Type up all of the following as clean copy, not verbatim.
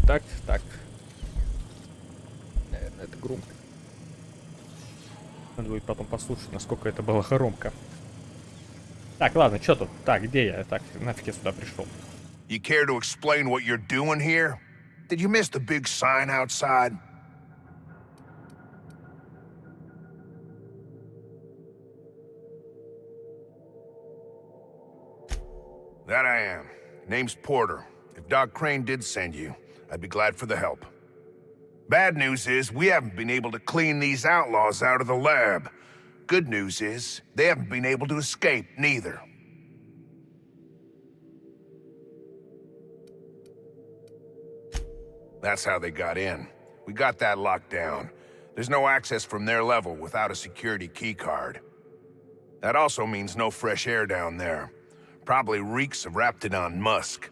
так, так. Наверное, это громко. Надо будет потом послушать, насколько это было громко. Так, ладно, что тут? Так, где я? Так, нафиг я сюда пришел. You care to explain what you're doing here? Did you miss the big sign outside? That I am. Name's Porter. If Doc Crane did send you, I'd be glad for the help. Bad news is, we haven't been able to clean these outlaws out of the lab. Good news is, they haven't been able to escape, neither. That's how they got in. We got that locked down. There's no access from their level without a security keycard. That also means no fresh air down there. Probably reeks of Raptidon musk.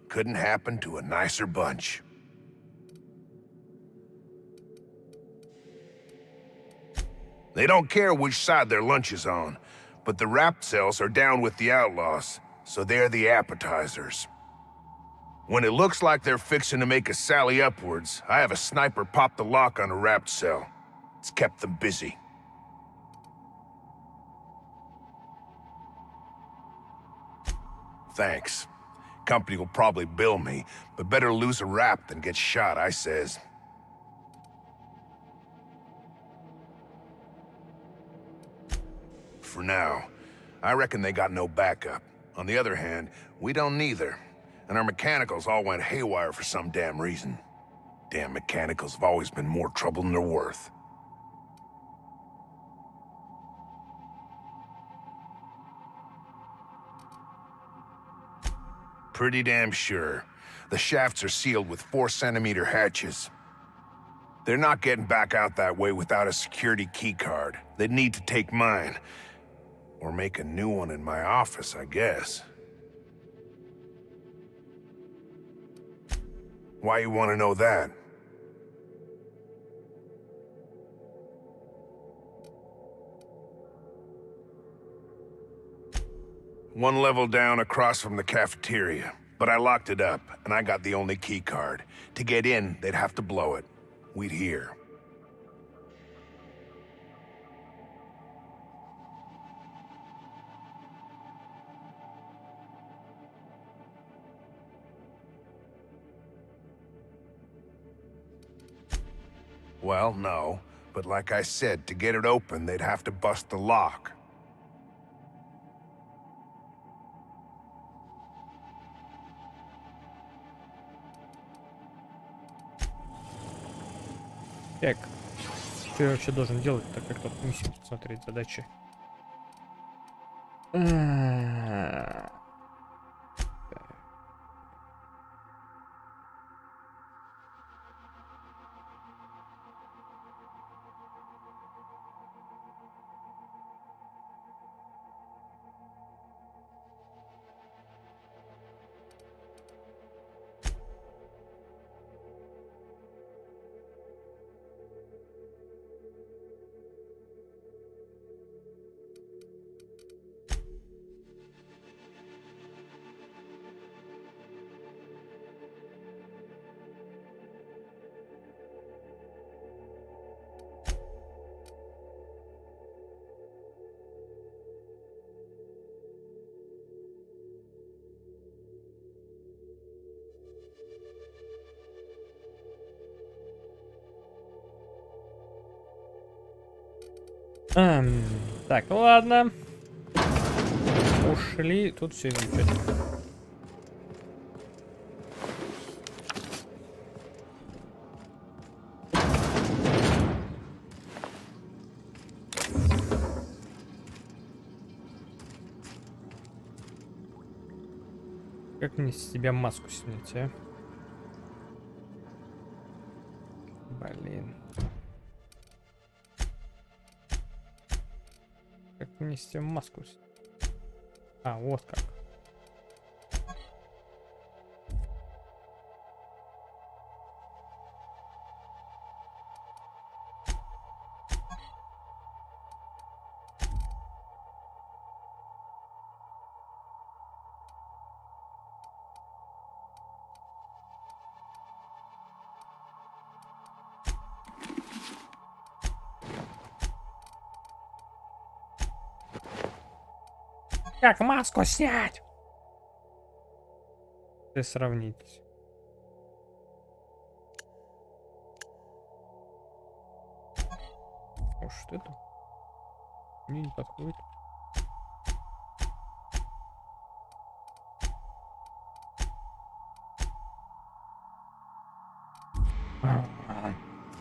Couldn't happen to a nicer bunch. They don't care which side their lunch is on, but the Rapt cells are down with the outlaws, so they're the appetizers. When it looks like they're fixing to make a sally upwards, I have a sniper pop the lock on a Rapt cell. It's kept them busy. Thanks. Company will probably bill me, but better lose a Rapt than get shot, I says. For now. I reckon they got no backup. On the other hand, we don't neither. And our mechanicals all went haywire for some damn reason. Damn mechanicals have always been more trouble than they're worth. Pretty damn sure. The shafts are sealed with 4-centimeter hatches. They're not getting back out that way without a security keycard. They'd need to take mine. Or make a new one in my office, I guess. Why you want to know that? One level down across from the cafeteria. But I locked it up, and I got the only key card. To get in, they'd have to blow it. We'd hear. Well, no. But like I said, to get it open, they'd have to bust the lock. Так, что я вообще должен делать, так как тут миссию посмотреть, задачи. Так, ладно. Ушли. Тут все замечательно. Как мне с себя маску снять, а? Блин. Как мне с тебя маску снять? А, вот как. Как маску снять? Ты сравнитесь. О, что это? Мне не подходит.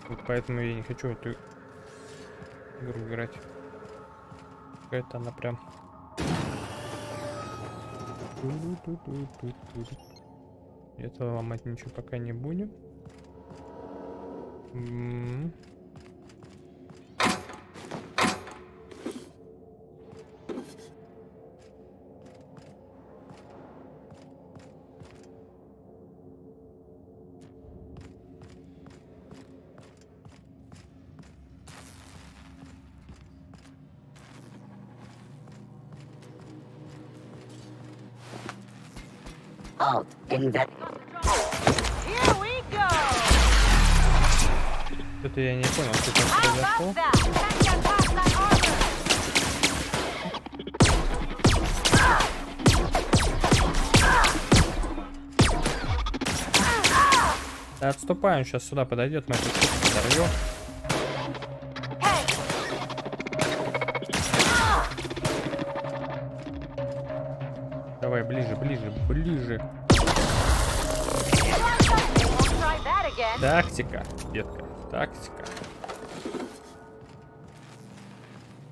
Вот поэтому я не хочу эту игру играть. Какая-то она прям... Это ломать ничего пока не будем. Alt in that. Here we go. Что-то я не понял, что там How произошло. about that? Can't get past that armor. Да отступаем, сейчас сюда подойдет, мы тут подорвем. Hey, Давай, ближе, ближе, ближе. won't try that again. Тактика, детка, тактика.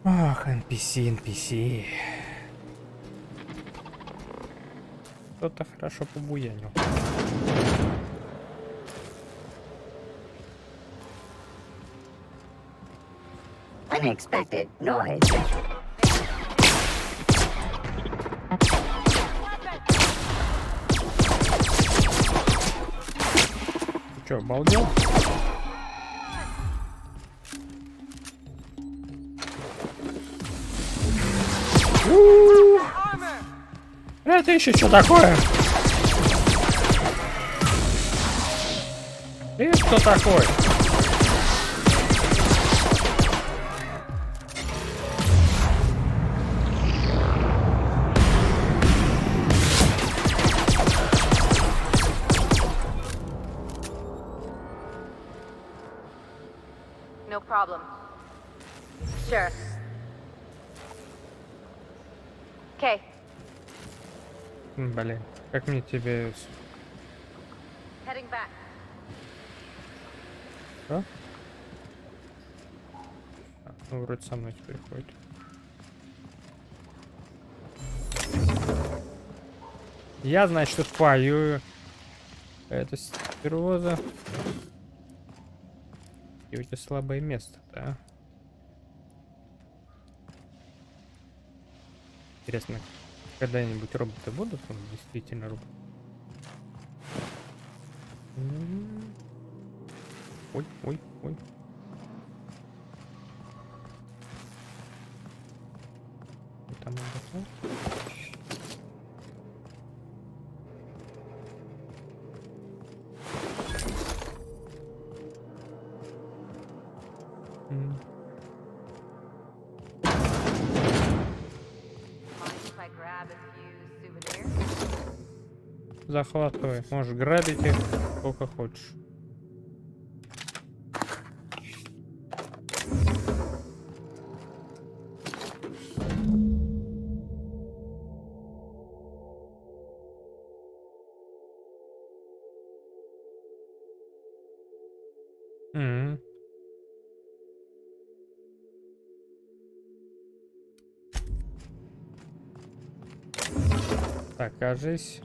Ах, NPC. Кто-то хорошо побуянил. Unexpected noise. Ты чё, обалдел? Armor. Это еще что такое? Ты кто такой? No problem. Sure. Okay. Блин, как мне тебе... Heading back. Что? Ну, вроде со мной теперь ходит. Я, значит, тут воюю. Это стервоза. И у тебя слабое место, да? Интересно, когда-нибудь роботы будут? Ну, действительно роботы. Ой. Там он Mind if I grab a few souvenirs? захватывай. Можешь грабить их сколько хочешь. М. Так, кажись.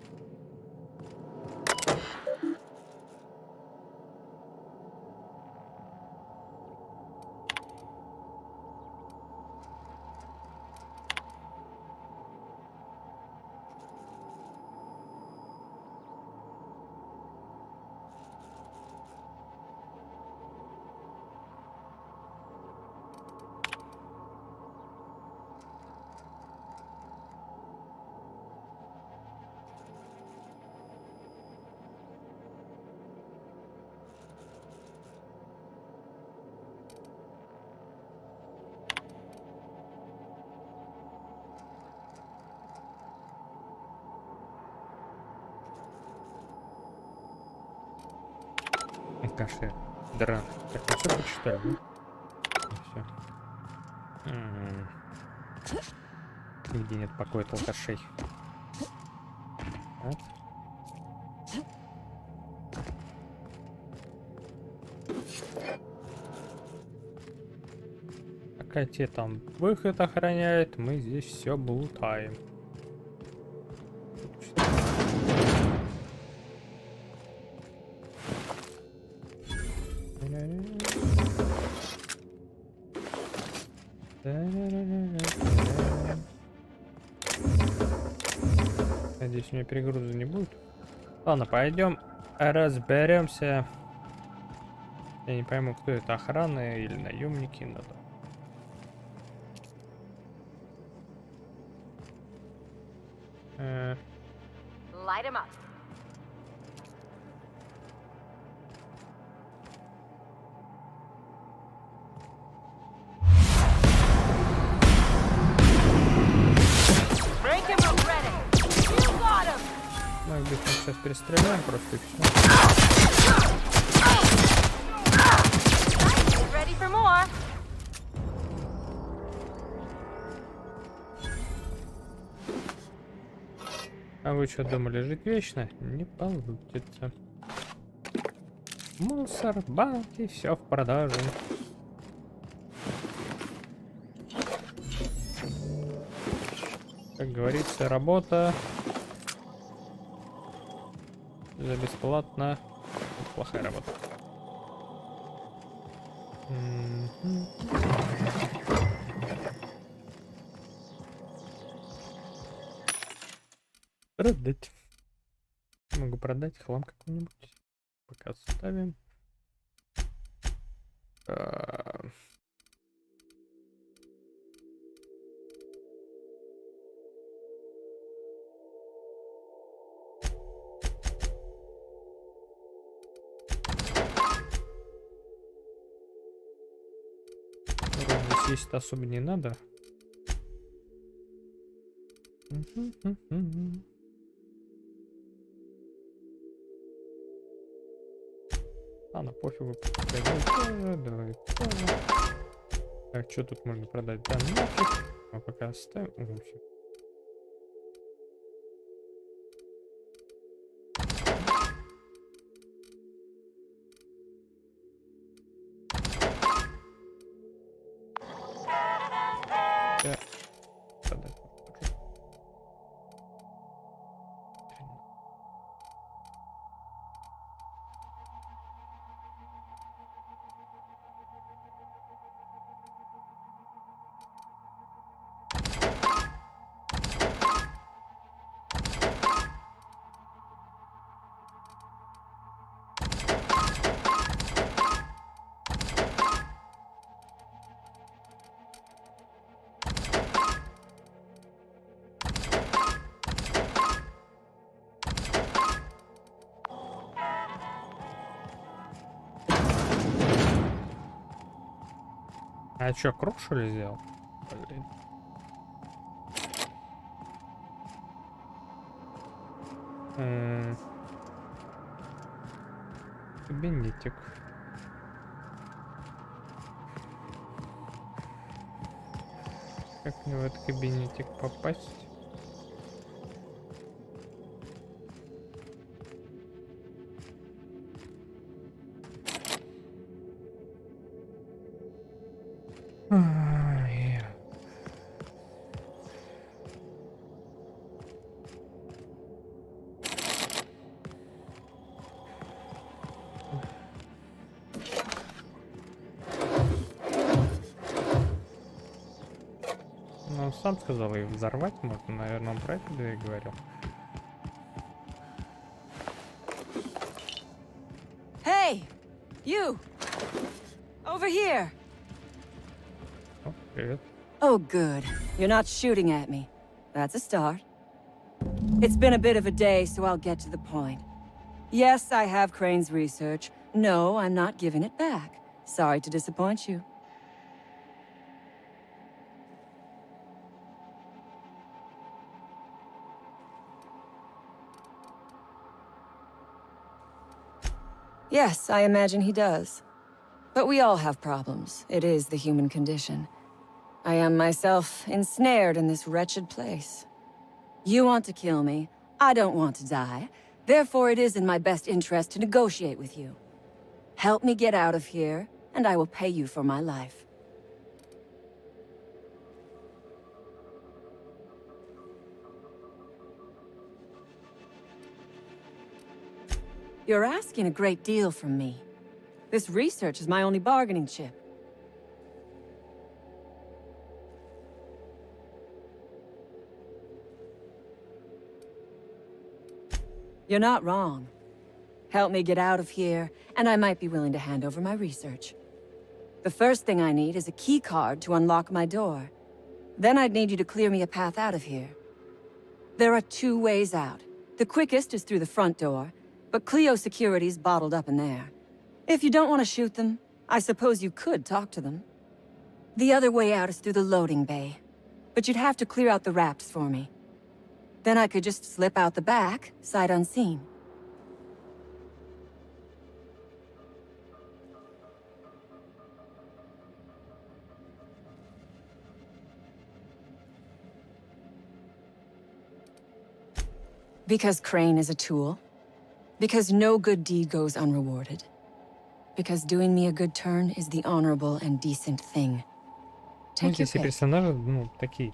алкаши. Дран. Так, ну что почитаю, да? Все. Нигде нет покоя от алкашей. Так. Пока те там выход охраняют, мы здесь все блутаем. Надеюсь, у меня перегруза не будет. Ладно, пойдем разберемся. Я не пойму, кто это, охрана или наемники. Надо. Light him up. Break him up, ready. You got him. Мы их сейчас перестреляем просто и все. Get ready for more. А вы что думали, жить вечно? Не получится. Мусор, банки, все в продаже. Как говорится, работа за бесплатно. Это плохая работа. Продать. Могу продать хлам какой-нибудь. Пока оставим. Здесь есть особо не надо. Ладно, пофигу. Давай тоже. Так, что тут можно продать? Да, нафиг. Мы пока оставим. Всё. Да. Продать. А чё, круг что ли сделал? Блин. Кабинетик. Как мне в этот кабинетик попасть? Ай. Ну, он сам сказал, и взорвать можно, наверное, он про это да и говорил. Hey! You! Over here! О, привет. Oh, good. You're not shooting at me. That's a start. It's been a bit of a day, so I'll get to the point. Yes, I have Crane's research. No, I'm not giving it back. Sorry to disappoint you. Yes, I imagine he does. But we all have problems. It is the human condition. I am myself ensnared in this wretched place. You want to kill me. I don't want to die. Therefore, it is in my best interest to negotiate with you. Help me get out of here, and I will pay you for my life. You're asking a great deal from me. This research is my only bargaining chip. You're not wrong. Help me get out of here, and I might be willing to hand over my research. The first thing I need is a key card to unlock my door. Then I'd need you to clear me a path out of here. There are 2 ways out. The quickest is through the front door, but Cleo security's bottled up in there. If you don't want to shoot them, I suppose you could talk to them. The other way out is through the loading bay, but you'd have to clear out the rafts for me. Then I could just slip out the back, sight unseen. Because Crane is a tool. Because no good deed goes unrewarded. Because doing me a good turn is the honorable and decent thing. Ну, Take your здесь и pick. персонажи, ну, такие,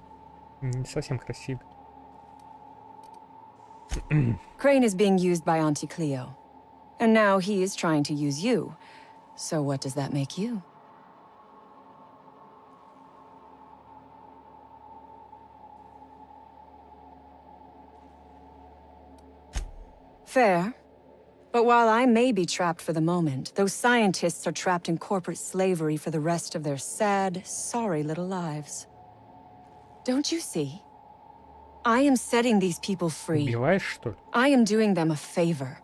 не совсем красивые. Crane is being used by Auntie Cleo. And now he is trying to use you. So what does that make you? Fair. But while I may be trapped for the moment, those scientists are trapped in corporate slavery for the rest of their sad, sorry little lives. Don't you see? I am setting these people free. Убиваешь, что ли? I am doing them a favor.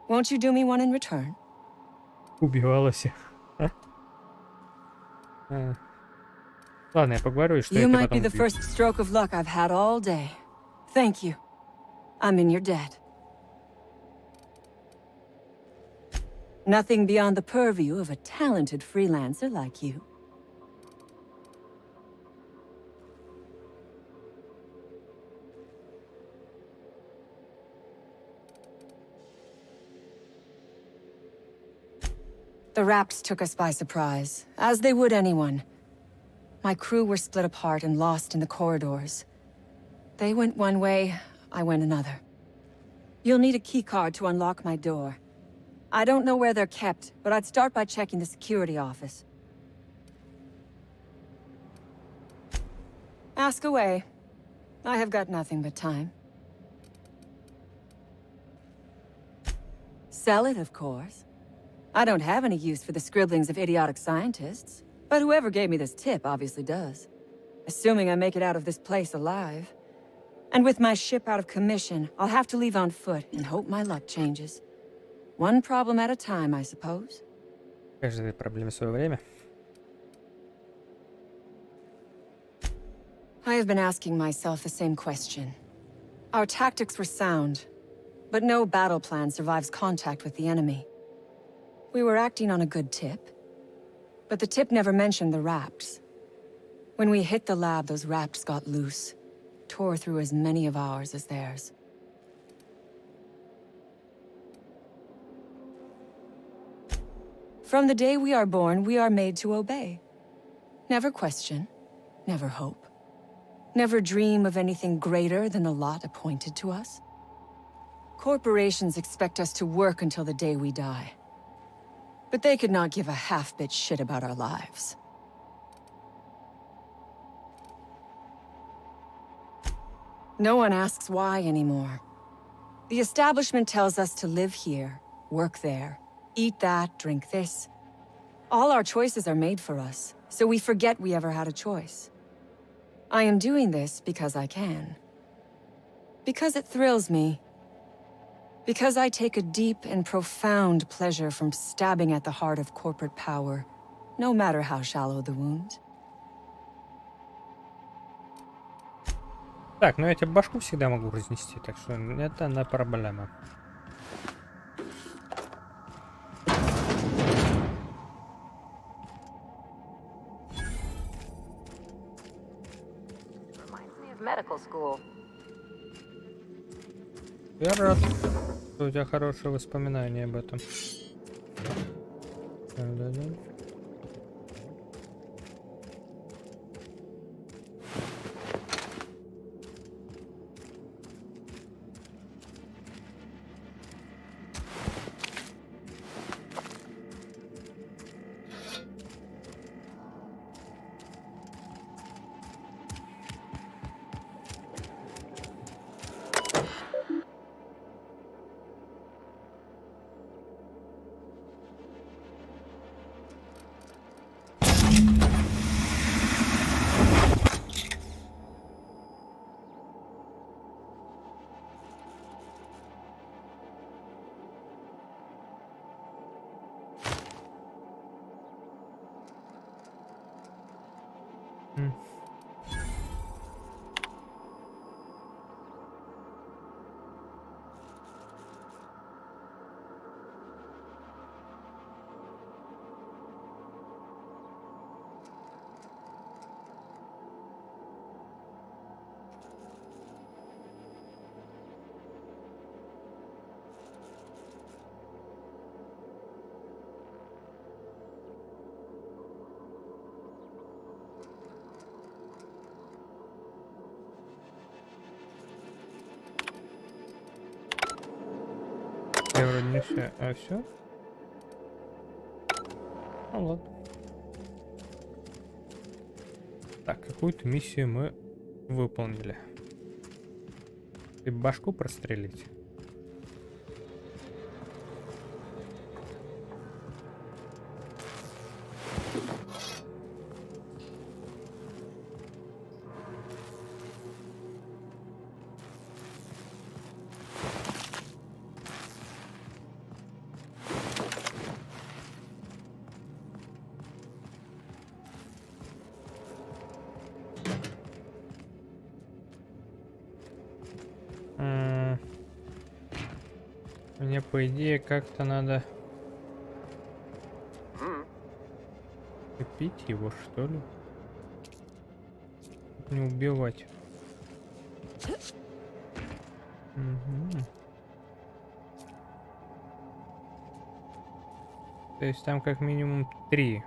Won't you do me one in return? Убивала всех. А. Ладно, я поговорю, что я You тебя might be потом the убью. first stroke of luck I've had all day. Thank you. I'm in your debt. Nothing beyond the purview of a talented freelancer like you. The Raps took us by surprise, as they would anyone. My crew were split apart and lost in the corridors. They went one way, I went another. You'll need a keycard to unlock my door. I don't know where they're kept, but I'd start by checking the security office. Ask away. I have got nothing but time. Sell it, of course. I don't have any use for the scribblings of idiotic scientists, but whoever gave me this tip obviously does. Assuming I make it out of this place alive. And with my ship out of commission, I'll have to leave on foot and hope my luck changes. One problem at a time, I suppose. Каждой проблеме свое время. I have been asking myself the same question. Our tactics were sound, but no battle plan survives contact with the enemy. We were acting on a good tip, but the tip never mentioned the Raps. When we hit the lab, those Raps got loose, tore through as many of ours as theirs. From the day we are born, we are made to obey. Never question, never hope. Never dream of anything greater than the lot appointed to us. Corporations expect us to work until the day we die. But they could not give a half-bit shit about our lives. No one asks why anymore. The establishment tells us to live here, work there, eat that, drink this. All our choices are made for us, so we forget we ever had a choice. I am doing this because I can. Because it thrills me. Because I take a deep and profound pleasure from stabbing at the heart of corporate power, no matter how shallow the wound. Так, ну я тебе башку всегда могу разнести, так что это не проблема. Я рад, что у тебя хорошие воспоминания об этом. Да-да-да. М. Я вроде не все. А все? Ну ладно. Так, какую-то миссию мы выполнили. И башку прострелить. Мне, по идее, как-то надо купить его, что ли? Не убивать. Мгм. То есть там как минимум 3.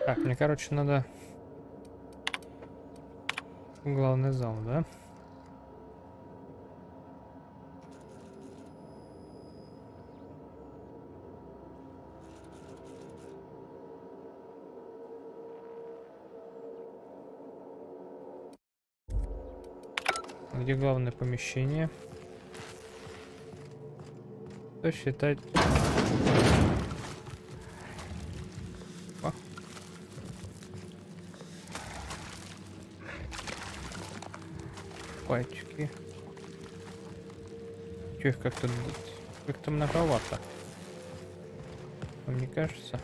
Так, мне, короче, надо в главный зал, да? Где главное помещение? Что считать? О. Пальчики. Чё их как-то многовато. Вам не кажется?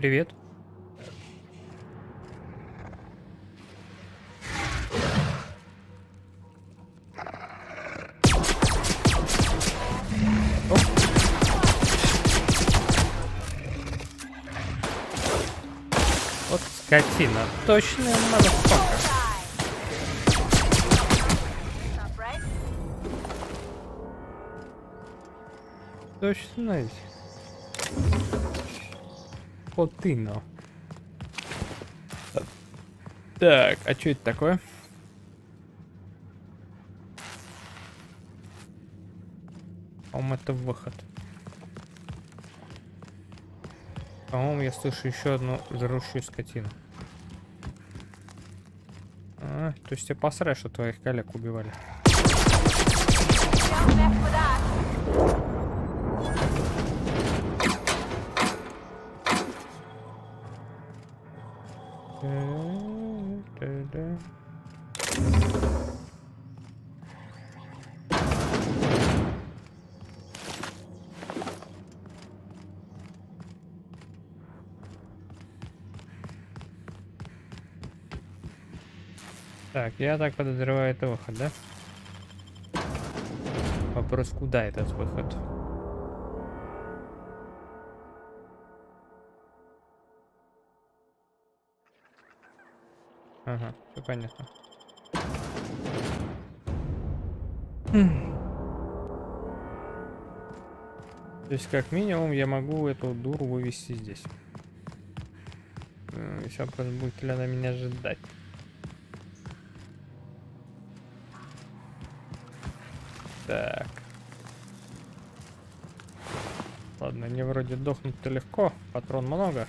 Привет. Оп. Вот скотина. Точная мазафака. Up, right? Точно. Скотина. Так, а что это такое? По-моему, это выход. По-моему, я слышу еще одну зарущую скотину. А, то есть тебе посрать, что твоих коллег убивали. Don't mess with us. Так, я так подозреваю, это выход, да? Вопрос, куда этот выход? Ага, все понятно. То есть, как минимум, я могу эту дуру вывести здесь. Еще вопрос, будет ли она меня ждать. Так. Ладно, мне вроде дохнуть-то легко. Патрон много.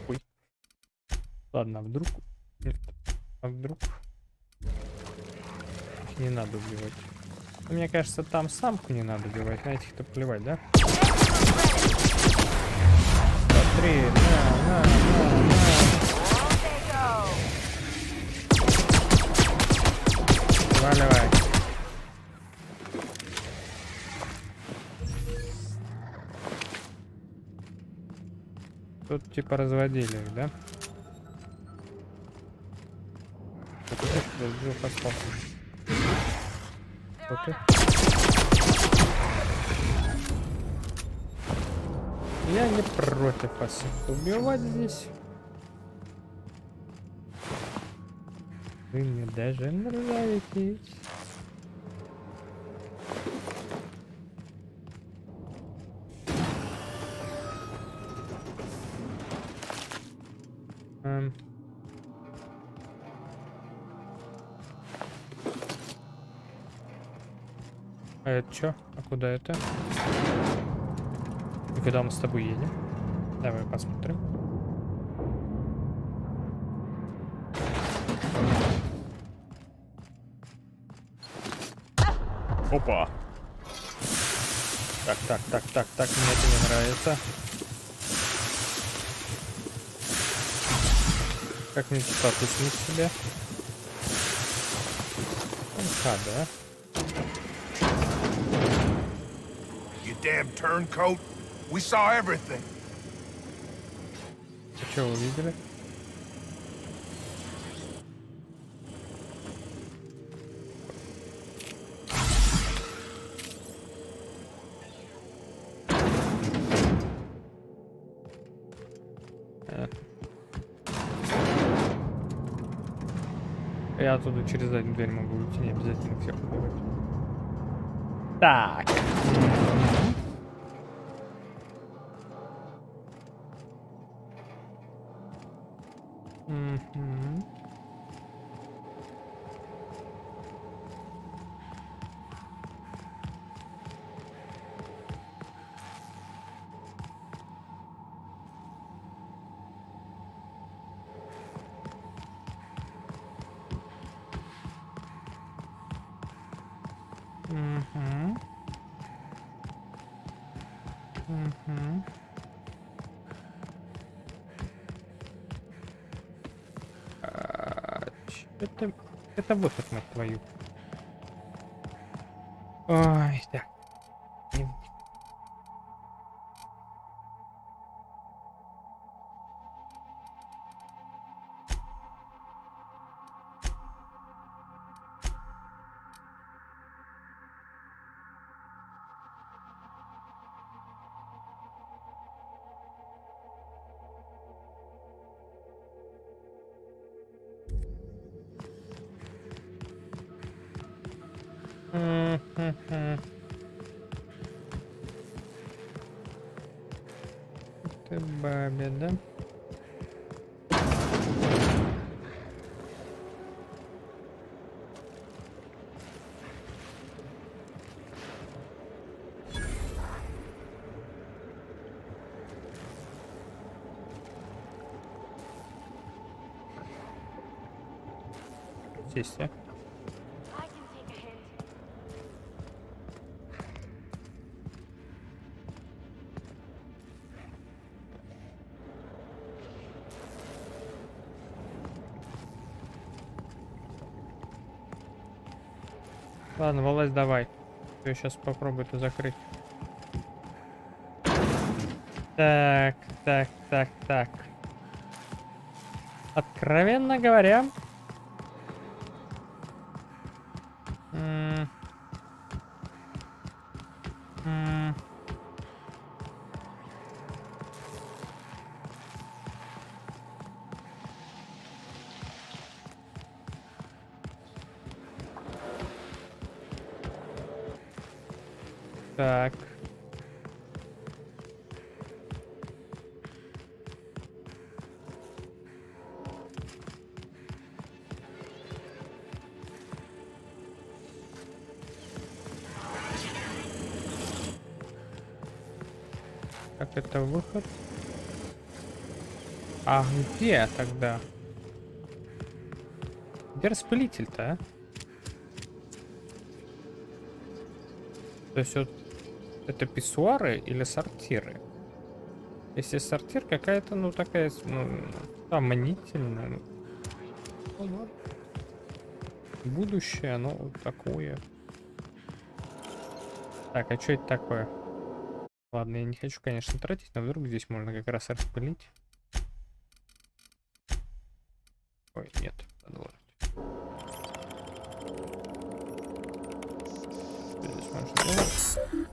Ой. Ладно, а вдруг... Нет. А вдруг... Их не надо убивать. Мне кажется, там самку не надо убивать. На этих-то плевать, да? Смотри, на. Валивай. Тут типа разводили их, да? Окей. Я не против вас убивать здесь. Вы мне даже нравитесь. А это чё? А куда это? И куда мы с тобой едем? Давай посмотрим. Опа! Так, мне это не нравится. Как мне статус снять себе? Да? You damn turncoat. We saw everything. Вы что, увидели? Я оттуда через заднюю дверь могу уйти, не обязательно всех убивать. Так. Мгм. Это выход, мать твою. Ой, так. Дневник. Мгм. Ты бабе, да? Сесть, а? I can take a hint. Ладно, вылазь давай. Я сейчас попробую это закрыть. Так, так, так, так. Откровенно говоря... м, м, Так. Как это выход? А где тогда? Где распылитель-то, а? То есть вот это писсуары или сортиры? Если сортир какая-то, ну такая, ну, сомнительная. Ну, ладно. Будущее, оно вот такое. Так, а что это такое? Ладно, я не хочу, конечно, тратить, но вдруг здесь можно как раз распылить. Ой, нет, продолжить. Что здесь можно делать?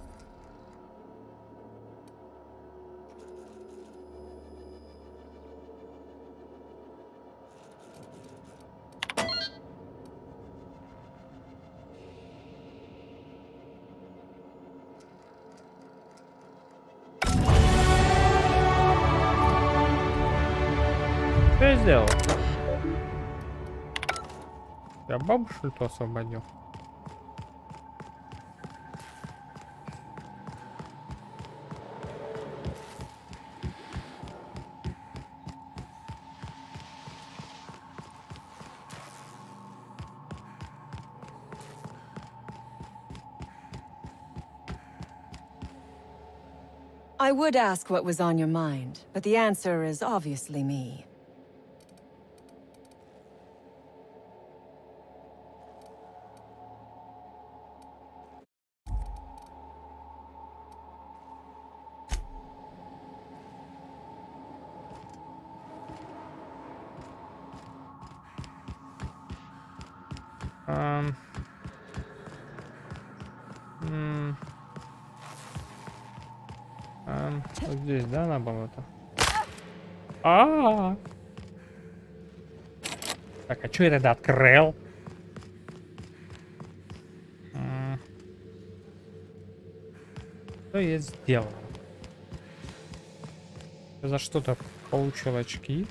Что я сделал? Я бабу, что ли, то освободил? I would ask what was on your mind, but the answer is obviously me. Ам. М. Вот здесь, да, на болото? А. Так, а что я тогда открыл? Что я сделал? Я за что-то получил очки.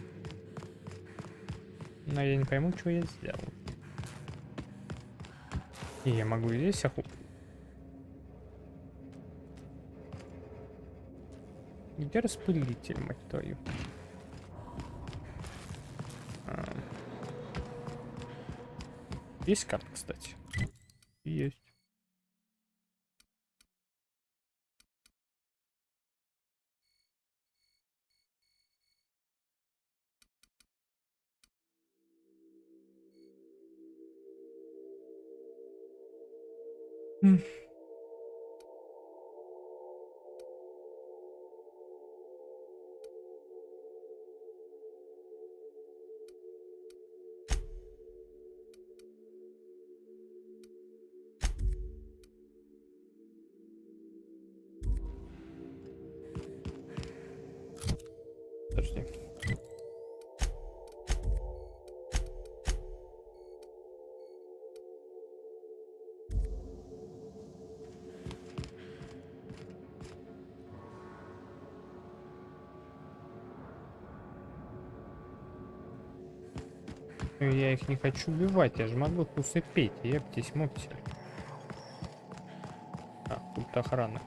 Но я не пойму, что я сделал. И я могу здесь Где распылитель, мать твою? Есть карта, кстати? Есть. Подожди. Я их не хочу убивать, я же могу их усыпить. Ептись, муптись. А, пульт охраны.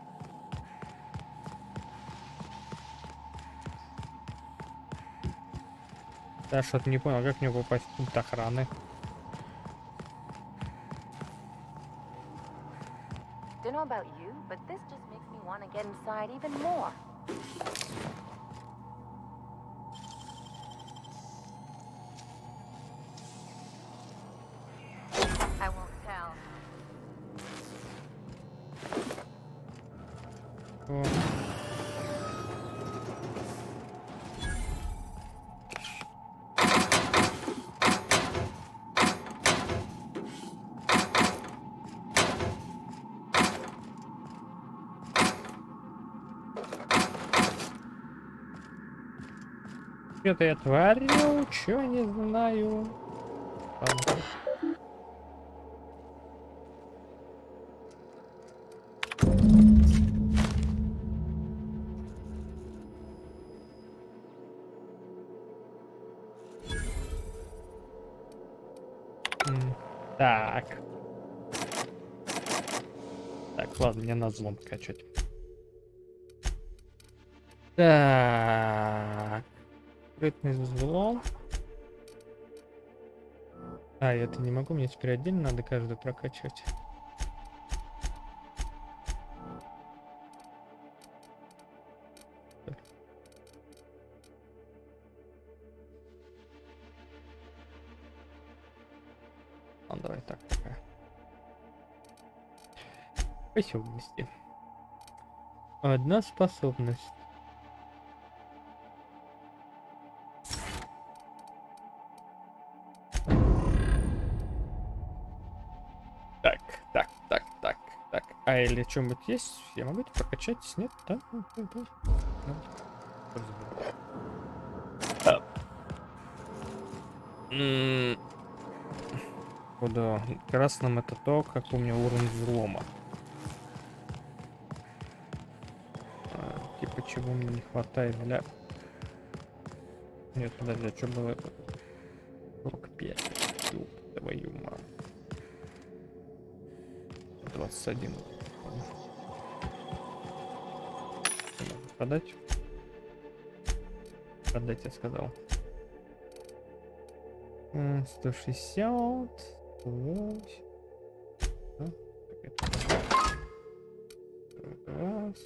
Да, что-то не понял, как мне попасть в пульт охраны. Don't know about you, but this just makes me want to get inside even more. I won't tell. О. Что-то я творю, чё не знаю. Ладно. Так. Так, ладно, мне надо злом качать. Так. Скрытный взлом. А, я это не могу, мне теперь отдельно надо каждую прокачивать. Ну, давай так, такая. Способности. Одна способность. Так. А или что-нибудь есть? Я могу это прокачать? Нет? Да? Буду красным это то, как у меня уровень взлома. Типа чего мне не хватает для... Нет, подожди, а что было это? 45. Ёб твою мать. 21. Продать? Продать, я сказал. 160. 108. Раз.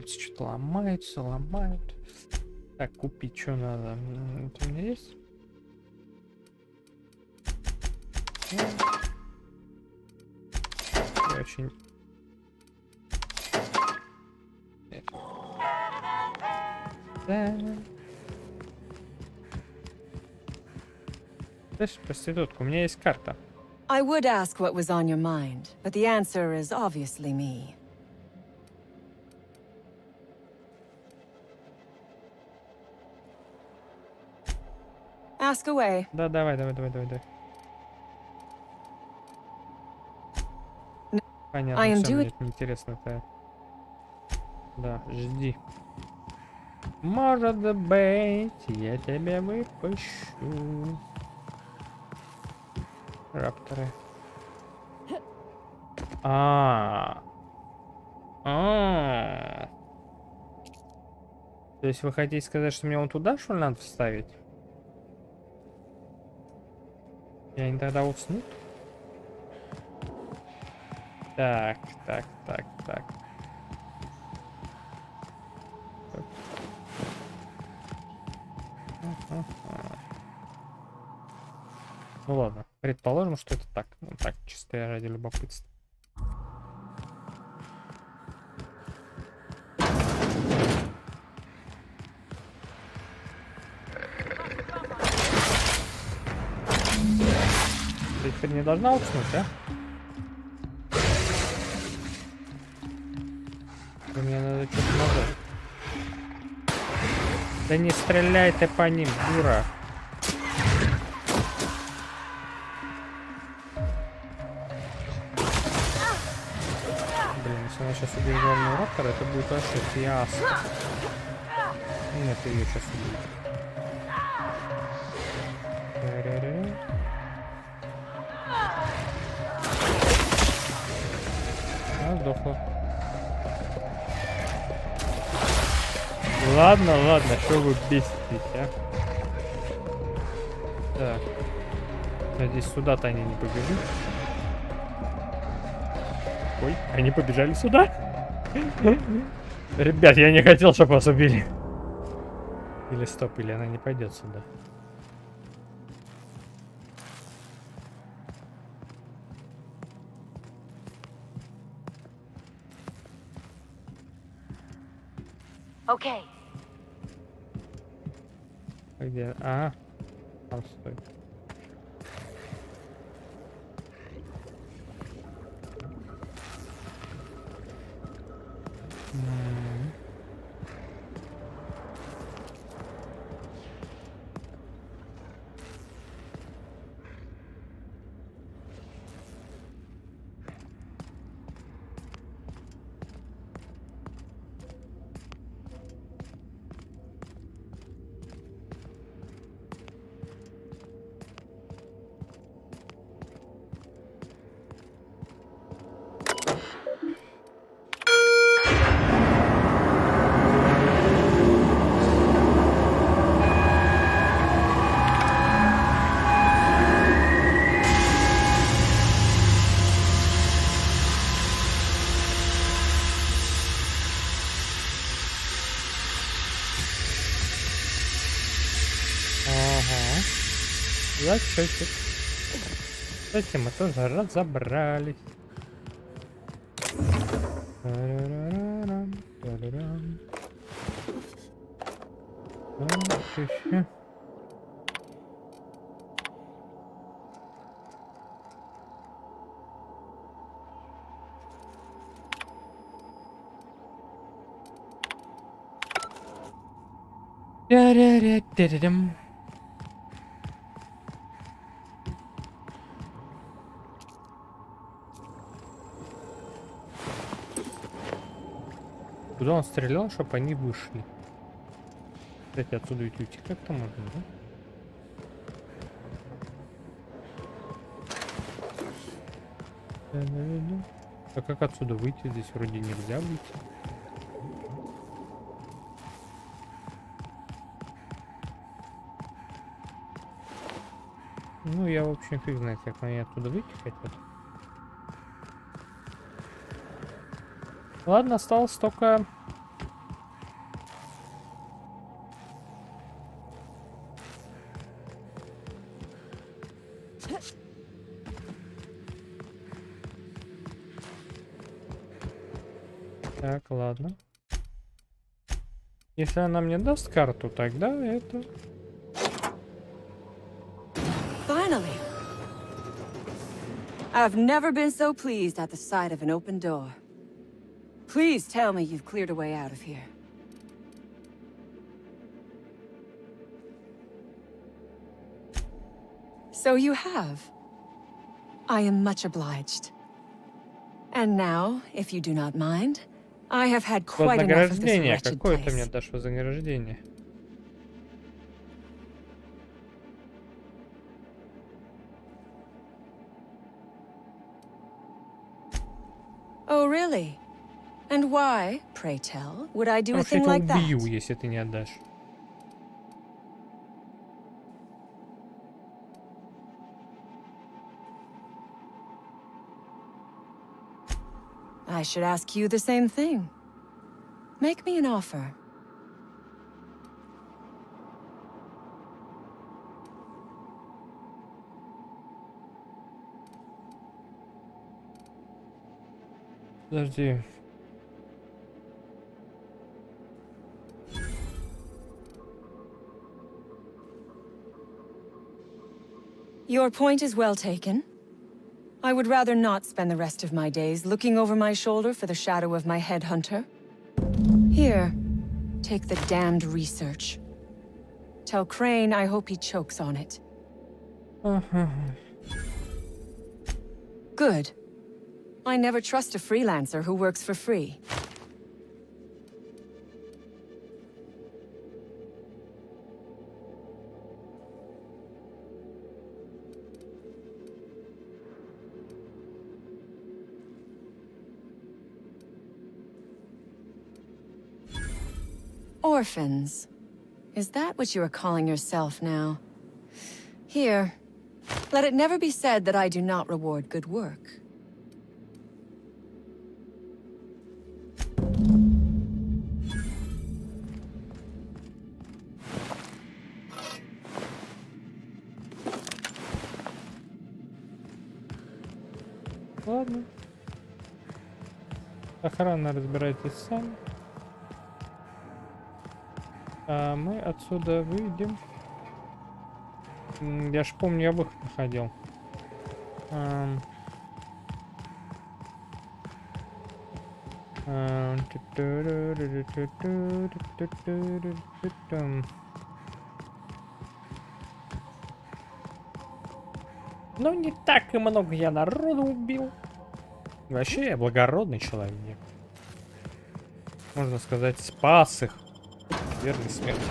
Что-то ломается, ломают. Так, купить что надо? Это у меня есть? Я очень... Нет. Да. Слышь, проститутка, у меня есть карта. I would ask what was on your mind, but the answer is obviously me. Ask away. Да, давай. Понятно, I am все, doing... мне это неинтересно-то. Да, жди. Может быть, я тебя выпущу. Рапторы. То есть вы хотите сказать, что мне вон туда, что ли, надо вставить? И они тогда уснут? Так. Ну ладно, предположим, что это так. Ну так, чисто ради любопытства. Ты теперь не должна уснуть, а? Мне надо что-то нажать. Да не стреляй ты по ним, дура. Блин, если она сейчас убьет главного раптора, это будет вообще фиаско. Нет, ее сейчас убьют. Она сдохла. Ладно, ладно, что вы беситесь, а? Так. Надеюсь, сюда-то они не побежут. Ой, они побежали сюда? Ребят, я не хотел, чтобы вас убили. Или стоп, или она не пойдет сюда. Okay. Где? А, там стоит. Ага. Зачетик. С этим мы тоже разобрались. Тарарарам, тарарам. Так, еще. Тя-ря-ря-тя-ря-дам. Куда он стрелял, чтобы они вышли? Кстати, отсюда ведь уйти как-то можно, да? Да-да-да. А как отсюда выйти? Здесь вроде нельзя выйти. Ну, я, в общем, фиг знает, как они оттуда выйти хотят. Ладно, осталось только... Так, ладно. Если она мне даст карту, тогда это... Finally. I've never been so pleased at the sight of an open door. Please tell me you've cleared a way out of here. So you have. I am much obliged. And now, if you do not mind, I have had quite enough of this Вознаграждение. wretched Какое ты мне place. дашь вознаграждение? Oh, really? And why, pray tell, would I do a Потому что я thing тебя like that? убью, если ты не отдашь. I should ask you the same thing. Make me an offer. Подожди. Your point is well taken. I would rather not spend the rest of my days looking over my shoulder for the shadow of my headhunter. Here, take the damned research. Tell Crane I hope he chokes on it. Good. I never trust a freelancer who works for free. Orphans. Is that what you are calling yourself now? Here. Let it never be said that I do not reward good work. Ладно. Охрана, разбирайтесь сами. А мы отсюда выйдем. Я ж помню, я выход находил. Ну, не так и много я народу убил. Вообще, я благородный человек. Можно сказать, спас их. Верной смерти.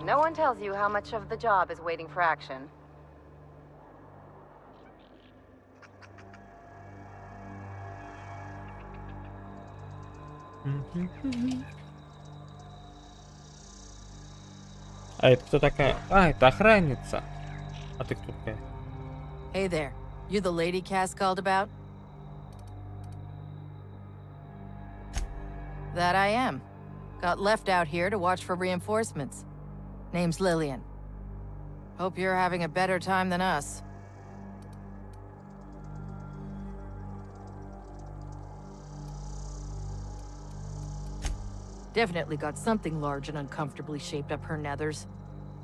No one tells you how much of the job is waiting for action. А это кто такая? А, это охранница. А ты кто такая? Hey there. You the lady Cass called about? That I am. Got left out here to watch for reinforcements. Name's Lillian. Hope you're having a better time than us. Definitely got something large and uncomfortably shaped up her nethers.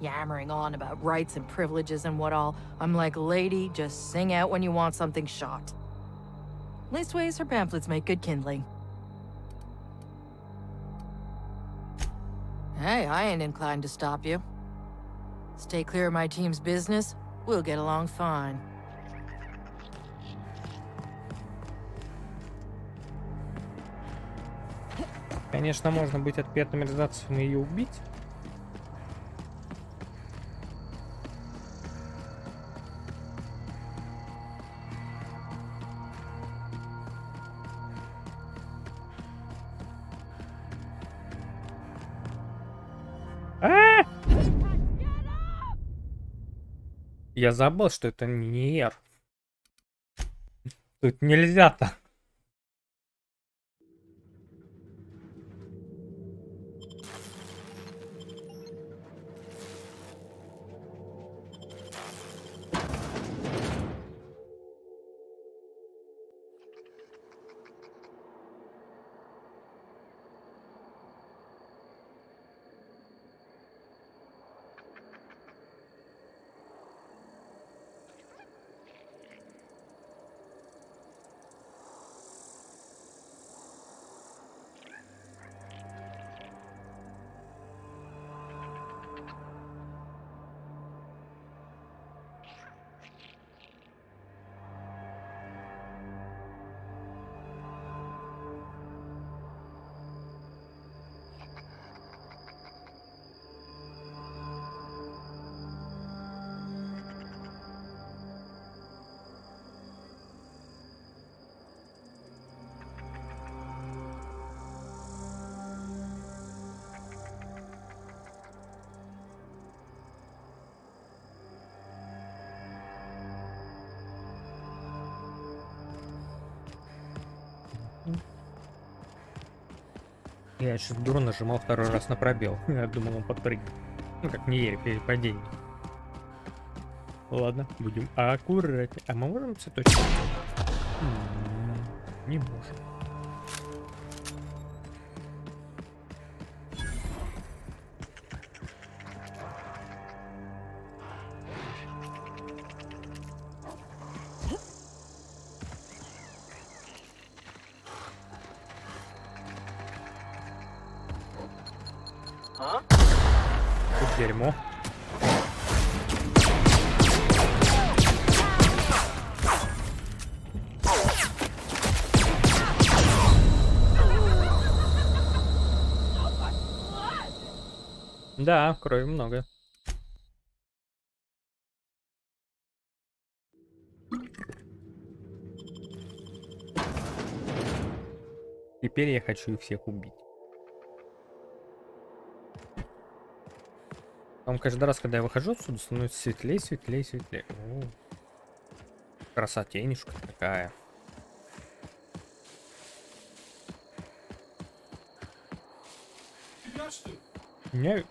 Yammering on about rights and privileges and what all. I'm like, lady, just sing out when you want something shot. Leastways, her pamphlets make good kindling. Hey, I ain't inclined to stop you. Stay clear of my team's business, we'll get along fine. Конечно, можно быть отпетым мерзавцем и ее убить. Я забыл, что это не R. Тут нельзя-то. Я сейчас дура нажимал второй раз на пробел. Я думал, он подпрыгнет. Ну, как не верю, при падении. Ладно, будем аккуратнее. А мы можем цветочки? Не можем. Тут дерьмо. Да, крови много. Теперь я хочу их всех убить. Там каждый раз, когда я выхожу отсюда, становится светлее, светлее, светлее. О, красотенежка такая. Не.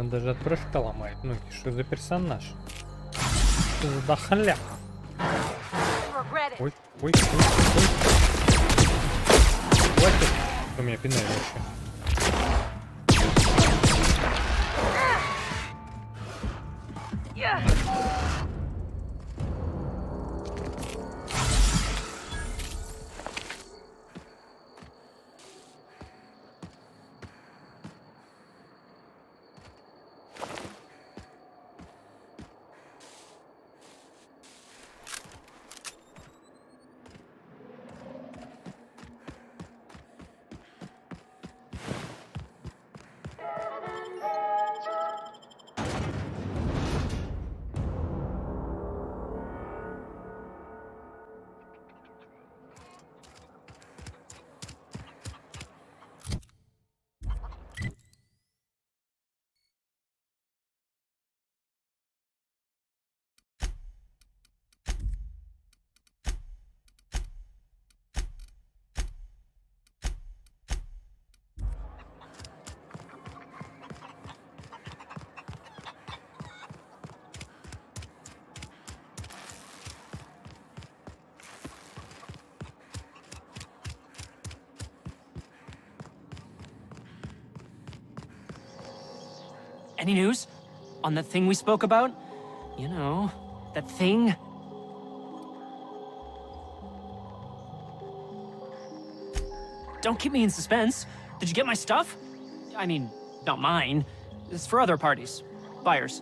Даже от прыжка ломает ноги. Что за персонаж? Что за дохляк? Ой, ой, ой, ой. Хватит. Что меня пинали вообще? Any news? On that thing we spoke about? You know, that thing? Don't keep me in suspense. Did you get my stuff? I mean, not mine. It's for other parties. Buyers.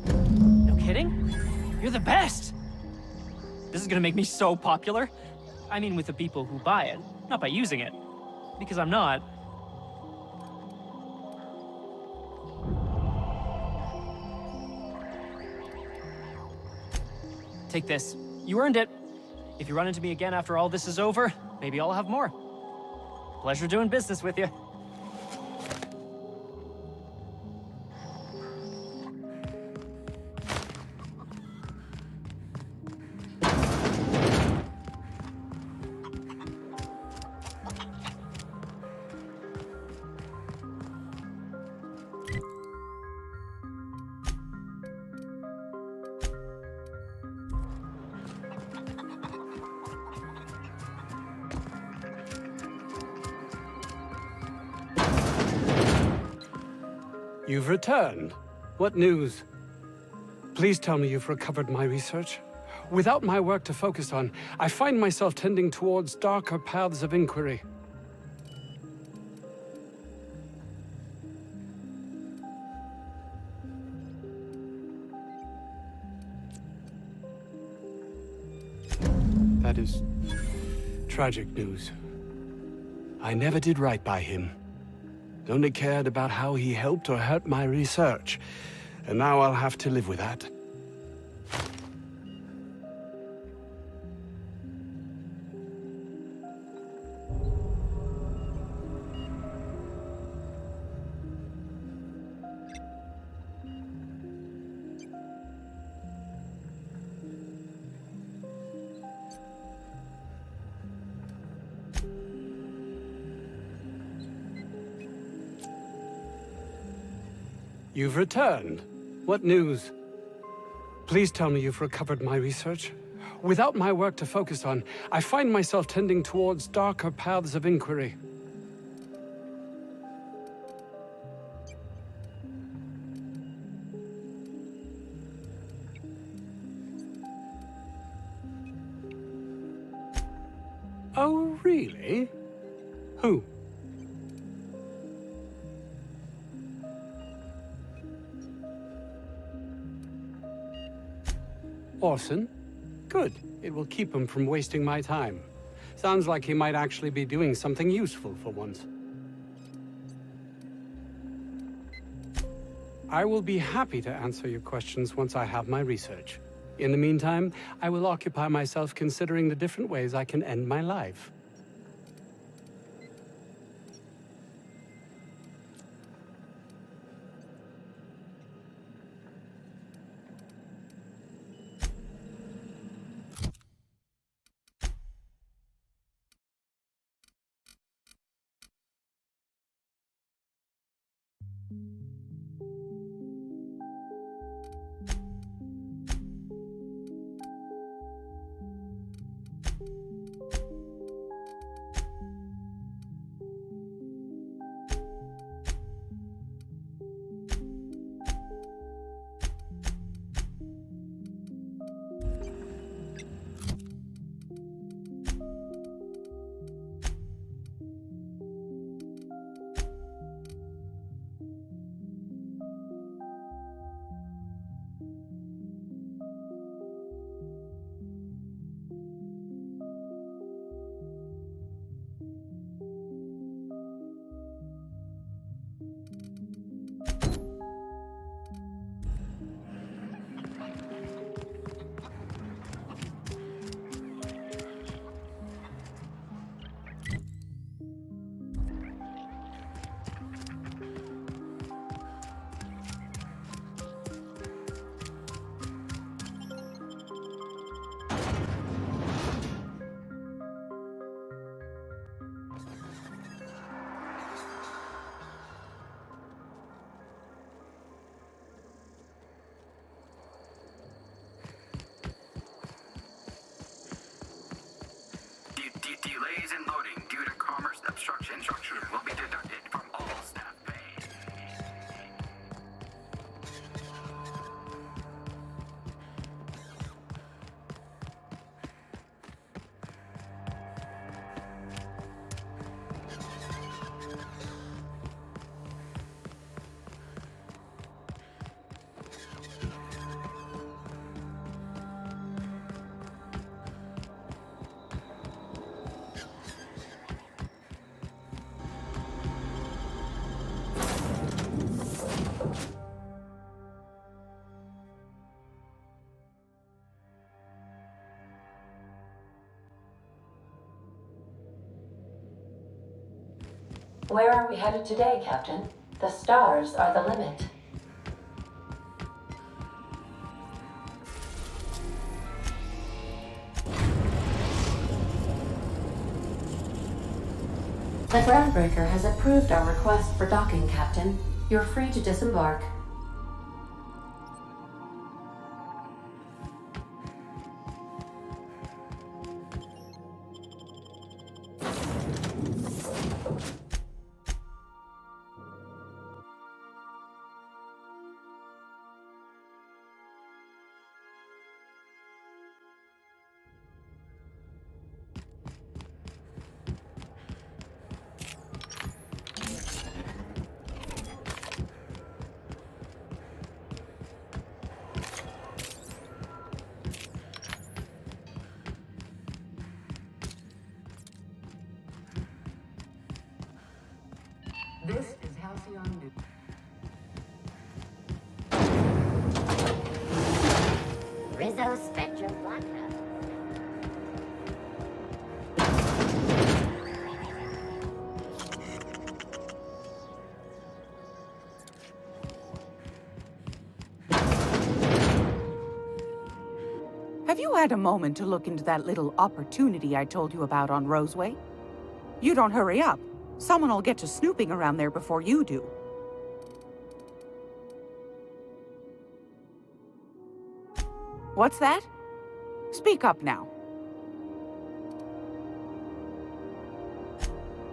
No kidding? You're the best! This is gonna make me so popular. I mean, with the people who buy it, not by using it. Because I'm not. Take this. You earned it. If you run into me again after all this is over, maybe I'll have more. Pleasure doing business with you. You've returned. What news? Please tell me you've recovered my research. Without my work to focus on, I find myself tending towards darker paths of inquiry. That is tragic news. I never did right by him. Only cared about how he helped or hurt my research. And now I'll have to live with that. You've returned. What news? Please tell me you've recovered my research. Without my work to focus on, I find myself tending towards darker paths of inquiry. Oh, really? Who? Orson? Good. It will keep him from wasting my time. Sounds like he might actually be doing something useful for once. I will be happy to answer your questions once I have my research. In the meantime, I will occupy myself considering the different ways I can end my life. Where are we headed today, Captain? The stars are the limit. The Groundbreaker has approved our request for docking, Captain. You're free to disembark. This is Halcyon News. Rizzo Spectrum Blackout. Have you had a moment to look into that little opportunity I told you about on Roseway? You don't hurry up. Someone will get to snooping around there before you do. What's that? Speak up now.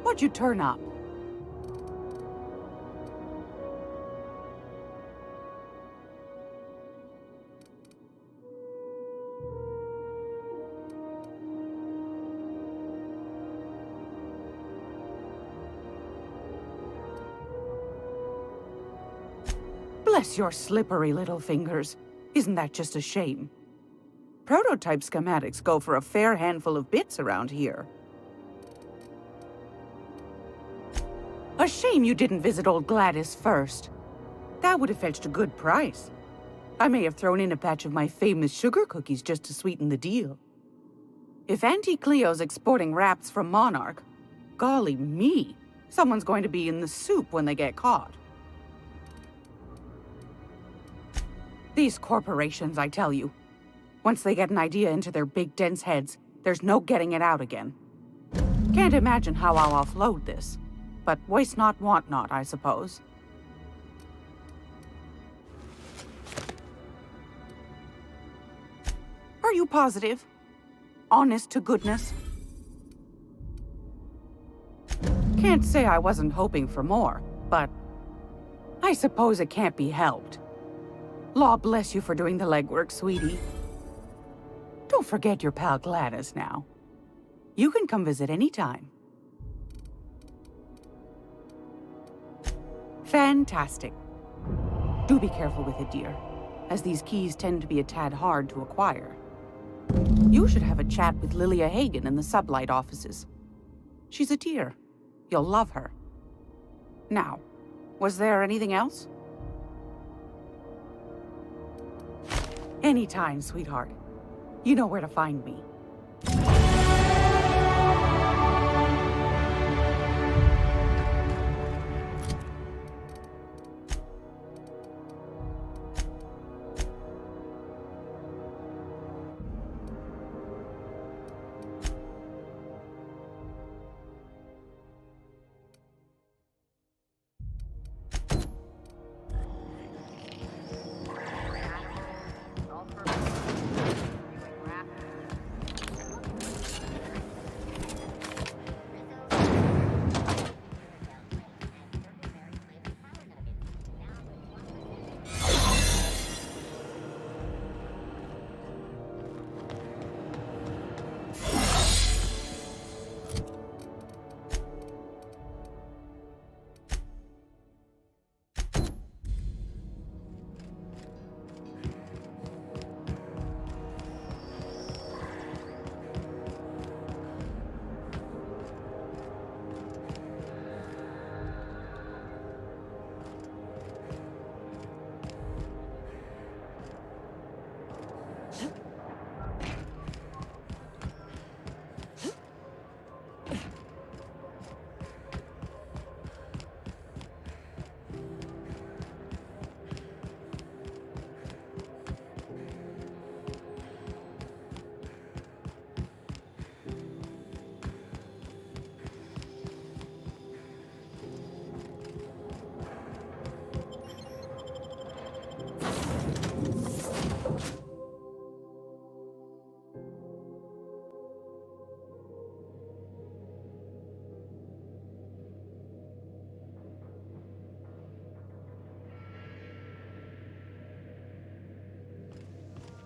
What'd you turn up? Bless your slippery little fingers. Isn't that just a shame? Prototype schematics go for a fair handful of bits around here. A shame you didn't visit old Gladys first. That would have fetched a good price. I may have thrown in a batch of my famous sugar cookies just to sweeten the deal. If Auntie Cleo's exporting wraps from Monarch, golly me, someone's going to be in the soup when they get caught. These corporations, I tell you. Once they get an idea into their big dense heads, there's no getting it out again. Can't imagine how I'll offload this. But waste not, want not, I suppose. Are you positive? Honest to goodness? Can't say I wasn't hoping for more, but I suppose it can't be helped. Law bless you for doing the legwork, sweetie. Don't forget your pal Gladys now. You can come visit anytime. Fantastic. Do be careful with it, dear, as these keys tend to be a tad hard to acquire. You should have a chat with Lilia Hagen in the Sublight offices. She's a dear. You'll love her. Now, was there anything else? Anytime, sweetheart. You know where to find me.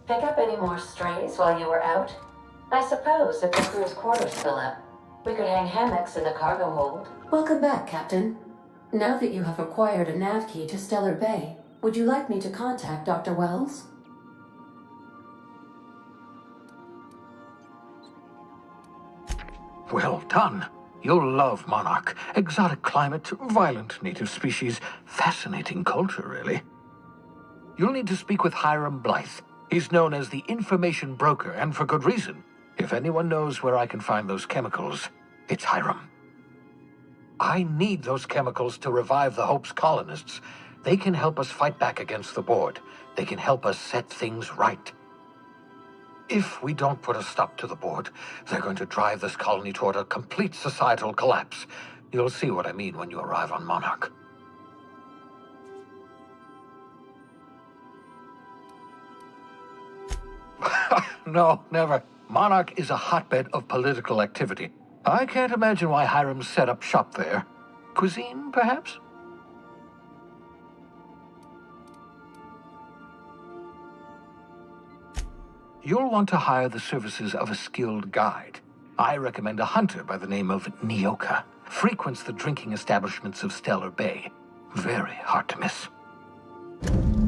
Pick up any more strays while you were out? I suppose if the crew's quarters fill up, we could hang hammocks in the cargo hold. Welcome back, Captain. Now that you have acquired a nav key to Stellar Bay, would you like me to contact Dr. Wells? Well done. You'll love Monarch. Exotic climate, violent native species, fascinating culture, really. You'll need to speak with Hiram Blythe. He's known as the information broker, and for good reason. If anyone knows where I can find those chemicals, it's Hiram. I need those chemicals to revive the Hope's colonists. They can help us fight back against the Board. They can help us set things right. If we don't put a stop to the Board, they're going to drive this colony toward a complete societal collapse. You'll see what I mean when you arrive on Monarch. No, never. Monarch is a hotbed of political activity. I can't imagine why Hiram set up shop there. Cuisine, perhaps? You'll want to hire the services of a skilled guide. I recommend a hunter by the name of Nyoka. Frequents the drinking establishments of Stellar Bay. Very hard to miss.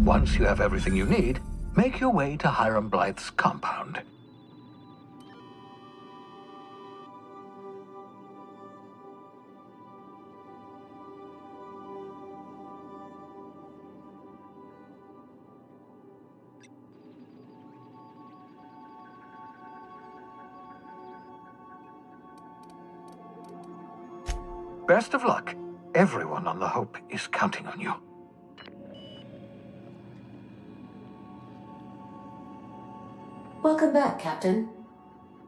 Once you have everything you need, make your way to Hiram Blythe's compound. Best of luck. Everyone on the Hope is counting on you. Welcome back, Captain.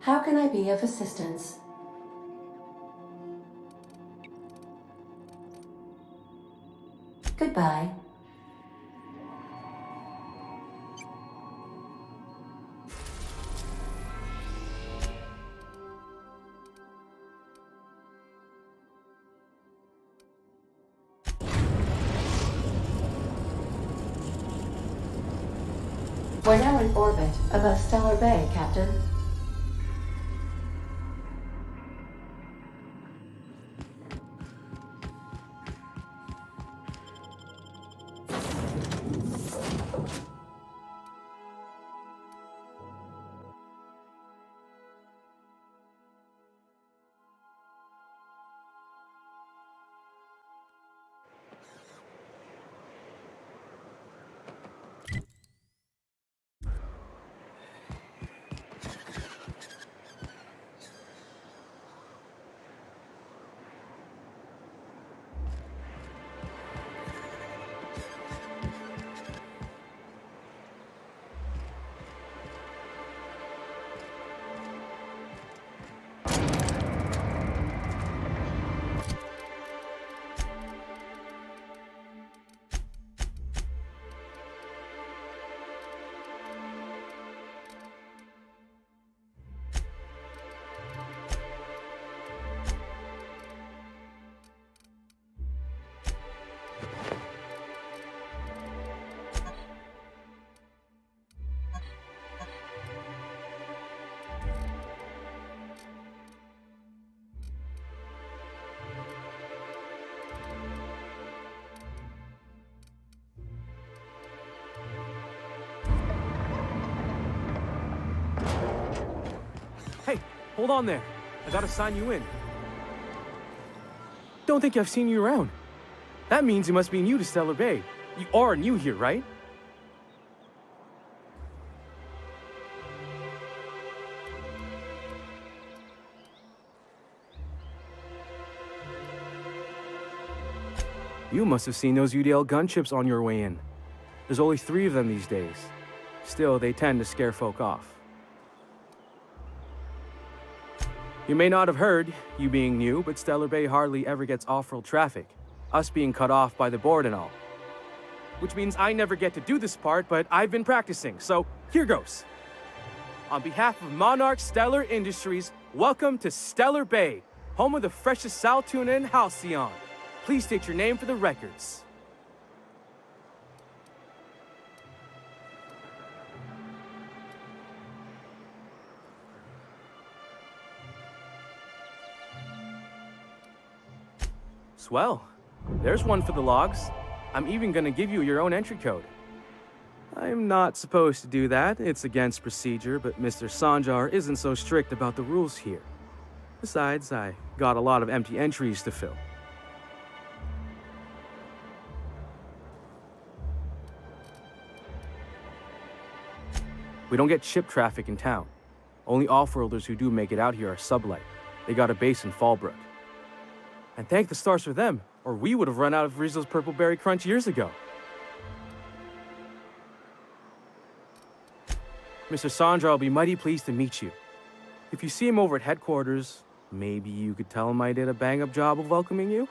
How can I be of assistance? Goodbye. We're now in orbit above Stellar Bay, Captain. Hey, hold on there. I gotta sign you in. Don't think I've seen you around. That means you must be new to Stellar Bay. You are new here, right? You must have seen those UDL gunships on your way in. There's only 3 of them these days. Still, they tend to scare folk off. You may not have heard, you being new, but Stellar Bay hardly ever gets off-road traffic, us being cut off by the Board and all. Which means I never get to do this part, but I've been practicing, so here goes. On behalf of Monarch Stellar Industries, welcome to Stellar Bay, home of the freshest sal tuna in Halcyon. Please state your name for the records. Swell. There's one for the logs. I'm even gonna give you your own entry code. I'm not supposed to do that. It's against procedure, but Mr. Sanjar isn't so strict about the rules here. Besides, I got a lot of empty entries to fill. We don't get ship traffic in town. Only off-worlders who do make it out here are sublight. They got a base in Fallbrook. And thank the stars for them, or we would have run out of Rizzo's Purple Berry Crunch years ago. Mr. Sandra will be mighty pleased to meet you. If you see him over at headquarters, maybe you could tell him I did a bang-up job of welcoming you?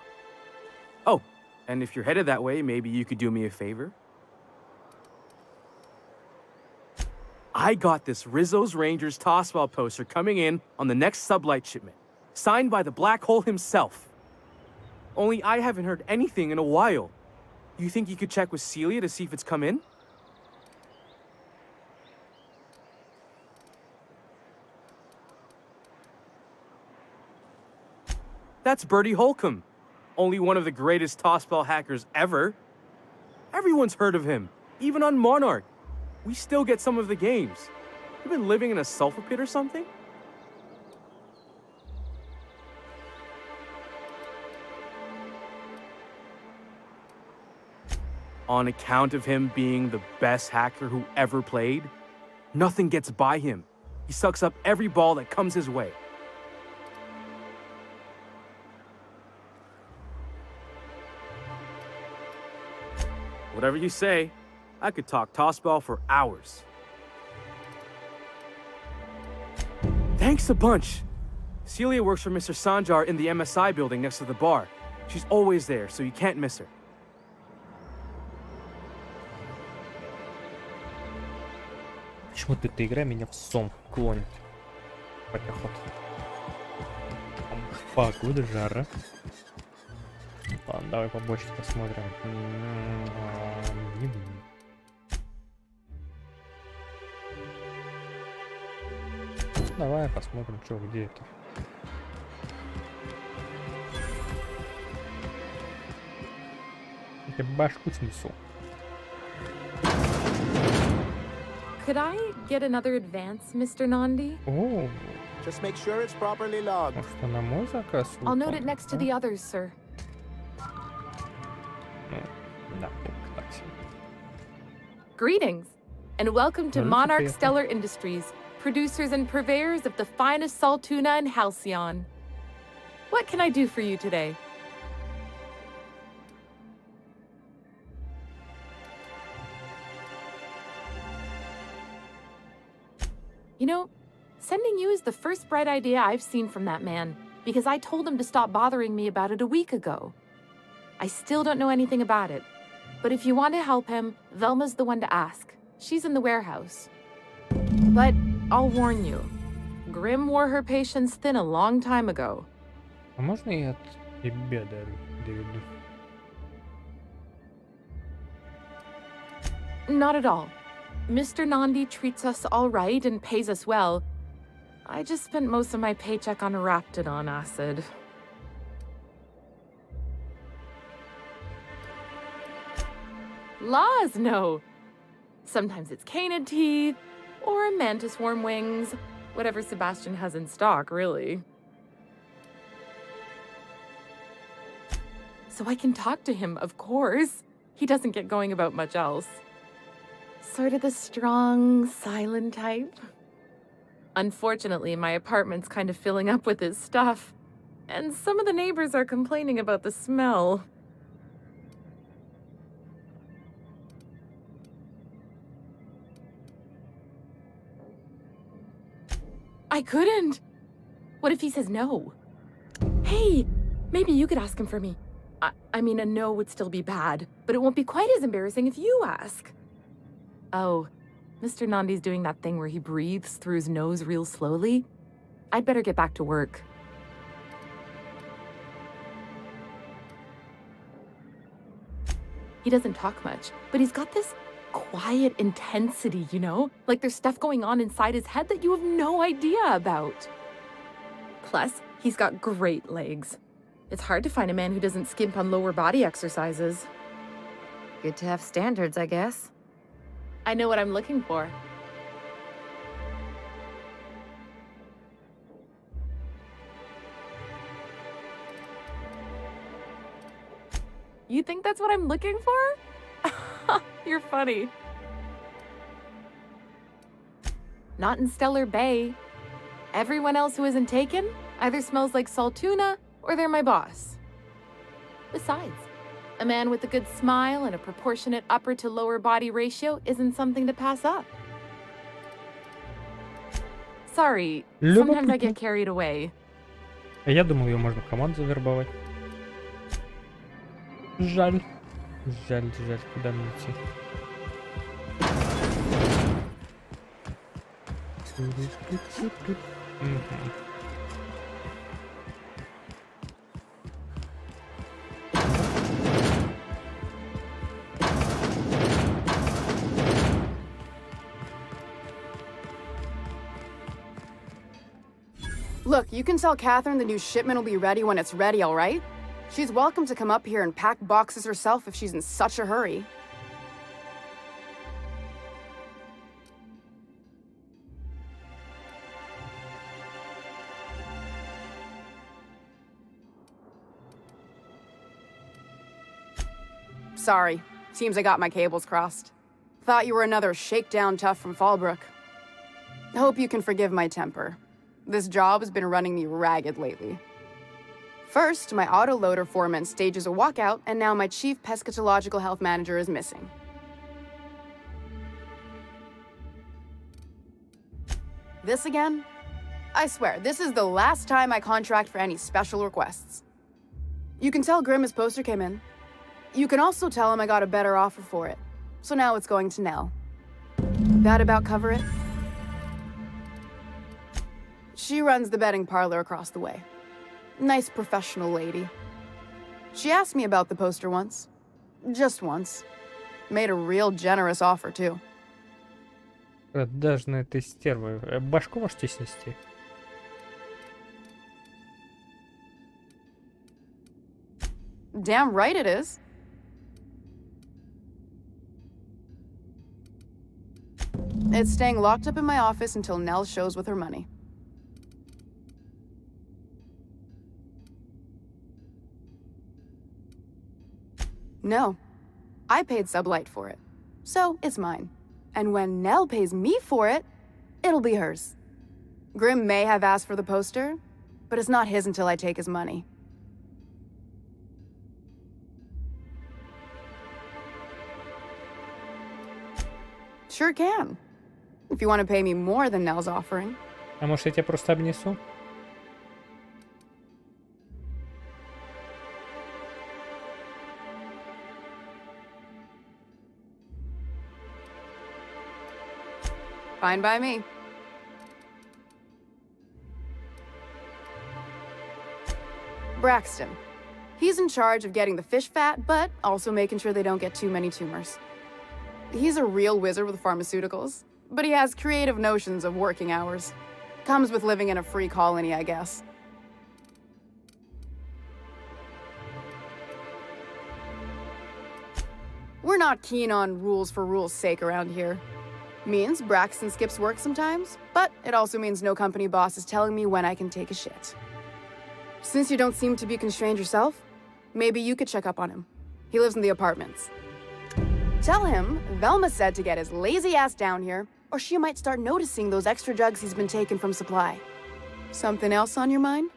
Oh, and if you're headed that way, maybe you could do me a favor? I got this Rizzo's Rangers tossball poster coming in on the next sublight shipment, signed by the Black Hole himself. Only I haven't heard anything in a while. You think you could check with Celia to see if it's come in? That's Bertie Holcomb, only one of the greatest tossball hackers ever. Everyone's heard of him, even on Monarch. We still get some of the games. You've been living in a sulfur pit or something? On account of him being the best hacker who ever played, nothing gets by him. He sucks up every ball that comes his way. Whatever you say, I could talk tossball for hours. Thanks a bunch. Celia works for Mr. Sanjar in the MSI building next to the bar. She's always there, so you can't miss her. Почему-то эта игра меня в сон клонит. Хотя ход. Погода, жара. Ладно, давай побольше посмотрим. Давай посмотрим, что где это. Я башку снесу. Could I get another advance, Mr. Nandi? О, Just make sure it's properly logged. может, это на мой заказ? I'll note it next to the others, sir. Да, так себе. Greetings, and welcome to Hello, Monarch Sophia. Stellar Industries, producers and purveyors of the finest salt tuna in Halcyon. What can I do for you today? You know, sending you is the first bright idea I've seen from that man, because I told him to stop bothering me about it a week ago. I still don't know anything about it, but if you want to help him, Velma's the one to ask. She's in the warehouse. But I'll warn you, Grim wore her patience thin a long time ago. А можно я от тебя доведу? Not at all. Mr. Nandi treats us all right and pays us well. I just spent most of my paycheck on Raptidon acid. Laws, no. Sometimes it's canid teeth, or mantis worm wings. Whatever Sebastian has in stock, really. So I can talk to him, of course. He doesn't get going about much else. Sort of the strong, silent type. Unfortunately, my apartment's kind of filling up with his stuff, and some of the neighbors are complaining about the smell. I couldn't. What if he says no? Hey, maybe you could ask him for me. I mean, a no would still be bad, but it won't be quite as embarrassing if you ask. Oh, Mr. Nandi's doing that thing where he breathes through his nose real slowly. I'd better get back to work. He doesn't talk much, but he's got this quiet intensity, you know? Like there's stuff going on inside his head that you have no idea about. Plus, he's got great legs. It's hard to find a man who doesn't skimp on lower body exercises. Good to have standards, I guess. I know what I'm looking for. You think that's what I'm looking for? You're funny. Not in Stellar Bay. Everyone else who isn't taken either smells like salt tuna or they're my boss. Besides, a man with a good smile and a proportionate upper to lower body ratio isn't something to pass up. Sorry, sometimes I get carried away. Я думал, ее можно в команду завербовать. Жаль. Жаль, куда мне идти? Look, you can tell Catherine the new shipment will be ready when it's ready, all right? She's welcome to come up here and pack boxes herself if she's in such a hurry. Sorry. Seems I got my cables crossed. Thought you were another shakedown tough from Fallbrook. Hope you can forgive my temper. This job has been running me ragged lately. First, my autoloader foreman stages a walkout, and now my chief pescatological health manager is missing. This again? I swear, this is the last time I contract for any special requests. You can tell Grimm his poster came in. You can also tell him I got a better offer for it. So now it's going to Nell. That about cover it? She runs the betting parlor across the way. Nice professional lady. She asked me about the poster once. Just once. Made a real generous offer, too. Даже на этой стервы. Башку можете снести? Damn right it is. It's staying locked up in my office until Nell shows with her money. No. I paid Sublight for it. So, it's mine. And when Nell pays me for it, it'll be hers. Grimm may have asked for the poster, but it's not his until I take his money. Sure can. If you want to pay me more than Nell's offering. А может, я тебя просто обнесу? Fine by me. Braxton. He's in charge of getting the fish fat, but also making sure they don't get too many tumors. He's a real wizard with pharmaceuticals, but he has creative notions of working hours. Comes with living in a free colony, I guess. We're not keen on rules for rules' sake around here. Means Braxton skips work sometimes, but it also means no company boss is telling me when I can take a shit. Since you don't seem to be constrained yourself, maybe you could check up on him. He lives in the apartments. Tell him Velma said to get his lazy ass down here, or she might start noticing those extra drugs he's been taking from supply. Something else on your mind?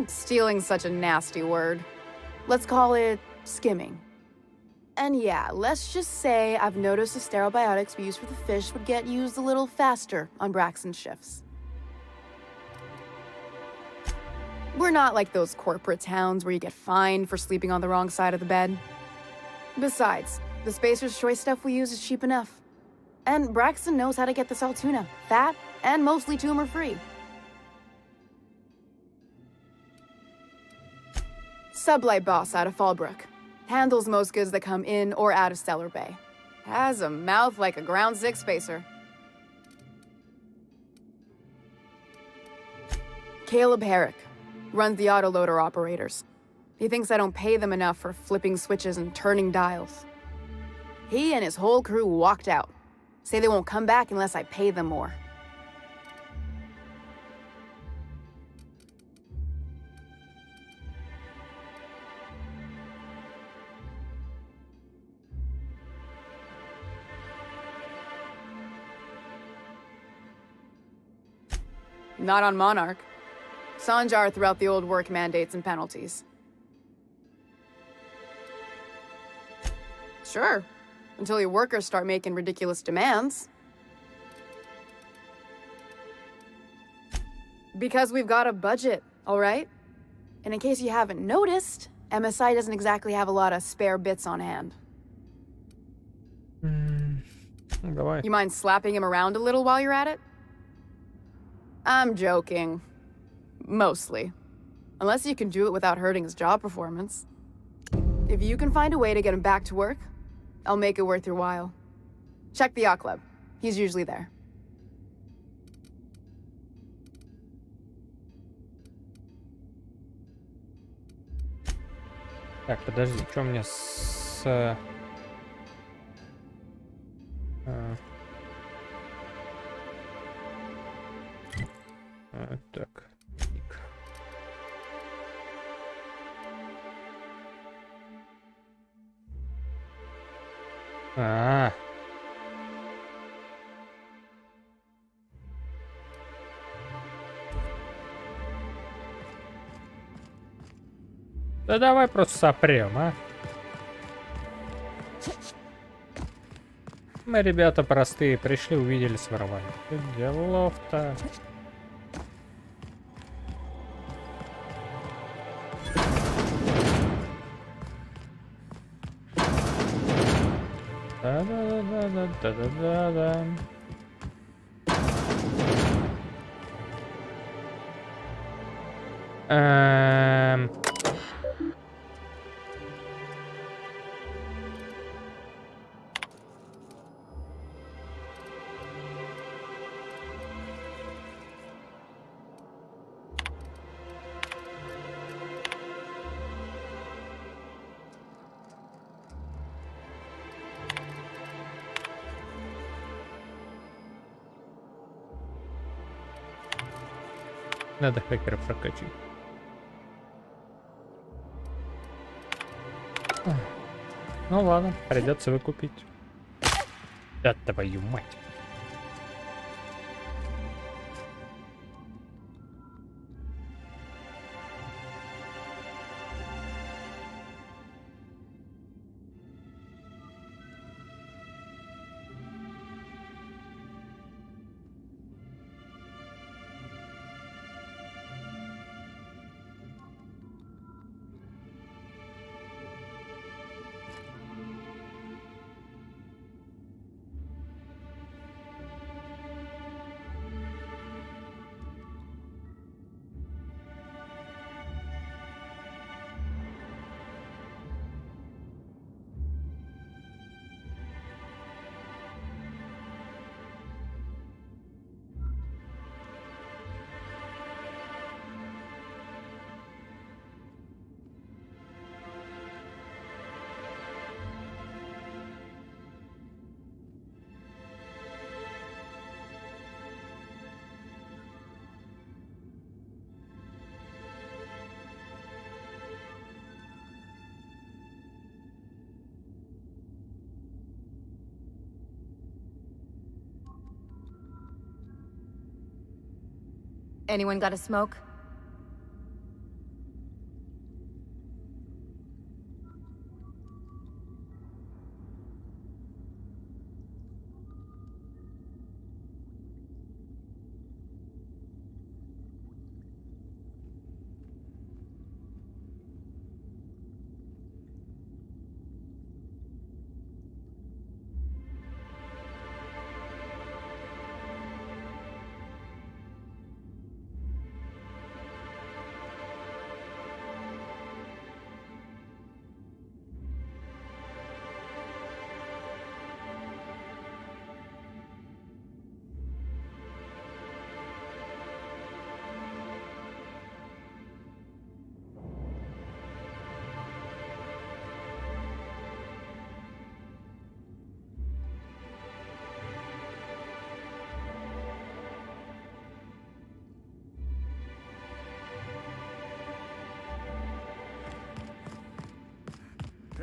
Stealing's such a nasty word. Let's call it skimming. And yeah, let's just say I've noticed the sterile biotics we use for the fish would get used a little faster on Braxton's shifts. We're not like those corporate towns where you get fined for sleeping on the wrong side of the bed. Besides, the Spacer's Choice stuff we use is cheap enough. And Braxton knows how to get the salt tuna, fat, and mostly tumor-free. Sublight boss out of Fallbrook. Handles most goods that come in or out of Stellar Bay. Has a mouth like a ground six spacer. Caleb Herrick runs the autoloader operators. He thinks I don't pay them enough for flipping switches and turning dials. He and his whole crew walked out. Say they won't come back unless I pay them more. Not on Monarch. Sanjar threw out the old work mandates and penalties. Sure, until your workers start making ridiculous demands. Because we've got a budget, all right? And in case you haven't noticed, MSI doesn't exactly have a lot of spare bits on hand. Давай. You mind slapping him around a little while you're at it? I'm joking. Mostly. Unless you can do it without hurting his job performance. If you can find a way to get him back to work, I'll make it worth your while. Check the yacht club. He's usually there. Так, подожди, что у меня с... так. Да давай просто сопрем, а. Мы, ребята, простые, пришли, увидели, своровали. Делов-то. Да-да-да-да-да-да-да-да. Надо хакера прокачать. Ну ладно, придется выкупить. Да твою мать. Anyone got a smoke?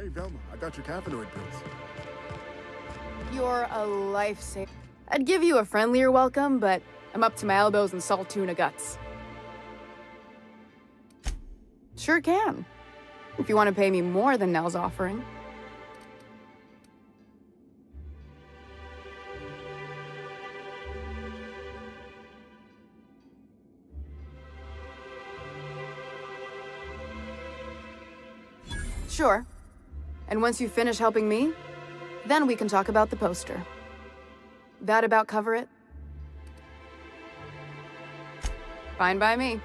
Hey, Velma, I got your caffeinoid pills. You're a lifesaver. I'd give you a friendlier welcome, but I'm up to my elbows in salt tuna guts. Sure can. If you want to pay me more than Nell's offering. Sure. And once you finish helping me, then we can talk about the poster. That about cover it? Fine by me.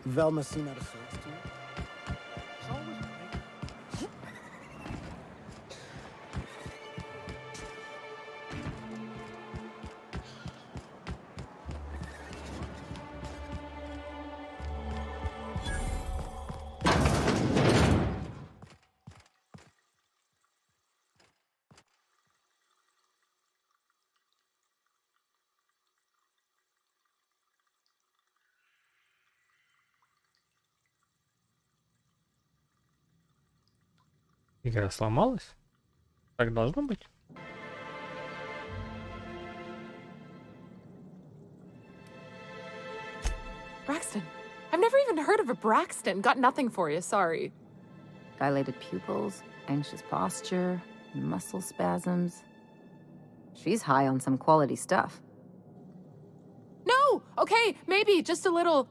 Velma seen out of sorts to you? Игра сломалась? Так должно быть? Braxton. I've never even heard of a Braxton. Got nothing for you, sorry. Dilated pupils, anxious posture, muscle spasms. She's high on some quality stuff. No! Okay, maybe, just a little.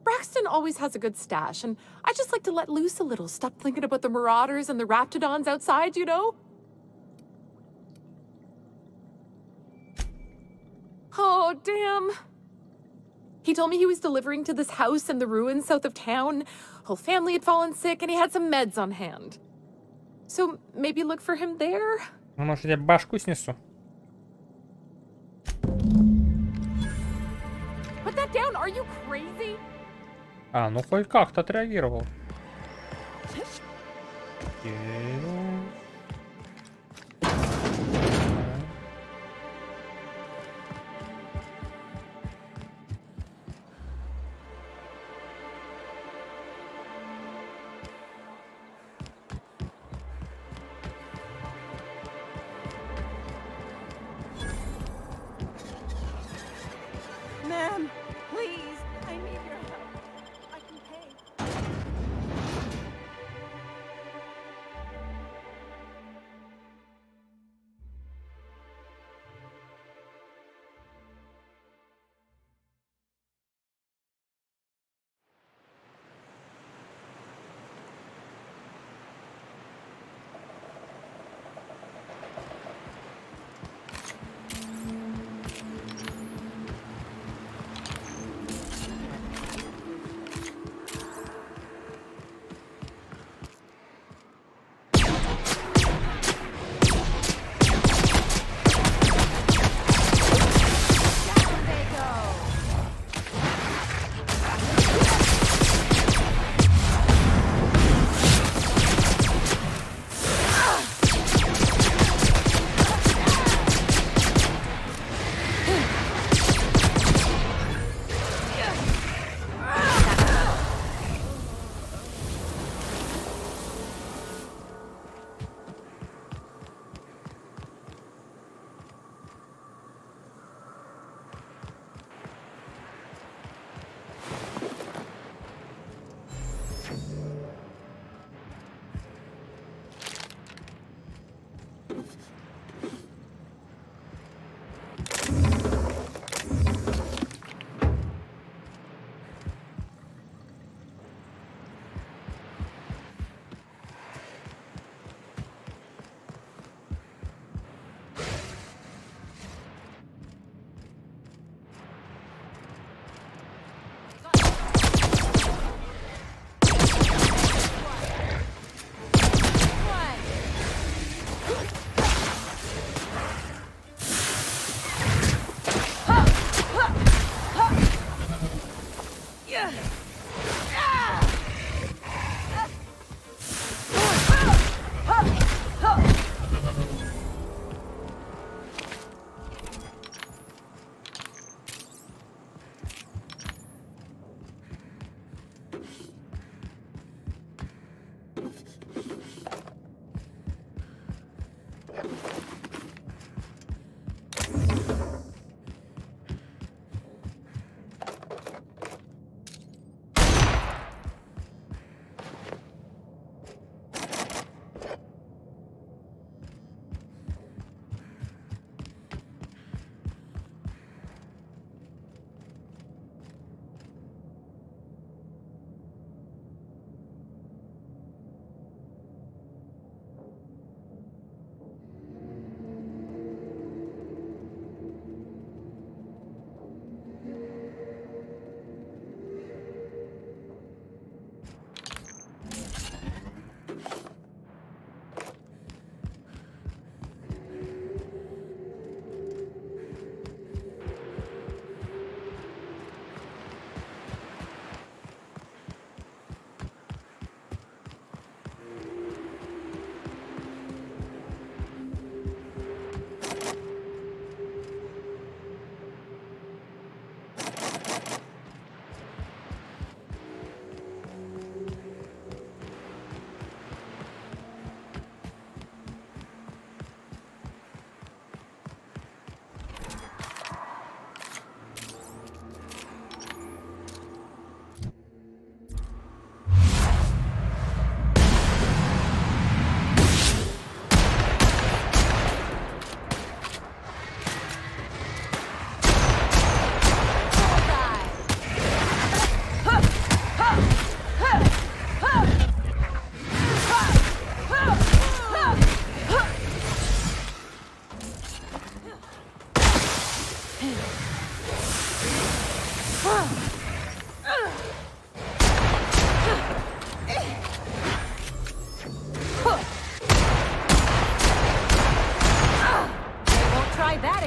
Braxton always has a good stash, and I just like to let loose a little. Stop thinking about the marauders and the raptidons outside, you know? Oh, damn. He told me he was delivering to this house in the ruins south of town. Whole family had fallen sick, and he had some meds on hand. So maybe look for him there? Ну, может, я башку снесу? Put that down, are you crazy? А, ну хоть как-то отреагировал. Окей. Ma'am, please, I need your help. I can pay.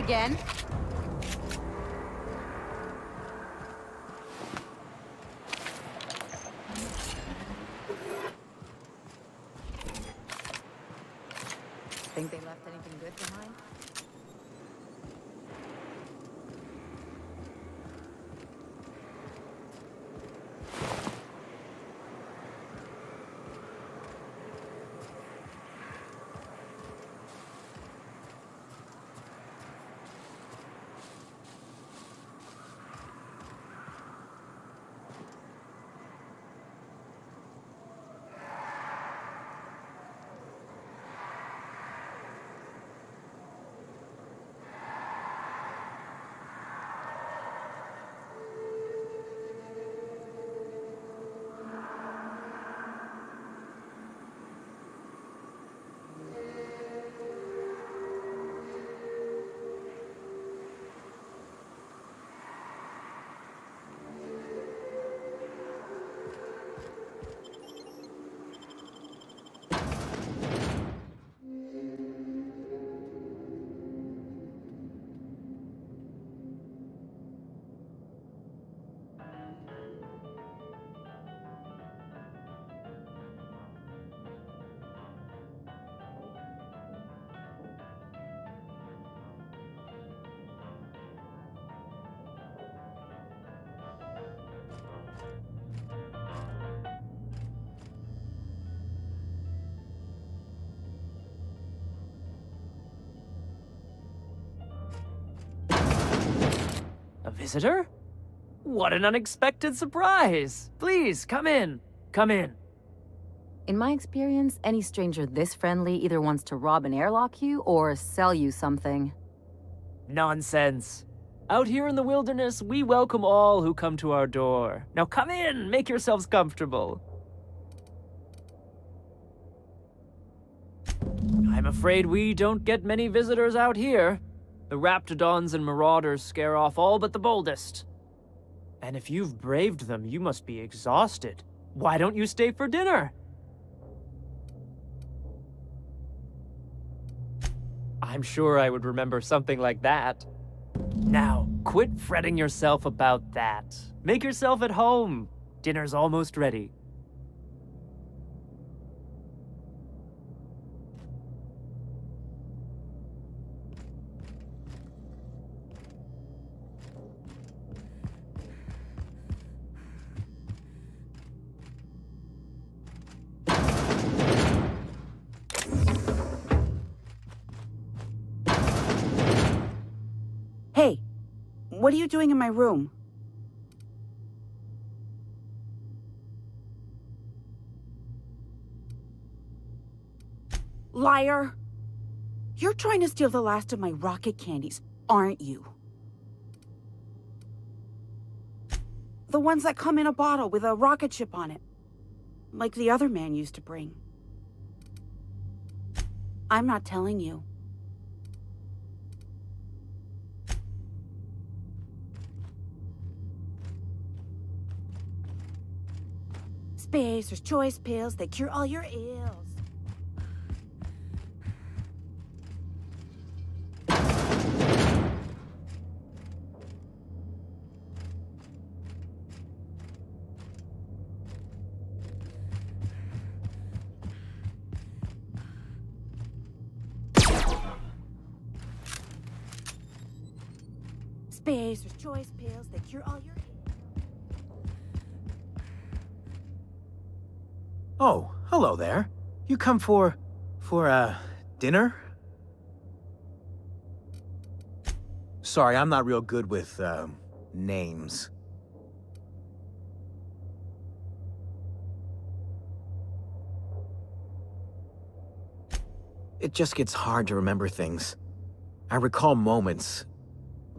again. Think they left anything good behind? A visitor? What an unexpected surprise! Please, come in. Come in. In my experience, any stranger this friendly either wants to rob and airlock you or sell you something. Nonsense. Out here in the wilderness, we welcome all who come to our door. Now come in, make yourselves comfortable. I'm afraid we don't get many visitors out here. The Raptidons and Marauders scare off all but the boldest. And if you've braved them, you must be exhausted. Why don't you stay for dinner? I'm sure I would remember something like that. Now, quit fretting yourself about that. Make yourself at home. Dinner's almost ready. What are you doing in my room? Liar! You're trying to steal the last of my rocket candies, aren't you? The ones that come in a bottle with a rocket ship on it. Like the other man used to bring. I'm not telling you. Spacer's choice pills, they cure all your ills. Spacer's choice pills, they cure all your ills. Oh, hello there. You come for dinner? Sorry, I'm not real good with, names. It just gets hard to remember things. I recall moments,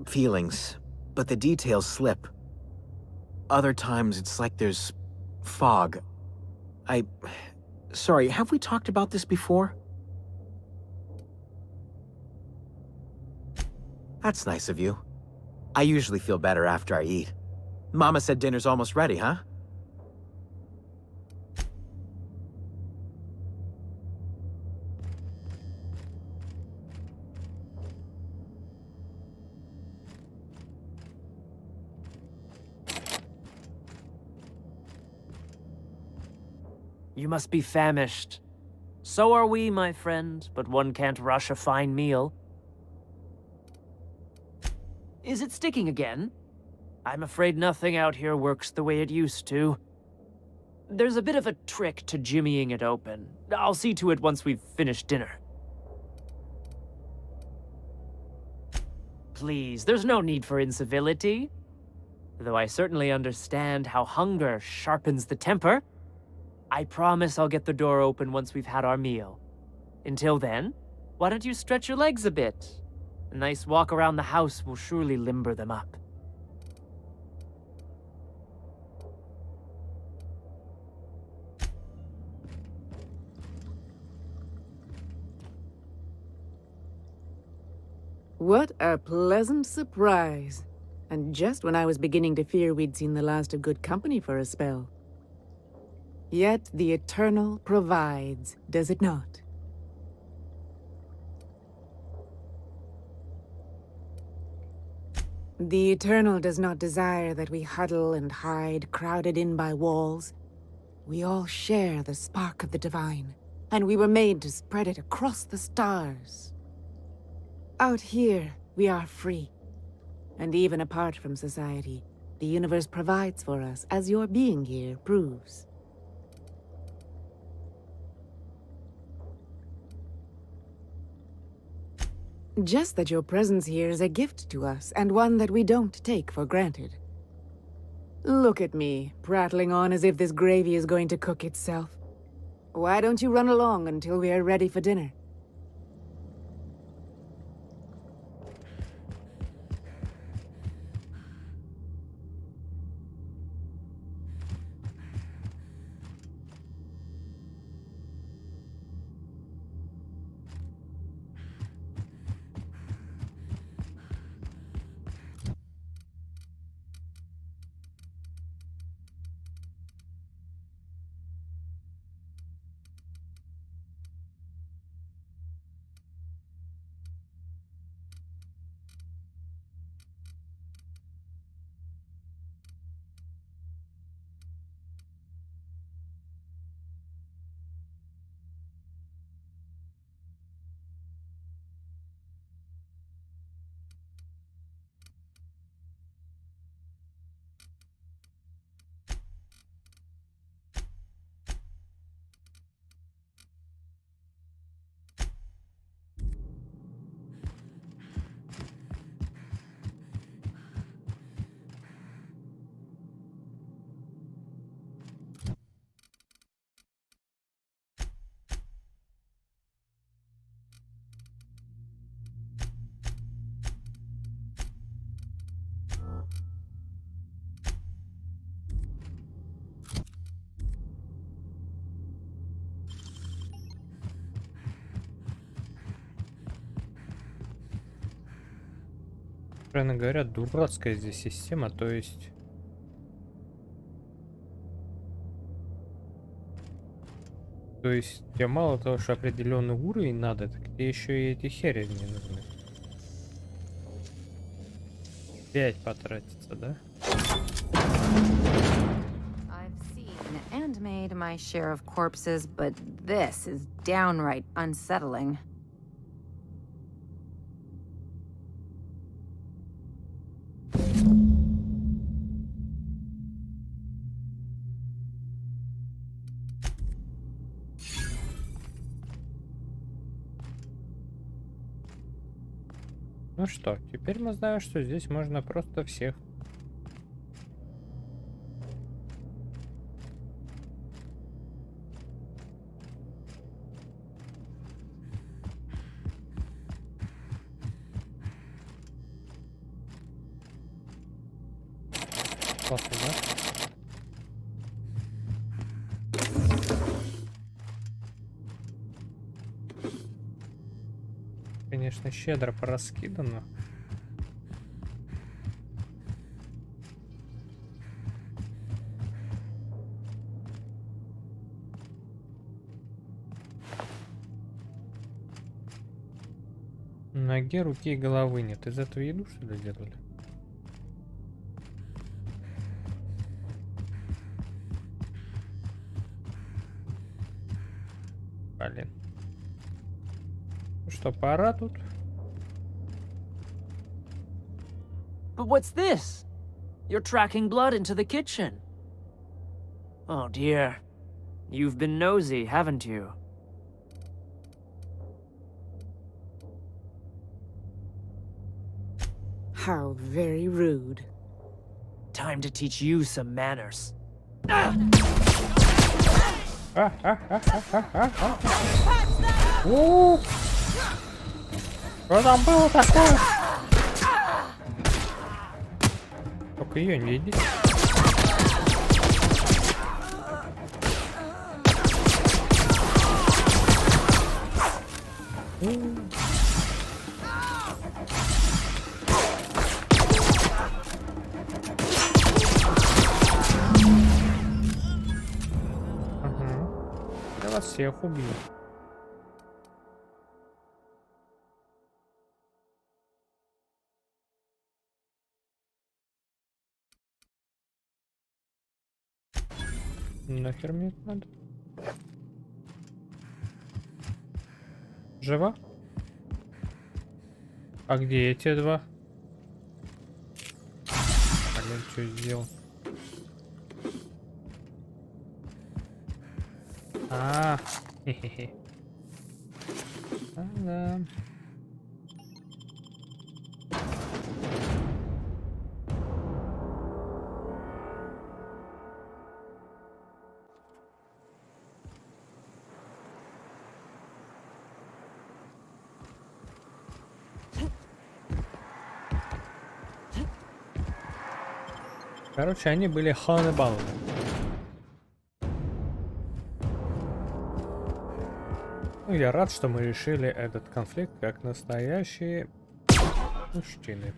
feelings, but the details slip. Other times, it's like there's fog. Sorry, have we talked about this before? That's nice of you. I usually feel better after I eat. Mama said dinner's almost ready, huh? You must be famished. So are we, my friend, but one can't rush a fine meal. Is it sticking again? I'm afraid nothing out here works the way it used to. There's a bit of a trick to jimmying it open. I'll see to it once we've finished dinner. Please, there's no need for incivility. Though I certainly understand how hunger sharpens the temper. I promise I'll get the door open once we've had our meal. Until then, why don't you stretch your legs a bit? A nice walk around the house will surely limber them up. What a pleasant surprise. And just when I was beginning to fear we'd seen the last of good company for a spell. Yet the Eternal provides, does it not? The Eternal does not desire that we huddle and hide, crowded in by walls. We all share the spark of the divine, and we were made to spread it across the stars. Out here, we are free. And even apart from society, the universe provides for us, as your being here proves. Just that your presence here is a gift to us, and one that we don't take for granted. Look at me, prattling on as if this gravy is going to cook itself. Why don't you run along until we are ready for dinner? Правильно говоря, дурацкая здесь система, то есть... То есть тебе мало того, что определенный уровень надо, так тебе еще и эти хери не нужны. 5 потратится, да? I've seen and made my share of corpses, but this is downright unsettling. Ну что, теперь мы знаем, что здесь можно просто всех. Классно, да? Конечно, щедро пораскидано. Ноги, руки и головы нет. Из этого еду, что ли, делали? Блин. Ну что, пора тут? But what's this? You're tracking blood into the kitchen. Oh dear. You've been nosy, haven't you? How very rude. Time to teach you some manners. Что там было такое? Только ее не иди. Я вас всех убью. Нахер мне это надо? Жива? А где эти два? Блин, что сделал? Хе-хе-хе. Да. Короче, они были ханебалами. Ну, я рад, что мы решили этот конфликт как настоящие мужчины.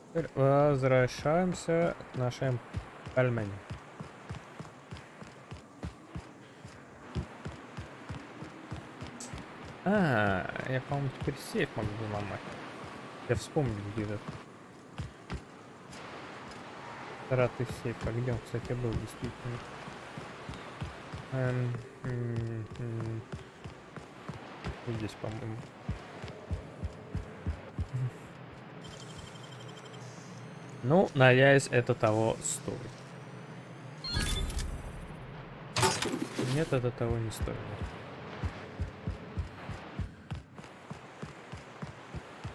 Теперь возвращаемся к нашим пельменям. Я, по-моему, теперь сейф могу взломать. Я вспомнил, где этот стратый сейф. А где он, кстати, был действительно? Здесь, по-моему. Ну, надеюсь, это того стоит. Нет, это того не стоит.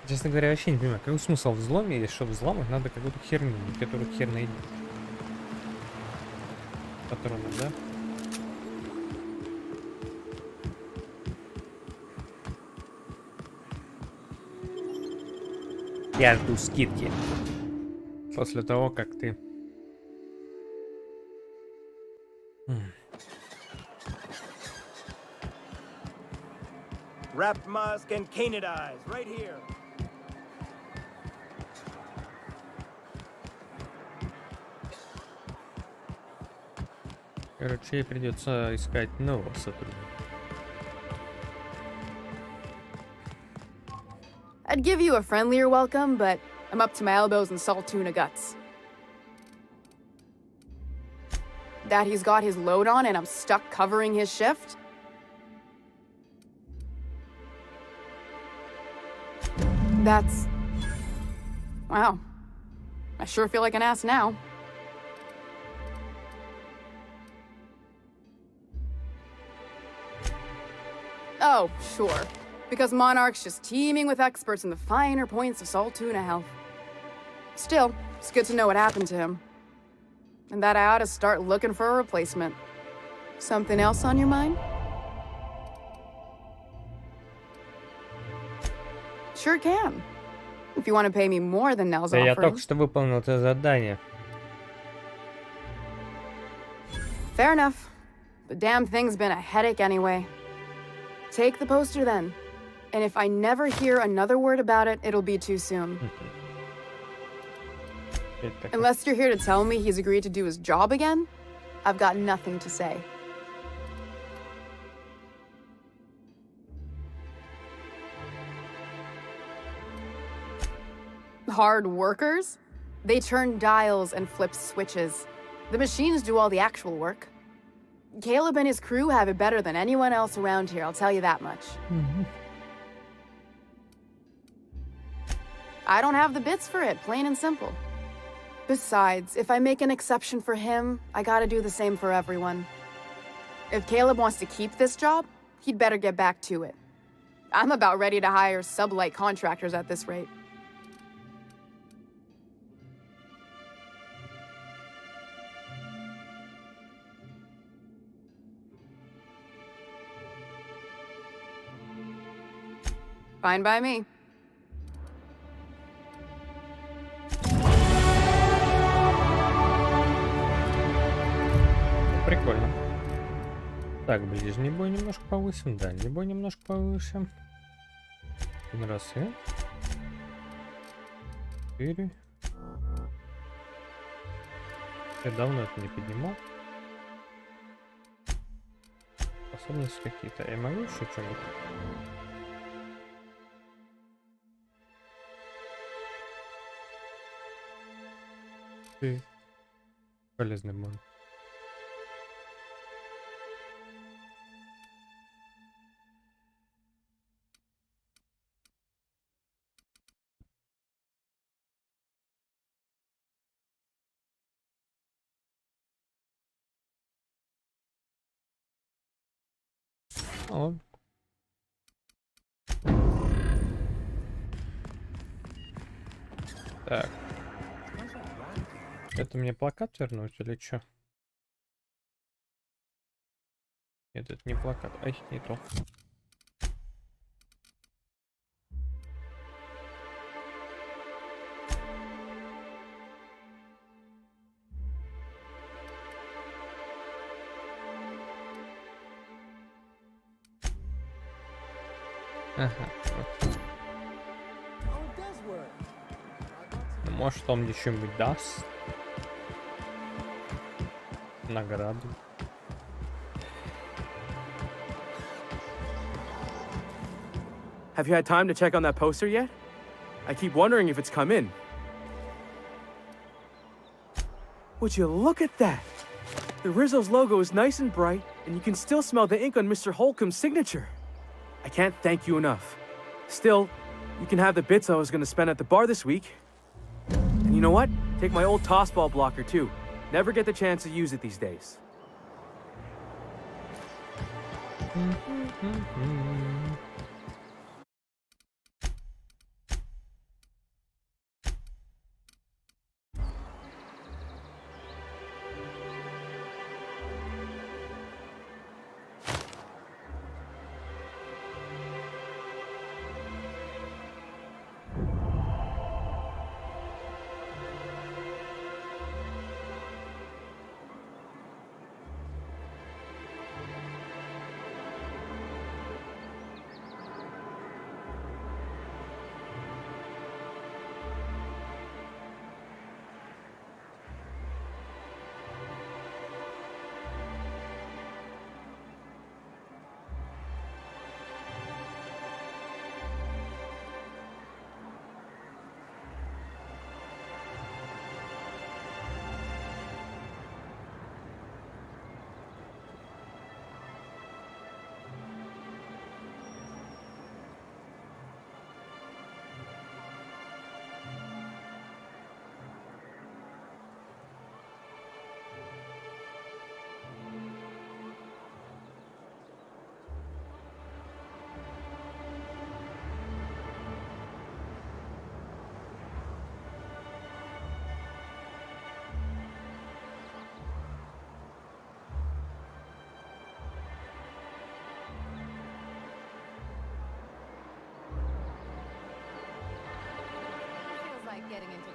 Честно говоря, вообще не понимаю, какой смысл в взломе, если что взломать надо какую-то херню, которую хер найдет. Патроны, да? Я жду скидки. После того, как ты Wrapped musk and canid eyes, right here. Короче, ей придется искать нового сотрудника. I'd give you a friendlier welcome, but I'm up to my elbows in salt tuna guts. That he's got his load on and I'm stuck covering his shift? That's... Wow. I sure feel like an ass now. Oh, sure. Because Monarch's just teeming with experts in the finer points of salt tuna health. Still, it's good to know what happened to him. And that I ought to start looking for a replacement. Something else on your mind? Sure can. If you want to pay me more than Nell's Да я offering. только что выполнил это задание. Fair enough. The damn thing's been a headache anyway. Take the poster then. And if I never hear another word about it, it'll be too soon. Unless you're here to tell me he's agreed to do his job again, I've got nothing to say. Hard workers? They turn dials and flip switches. The machines do all the actual work. Caleb and his crew have it better than anyone else around here, I'll tell you that much. I don't have the bits for it, plain and simple. Besides, if I make an exception for him, I gotta do the same for everyone. If Caleb wants to keep this job, he'd better get back to it. I'm about ready to hire sub-light contractors at this rate. Fine by me. Прикольно. Так, ближний бой немножко повысим, дальний бой немножко повысим. Один раз и... 4. Я давно это не поднимал. Способности какие-то. Я могу еще что-нибудь? Ты полезный мон. О. Так. Это мне плакат вернуть или что? Нет, это не плакат. Ай, не то. Ага, вот. Ну, может, он мне что-нибудь даст? Награду. Have you had time to check on that poster yet? I keep wondering if it's come in. Would you look at that? The Rizzo's logo is nice and bright, and you can still smell the ink on Mr. Holcomb's signature. I can't thank you enough. Still, you can have the bits I was going to spend at the bar this week. And you know what? Take my old tossball blocker too. Never get the chance to use it these days.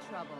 trouble.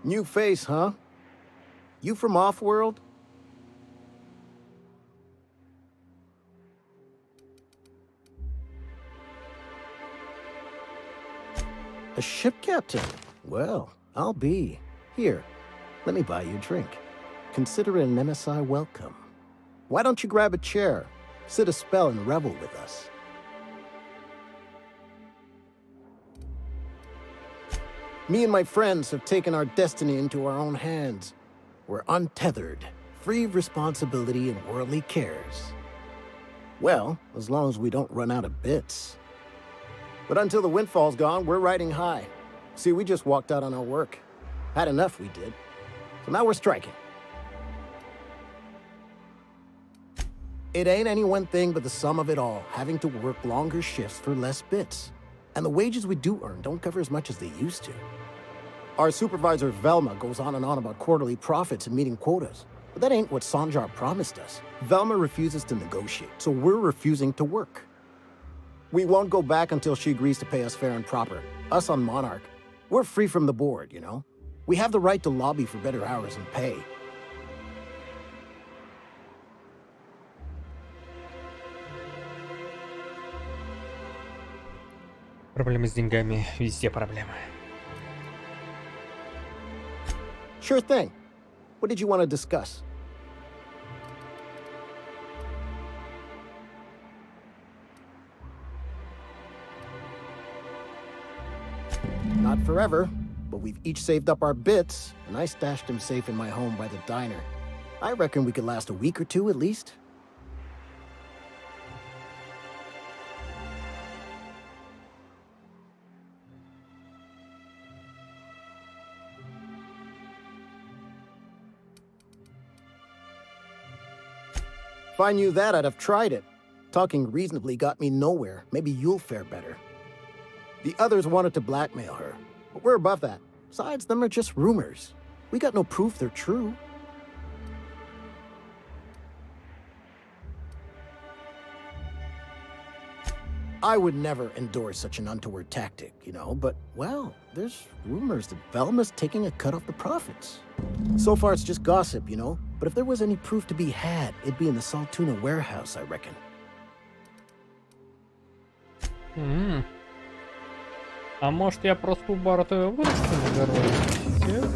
New face, huh? You from off-world? A ship captain? Well, I'll be. Here, let me buy you a drink. Consider it an MSI welcome. Why don't you grab a chair, sit a spell and revel with us? Me and my friends have taken our destiny into our own hands. We're untethered, free of responsibility and worldly cares. Well, as long as we don't run out of bits. But until the windfall's gone, we're riding high. See, we just walked out on our work. Had enough, we did. So now we're striking. It ain't any one thing but the sum of it all, having to work longer shifts for less bits. And the wages we do earn don't cover as much as they used to. Our supervisor, Velma, goes on and on about quarterly profits and meeting quotas. But that ain't what Sanjar promised us. Velma refuses to negotiate, so we're refusing to work. We won't go back until she agrees to pay us fair and proper. Us on Monarch. We're free from the board, you know? We have the right to lobby for better hours and pay. Проблемы с деньгами, везде проблемы. Sure thing. What did you want to discuss? Not forever, but we've each saved up our bits, and I stashed them safe in my home by the diner. I reckon we could last a week or two at least. If I knew that, I'd have tried it. Talking reasonably got me nowhere. Maybe you'll fare better. The others wanted to blackmail her, but we're above that. Besides, them are just rumors. We got no proof they're true. I would never endorse such an untoward tactic, you know, but, well, there's rumors that Velma's taking a cut off the profits. So far, it's just gossip, you know, but if there was any proof to be had, it'd be in the Saltuna warehouse, I reckon. А может, я просто у бара твою выручку нагорою?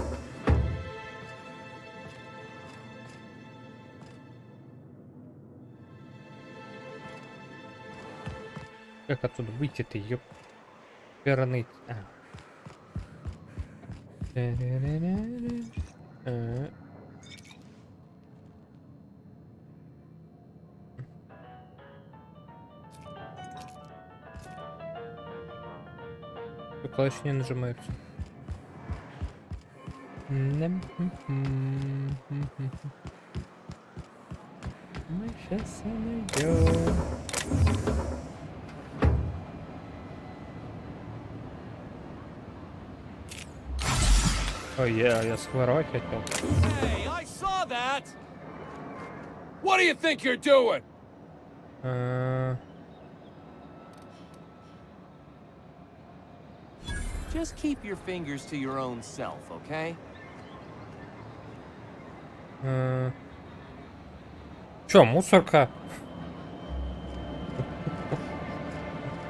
Как отсюда выйти-то, ёп? Перный. Клавиши не нажимаются. Мы сейчас найдем. Oh yeah, я схворать хотел. Hey, I saw that. What do you think you're doing? Just keep your fingers to your own self, okay? Чё, мусорка?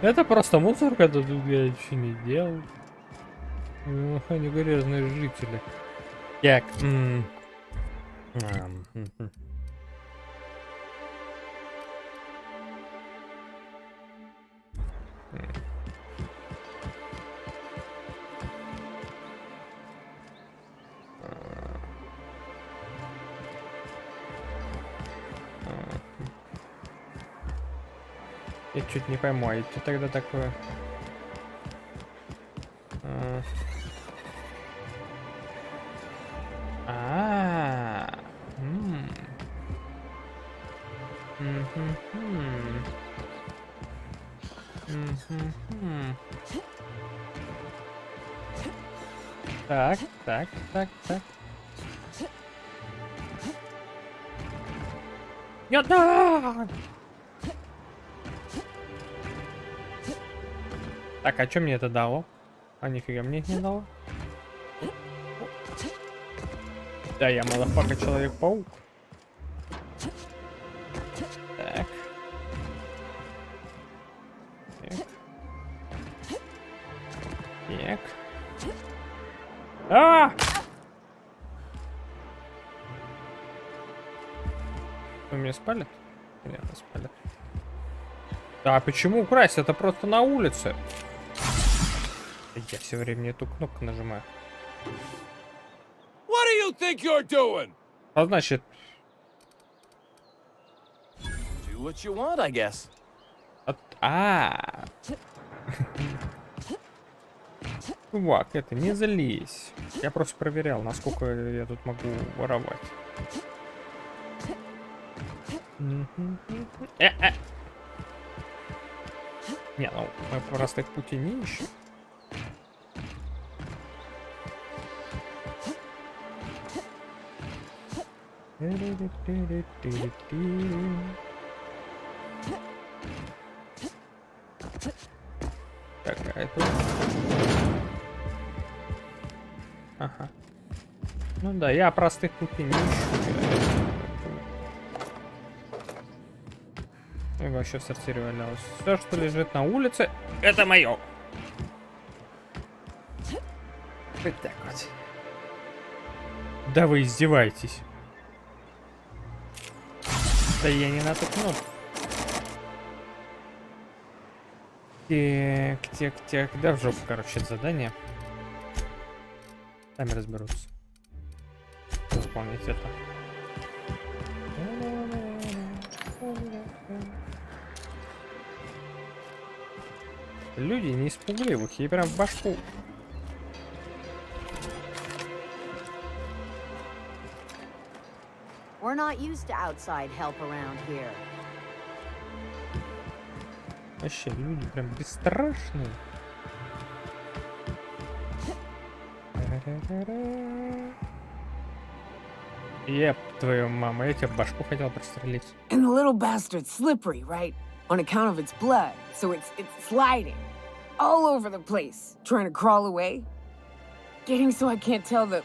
Это просто мусорка, тут я ничего не делал. Они грязные жители. Так. Я чуть не пойму, а это тогда такое... Так, так, так, так. Нет, да! Так, а что мне это дало? А нифига мне их не дало. Да, я малофака Человек-паук. Так. Так. А! Вы меня спалят? Понятно, спалят. А почему украсть? Это просто на улице. Я все время не эту кнопку нажимаю. What do you think you're doing? А значит... Do what you want, I guess. Чувак, это не залезь. Я просто проверял, насколько я тут могу воровать. Не, ну мы простых путей не ищем. Так, а это... Ага. Ну да, я простых путей не ищу. И вообще в сортире валялось. Все, что лежит на улице, это мое. Вот так вот. Да вы издеваетесь. Да я не на ту кнопку. Так. Да в жопу, короче, это задание. Сами разберутся. Выполнить это. Люди не испугливых, ей прям в башку. We're not used to outside help around here. Вообще, люди прям бесстрашные. Еп, твою маму, я тебе башку хотел прострелить. And the little bastard's slippery, right? On account of its blood, so it's sliding all over the place, trying to crawl away. Getting so I can't tell the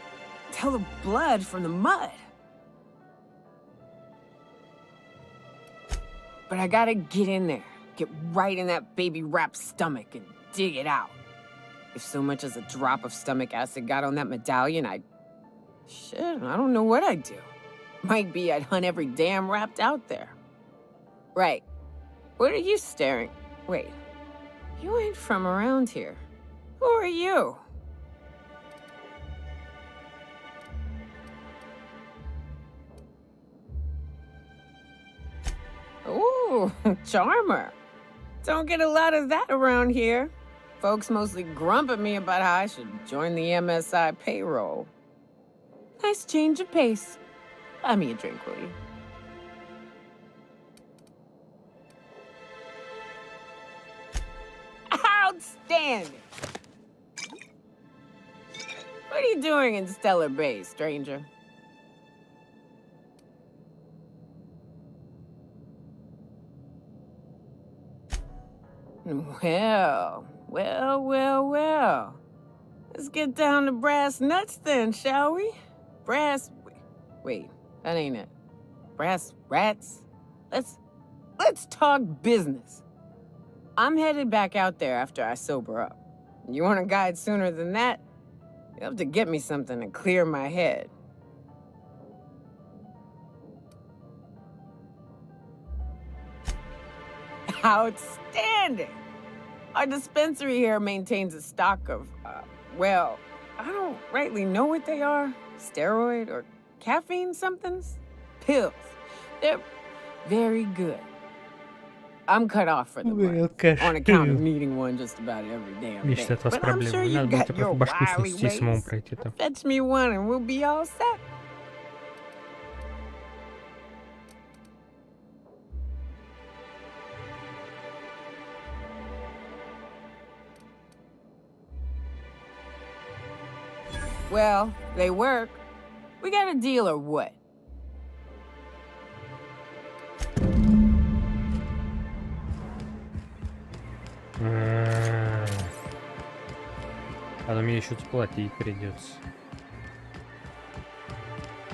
blood from the mud. But I gotta get in there, get right in that baby rap's stomach and dig it out. If so much as a drop of stomach acid got on that medallion, shit, I don't know what I'd do. Might be I'd hunt every damn rapt out there. Right. What are you staring? Wait. You ain't from around here. Who are you? Ooh, charmer. Don't get a lot of that around here. Folks mostly grump at me about how I should join the MSI payroll. Nice change of pace. Buy me a drink, will you? Outstanding! What are you doing in Stellar Bay, stranger? Well. Let's get down to brass nuts then, shall we? Wait, that ain't it. Brass rats? Let's talk business. I'm headed back out there after I sober up. You want a guide sooner than that? You'll have to get me something to clear my head. Outstanding! Our dispensary here maintains a stock of, well, I don't rightly know what they are. Steroid or caffeine somethings? Pills. They're very good. I'm cut off for the month, on account of needing one just about every damn day. Вечно от вас But I'm проблемы. sure Не you надо было got тебе your просто башку wily снести и самому ways. пройти-то. Fetch me one and we'll be all set. Well, they work. We got a deal or what? А мне еще заплатить придется.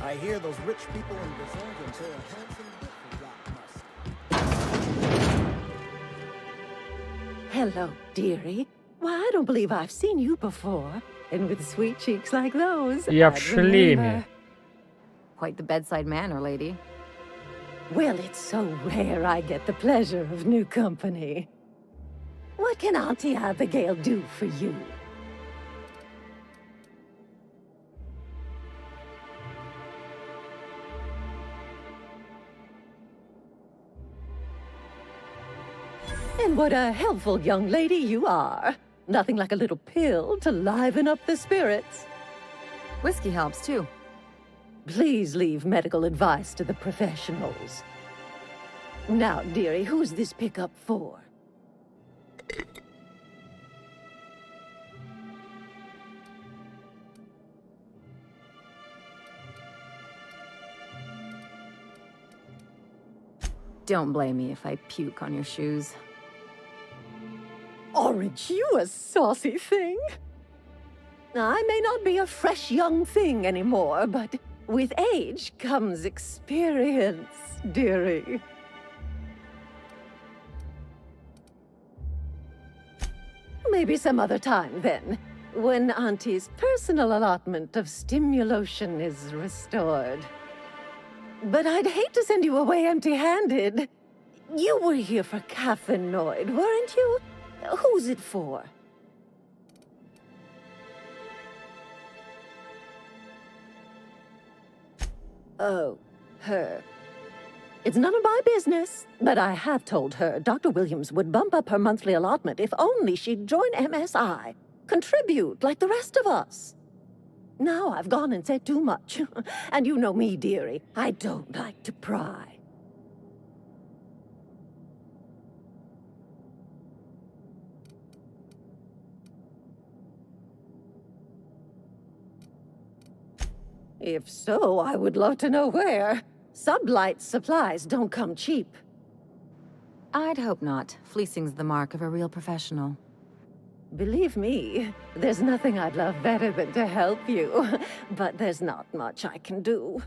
I hear those rich people in Brazil can pay a handsome bit for that musk. Hello, dearie. Why, I don't believe I've seen you before. And with sweet cheeks like those, Я в I'd шлеме. remember. Quite the bedside manner, lady. Well, it's so rare I get the pleasure of new company. What can Auntie Abigail do for you? And what a helpful young lady you are. Nothing like a little pill to liven up the spirits. Whiskey helps, too. Please leave medical advice to the professionals. Now, dearie, who's this pickup for? Don't blame me if I puke on your shoes. Aren't you a saucy thing? I may not be a fresh young thing anymore, but with age comes experience, dearie. Maybe some other time, then, when Auntie's personal allotment of stimulation is restored. But I'd hate to send you away empty-handed. You were here for caffeinoid, weren't you? Who's it for? Oh, her. It's none of my business, but I have told her Dr. Williams would bump up her monthly allotment if only she'd join MSI. Contribute like the rest of us. Now I've gone and said too much. And you know me, dearie. I don't like to pry. If so, I would love to know where. Sublight supplies don't come cheap. I'd hope not. Fleecing's the mark of a real professional. Believe me, there's nothing I'd love better than to help you. But there's not much I can do.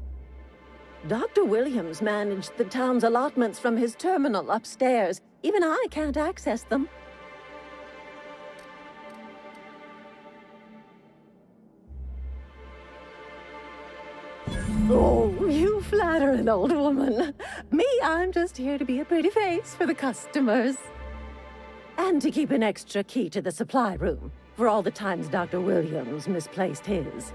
Dr. Williams managed the town's allotments from his terminal upstairs. Even I can't access them. Oh, you flatter an old woman. Me, I'm just here to be a pretty face for the customers. And to keep an extra key to the supply room, for all the times Dr. Williams misplaced his.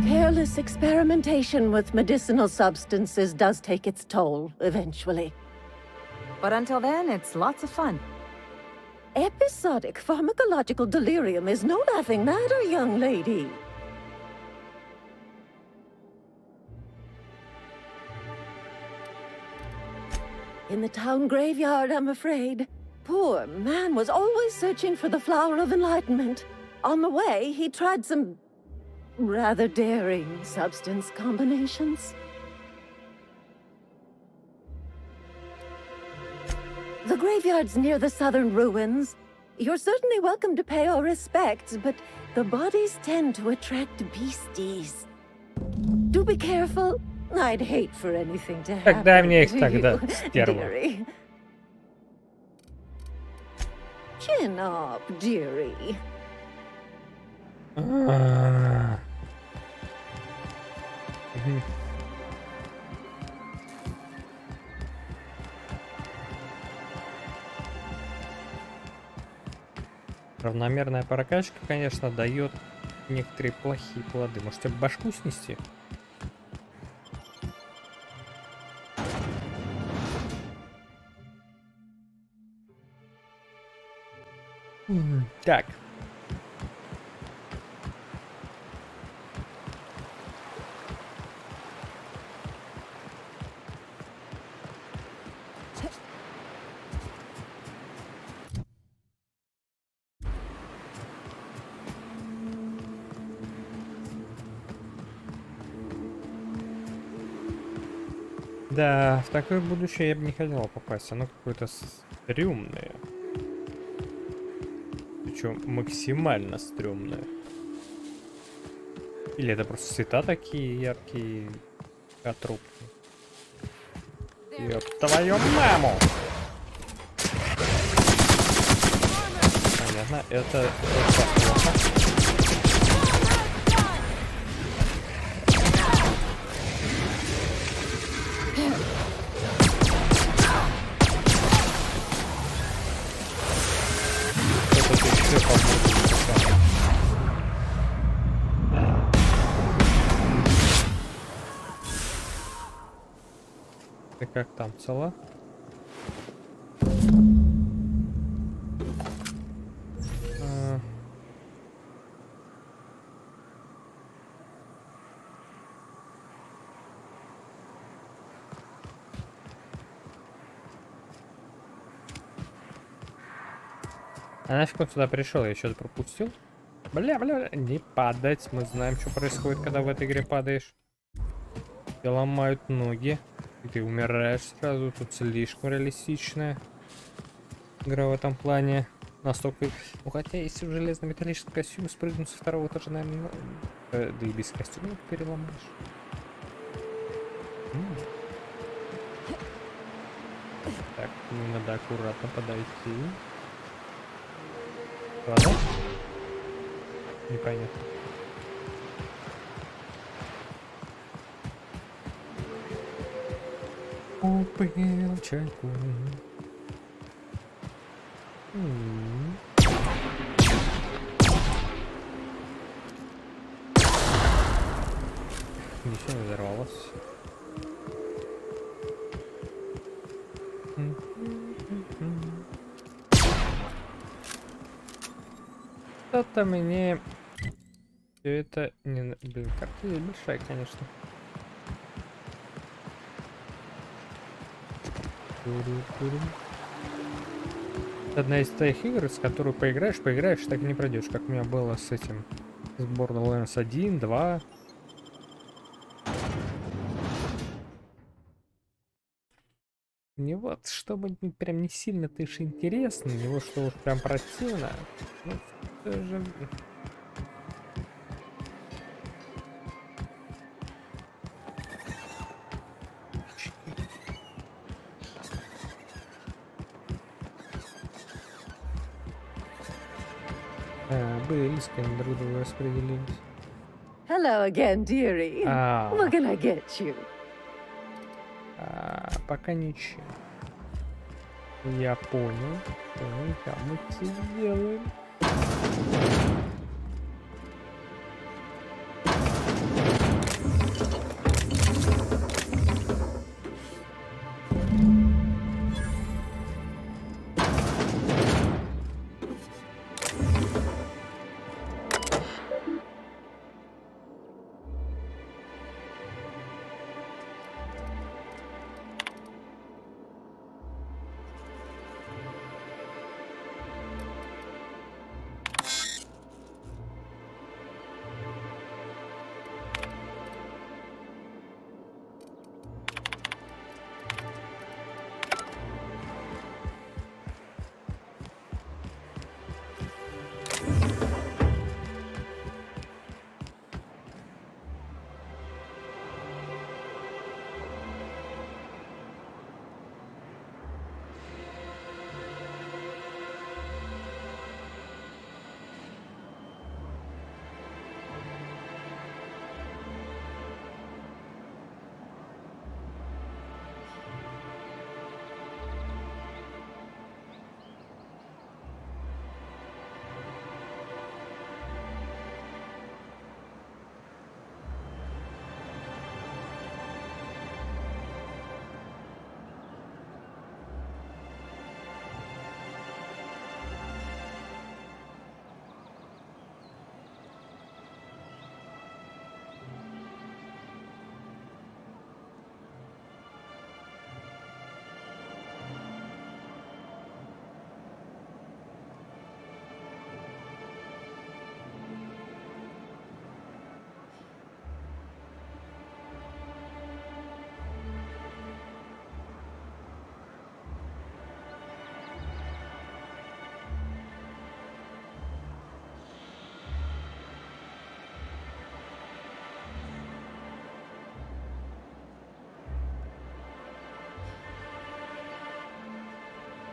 Careless experimentation with medicinal substances does take its toll, eventually. But until then, it's lots of fun. Episodic pharmacological delirium is no laughing matter, young lady. In the town graveyard, I'm afraid. Poor man was always searching for the flower of enlightenment. On the way, he tried some rather daring substance combinations. The graveyard's near the southern ruins. You're certainly welcome to pay our respects, but the bodies tend to attract beasties. Do be careful. I'd hate for anything to happen Тогда мне их to тогда, you, стерва. dearie. Chin up, dearie. Равномерная прокачка, конечно, дает некоторые плохие плоды. Может, тебе башку снести? Так. Да, в такое будущее я бы не хотел попасть. Оно какое-то стрёмное. Причем максимально стрёмное. Или это просто цвета такие яркие, отрубки. Ёб твою маму! Понятно, это плохо. Ты как там, цела? А нафиг он сюда пришел? Я что-то пропустил? Бля, не падать. Мы знаем, что происходит, когда в этой игре падаешь. Тебе ломают ноги. И ты умираешь сразу. Тут слишком реалистичная игра в этом плане. Настолько... Ну, хотя, если в железно-металлический костюм спрыгнуть со второго этажа, наверное... Да и без костюма переломаешь. Так, надо аккуратно подойти. Ладно? Непонятно. Убил чайку. Ничего не взорвалось. Что-то мне все это не... Блин, карта здесь большая, конечно. Одна из твоих игр, с которой поиграешь, так и не пройдешь, как у меня было с этим. С Borderlands 1, 2. Не вот, чтобы прям не сильно-то уж интересно, не вот, что уж прям противно. Ну, даже... Близко друг друга распределились. Hello again, dearie. What can I get you? Пока ничего. Я понял. Там мы все сделаем.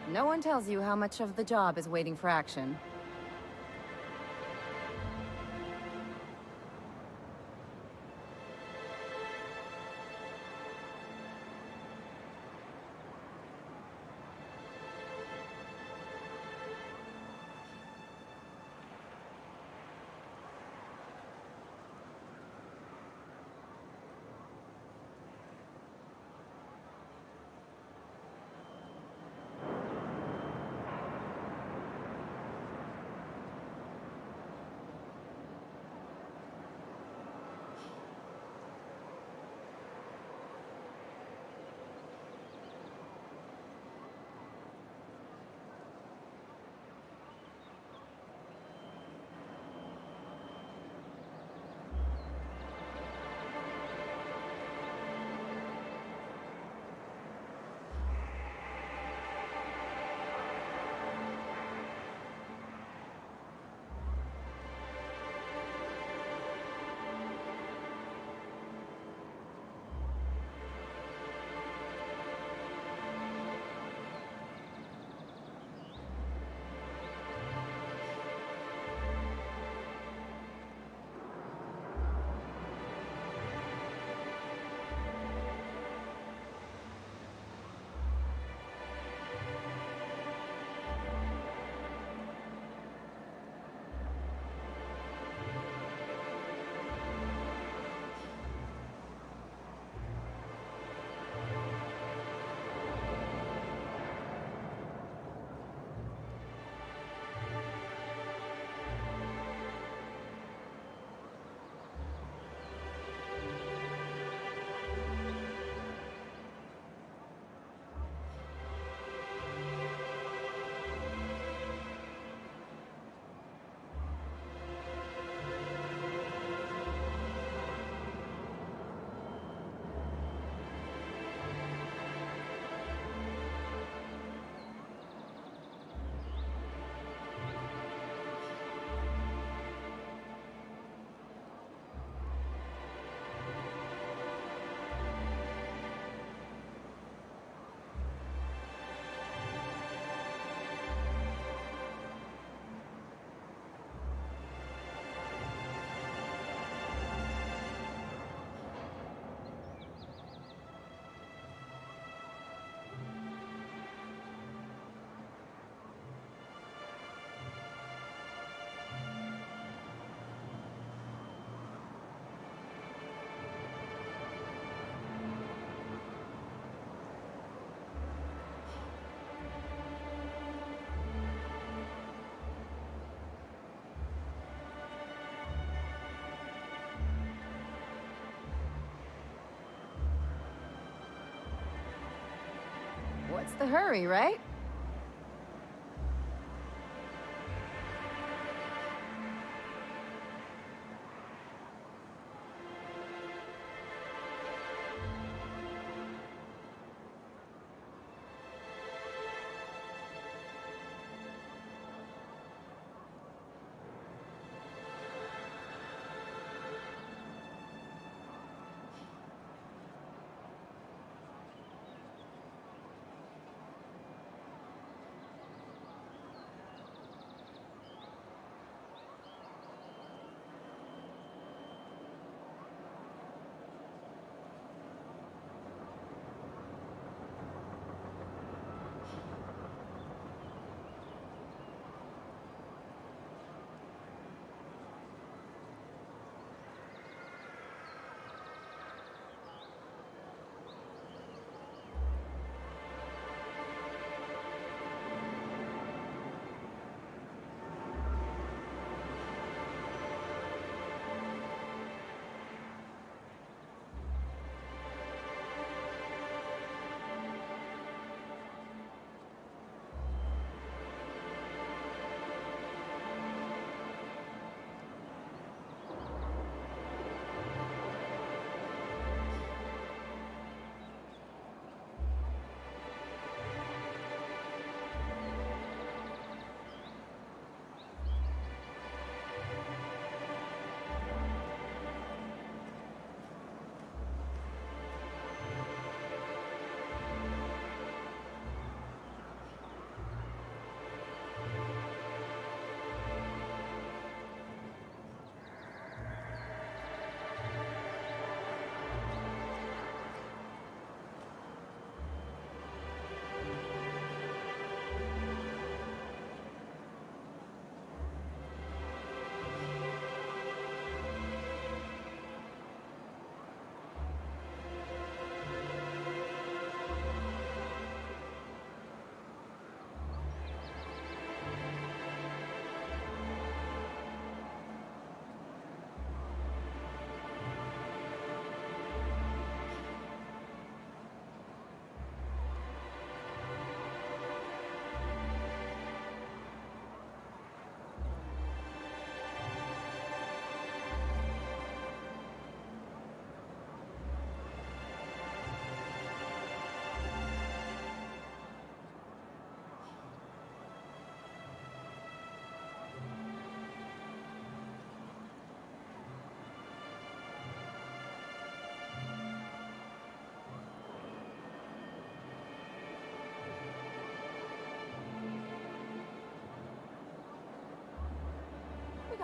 No one tells you how much of the job is waiting for action. What's the hurry, right?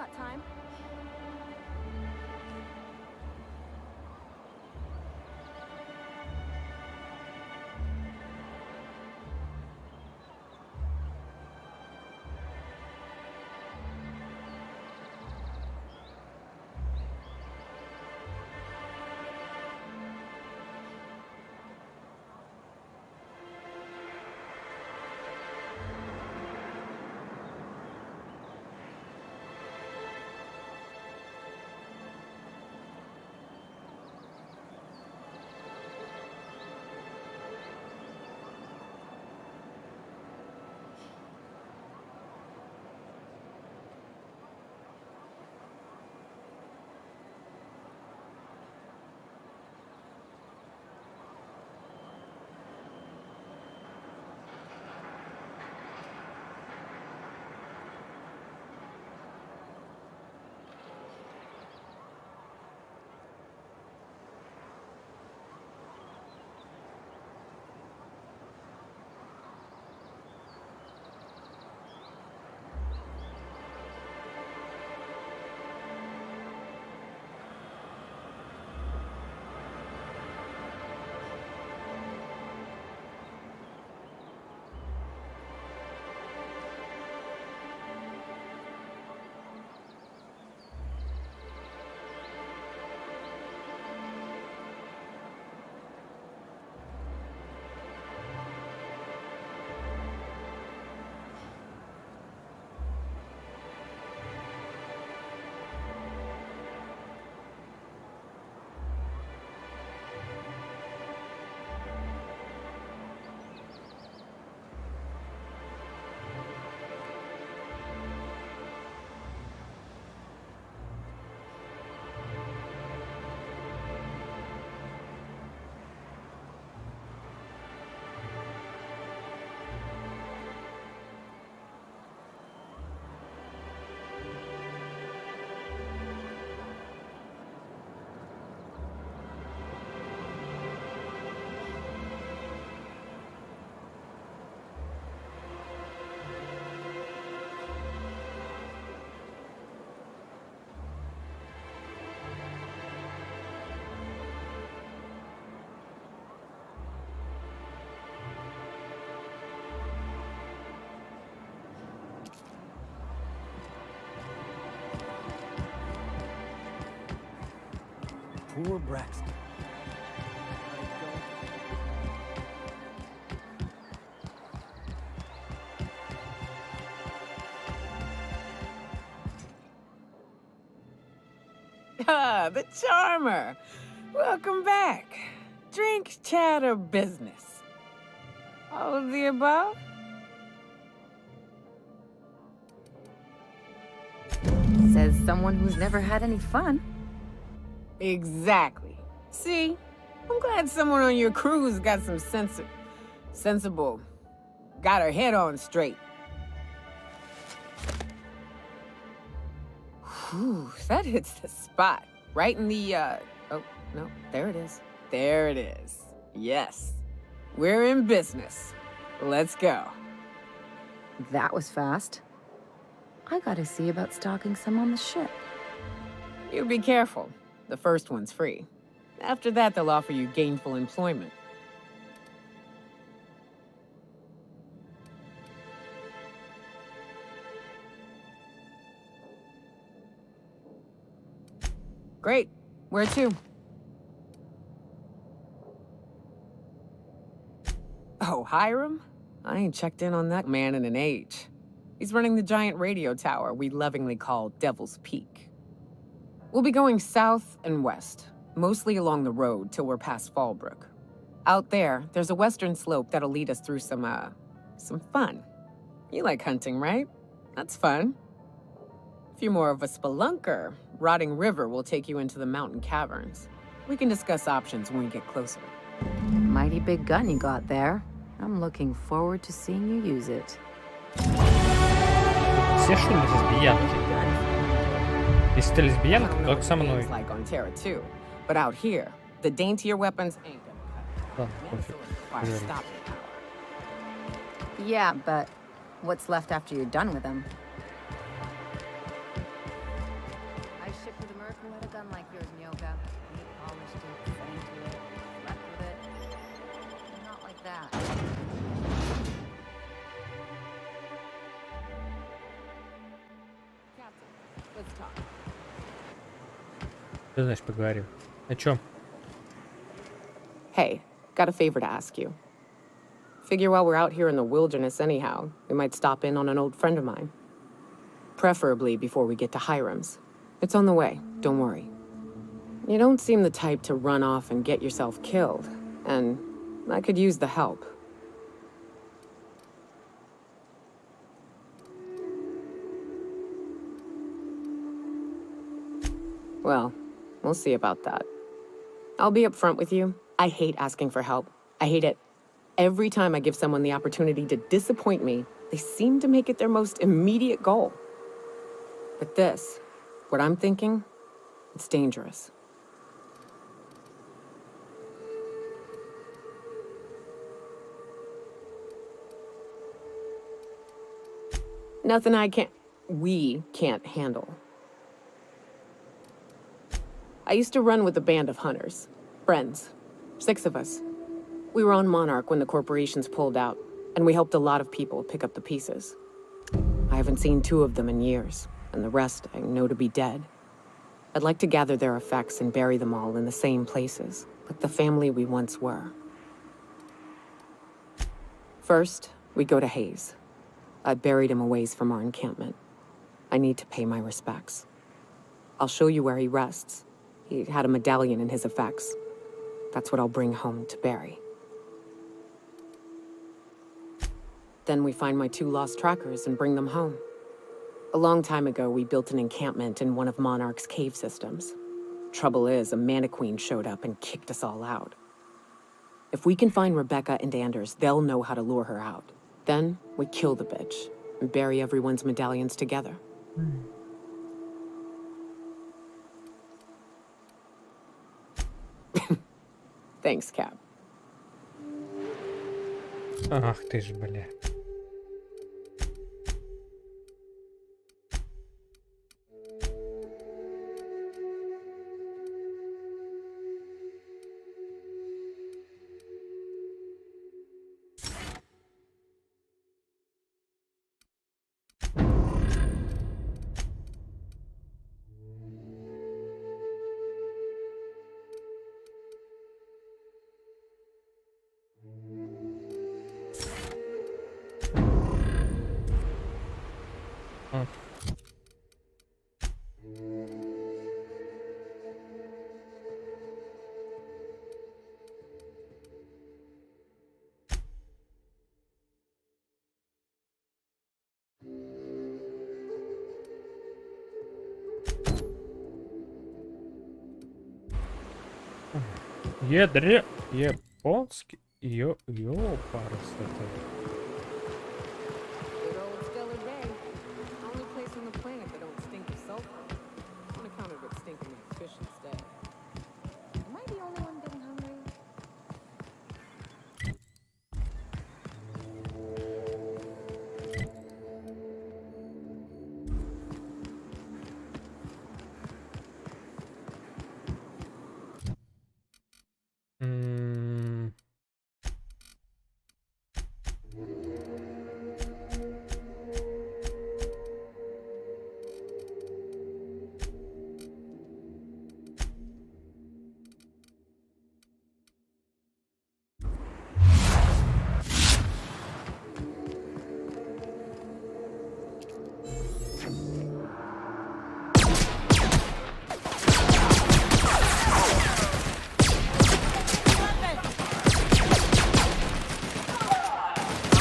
got time. Poor Braxton. Ah, the charmer. Welcome back. Drink, chat, or business? All of the above? Says someone who's never had any fun. Exactly. See? I'm glad someone on your crew's got some sensible. Got her head on straight. Whew, that hits the spot. Right in the, oh, no, there it is. There it is. Yes. We're in business. Let's go. That was fast. I gotta see about stocking some on the ship. You be careful. The first one's free. After that, they'll offer you gainful employment. Great. Where to? Oh, Hiram? I ain't checked in on that man in an age. He's running the giant radio tower we lovingly call Devil's Peak. We'll be going south and west, mostly along the road till we're past Fallbrook. Out there, there's a western slope that'll lead us through some fun. You like hunting, right? That's fun. If you're more of a spelunker, Rotting River will take you into the mountain caverns. We can discuss options when we get closer. Mighty big gun you got there. I'm looking forward to seeing you use it. Все шумы лесбиянки. Если ты лесбиянка, только со мной. Like on Terra too, but out here, the daintier weapons ain't gonna cut. Stop it. Yeah, but what's left after you're done with them? yoga. You polished it, sang to it, slept with it. Not like that. Let's talk. Что значит поговорим? О чем? Hey, got a favor to ask you. Figure while we're out here in the wilderness anyhow, we might stop in on an old friend of mine. Preferably before we get to Hiram's. It's on the way, don't worry. You don't seem the type to run off and get yourself killed, and I could use the help. Well, we'll see about that. I'll be upfront with you. I hate asking for help. I hate it. Every time I give someone the opportunity to disappoint me, they seem to make it their most immediate goal. But this, what I'm thinking, it's dangerous. Nothing we can't handle. I used to run with a band of hunters. Friends. 6 of us. We were on Monarch when the corporations pulled out, and we helped a lot of people pick up the pieces. I haven't seen 2 of them in years, and the rest I know to be dead. I'd like to gather their effects and bury them all in the same places, like the family we once were. First, we go to Hayes. I buried him a ways from our encampment. I need to pay my respects. I'll show you where he rests. He had a medallion in his effects. That's what I'll bring home to Barry. Then we find my 2 lost trackers and bring them home. A long time ago, we built an encampment in one of Monarch's cave systems. Trouble is, a Mantiqueen showed up and kicked us all out. If we can find Rebecca and Anders, they'll know how to lure her out. Then, we kill the bitch and bury everyone's medallions together. Thanks, Cap. Ах ты ж, бля. Японский. Ёпарасоте. Good old Stellar Bay. Only place on the planet that don't stink of sulfur. On account of it stinking like fish instead. Am I the only one getting hungry?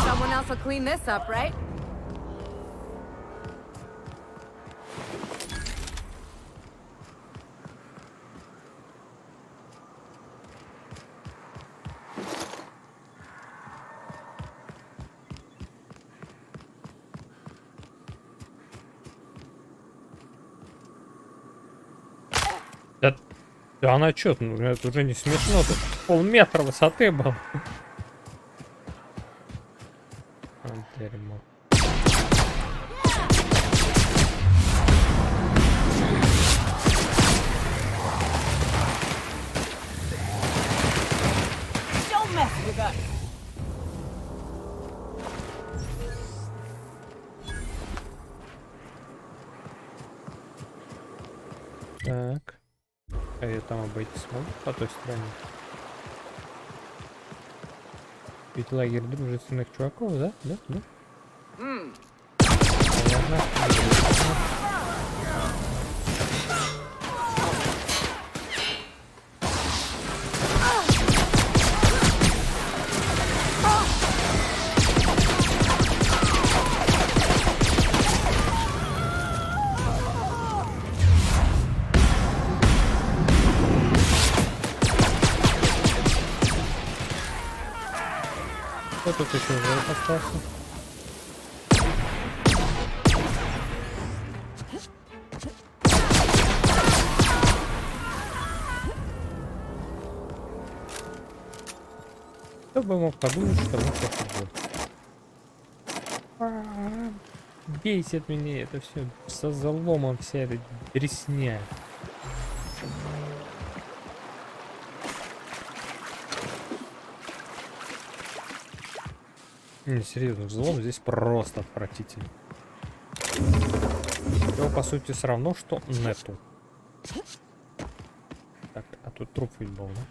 Someone else will clean this up, right? Да она чё, ну это уже не смешно, тут полметра высоты было. Дерьмо. Так. А я там обойти смогу по той стороне? Ведь лагерь дружественных чуваков, да? Да? Да? Понятно. Кто тут еще жив остался? Кто бы мог подумать, что мы сейчас идем. Бесит меня это все со заломом, вся эта дресня. Не, серьезно, взлом здесь просто отвратительный. Его, по сути, все равно, что нету. Так, а тут труп ведь был, да?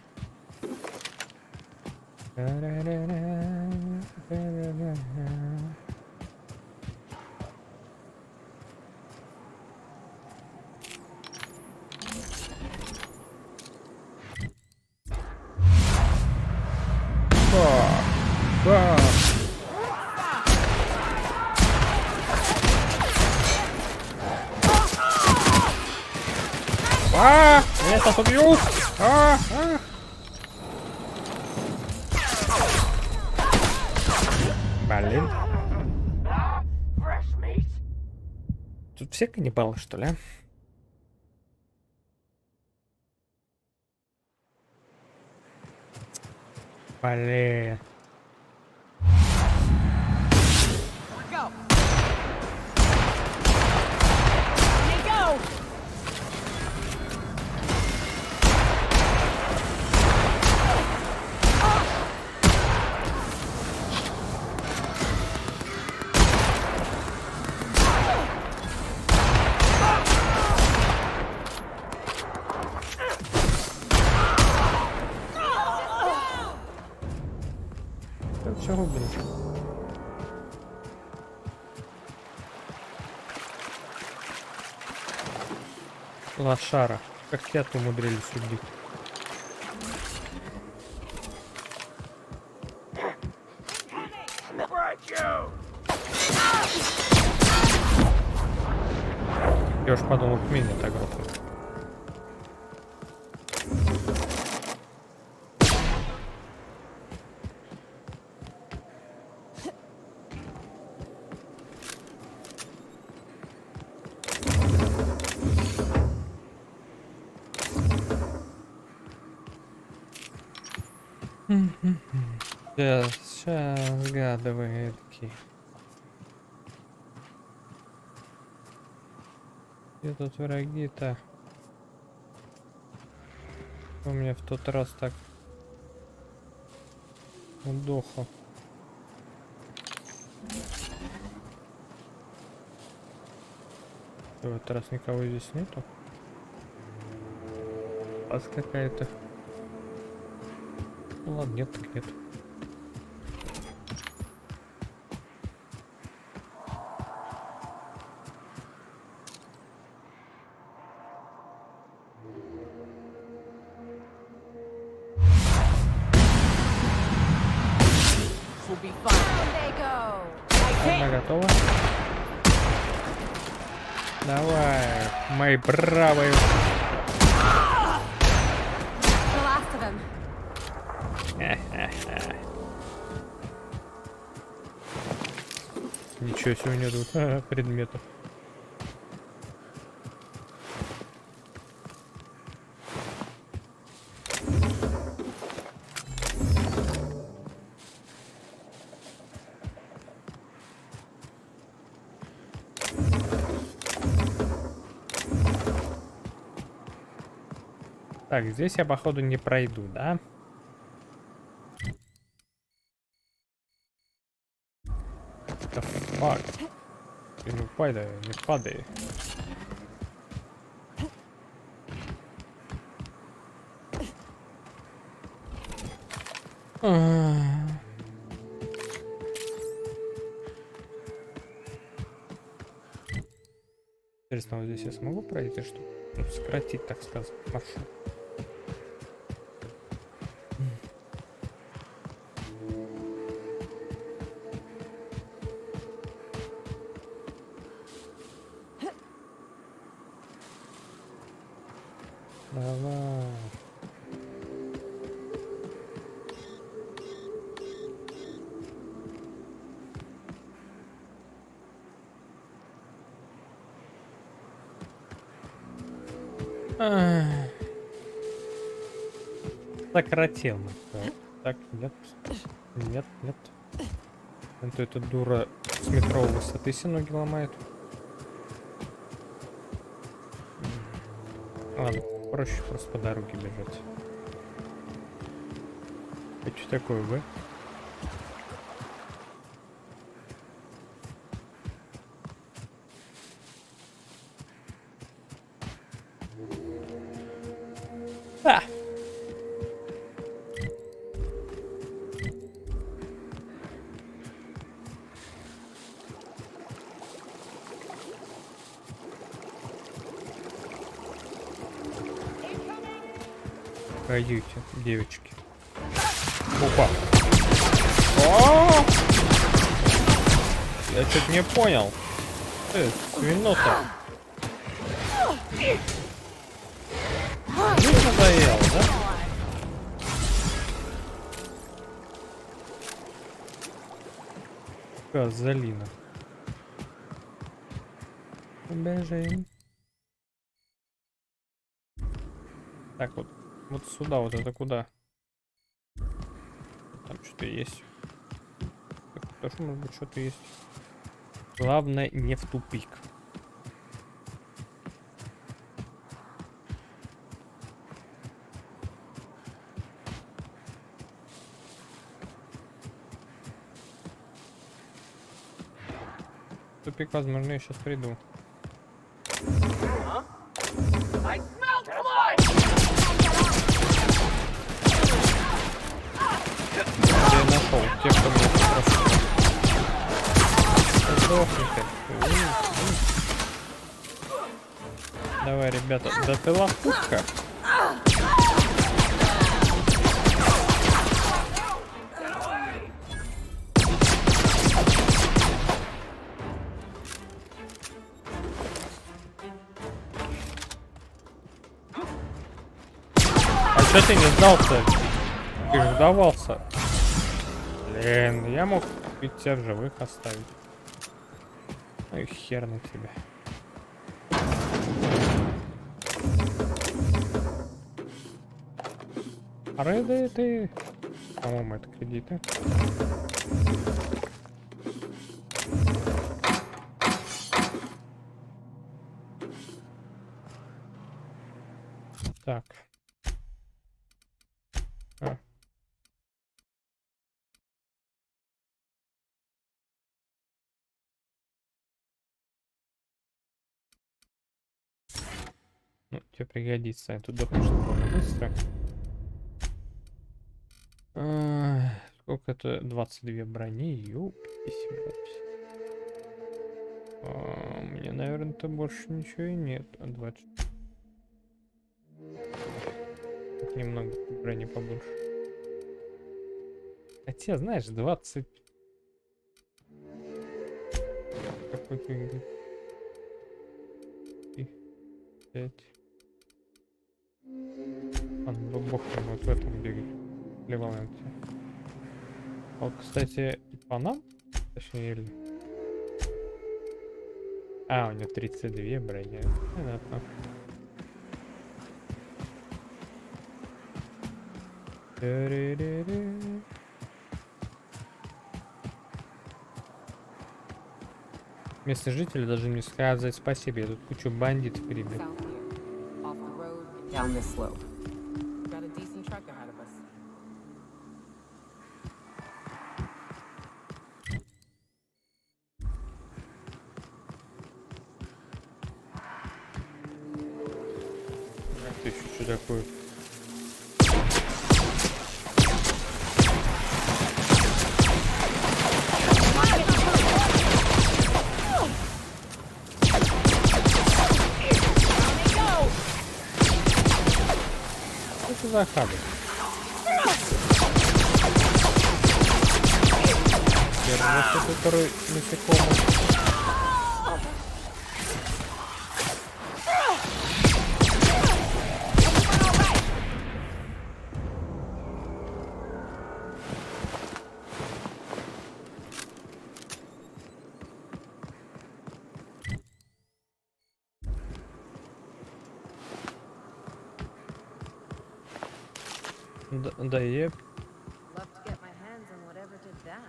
Я сейчас убью! Блин. Тут все каннибалы, что ли? Блин. Чего, блин? Лошара. Как тебя-то умудрились убить? Я уж подумал, к меня так грохнул. Сейчас гадывает. Где тут враги-то? У меня в тот раз так удохло. В этот раз никого здесь нету. Пас какая-то. Ну ладно, нет, так нет. Она готова? Давай, мои бравые. Ничего себе у нее тут предметов. Так, здесь я походу не пройду, да? Фак. Ты не падай, не падай. Интересно, вот здесь я смогу пройти, чтобы сократить, так сказать, маршрут? Давай. Сократил. Так, нет. Нет, нет. Эта дура с метровой высоты все ноги ломает. Ладно, проще просто по дороге бежать. А что такое, вы? А! Каюте, девочки. Опа. О! Я что-то не понял. Свинота. Не надоело, да? Газолина. Бежим. Так вот. Вот сюда, вот это куда? Там что-то есть. Так, тоже, может быть, что-то есть. Главное, не в тупик. Тупик, возможно, я сейчас приду. Я нашел тех, кто меня спрашивал. Сдохни-ка. Давай, ребята, да ты лохушка. А что ты не сдался? Ты же сдавался. Блин, я мог ведь тебя в живых оставить. Ну и хер на тебя. Кредиты. По-моему, это кредиты. Так. Ну, тебе пригодится. Тут дохнешь довольно быстро. Сколько это? 22 брони. Ёпись. Мне, наверное-то больше ничего и нет. 20. Немного брони побольше. Хотя, знаешь, 20. Какой-то 5. Бог вот в этом где плевал на тебя. Вот, кстати, по нам? Точнее, или... А, у него 32 броня. Понятно. Местные жители должны мне сказать спасибо. Я тут кучу бандитов перебил. Down this slope. Got a decent trek ahead of us. Давай хабы. Держи, который насекомый. Да, еп. Love to get my hands on whatever did that.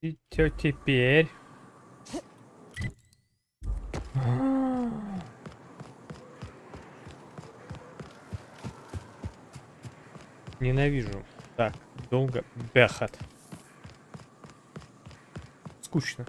И чё теперь? Ненавижу. Так, долго бехать. Скучно.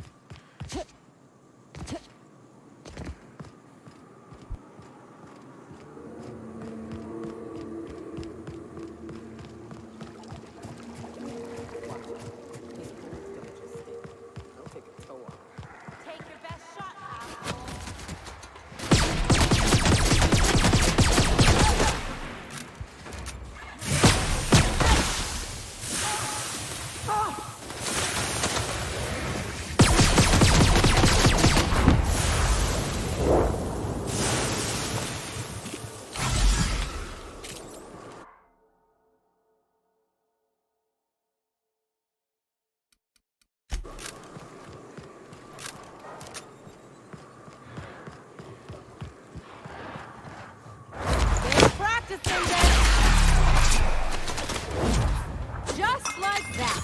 Just like that.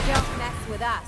Don't mess with us.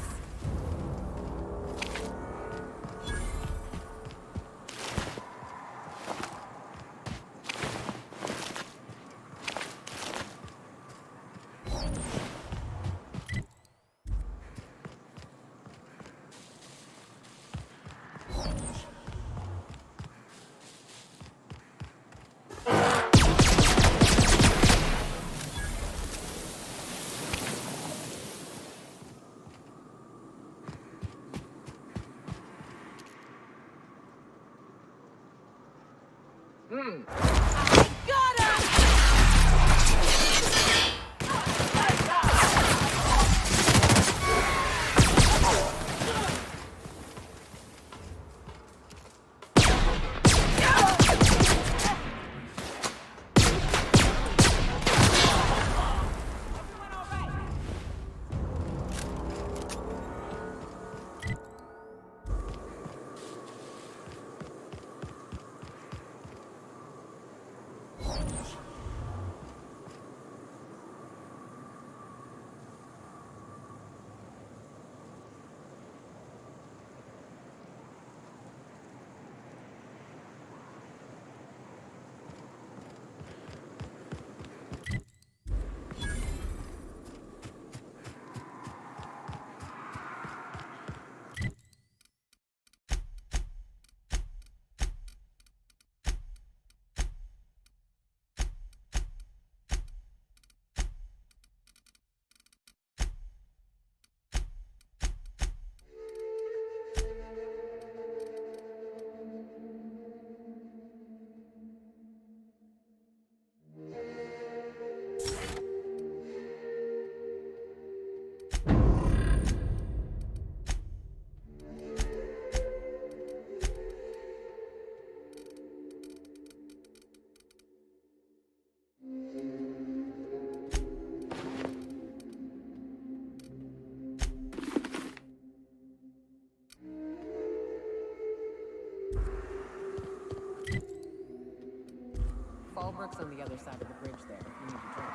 Fallbrook's on the other side of the bridge there, if you need a drink.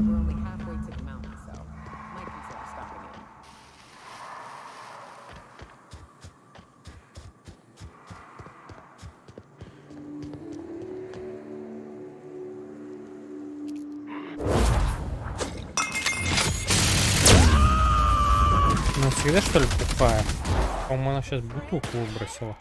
We're only halfway to the mountain, so might consider stopping in. Ну всегда что ли тупая? По-моему, она сейчас бутылку выбросила.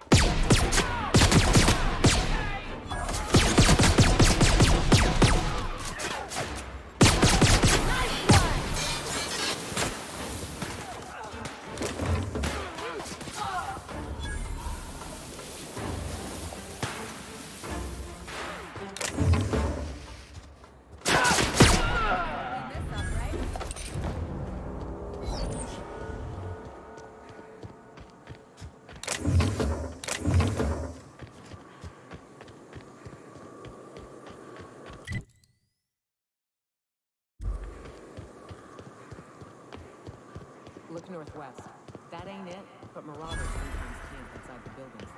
Look northwest. That ain't it, but marauders sometimes camp inside the buildings.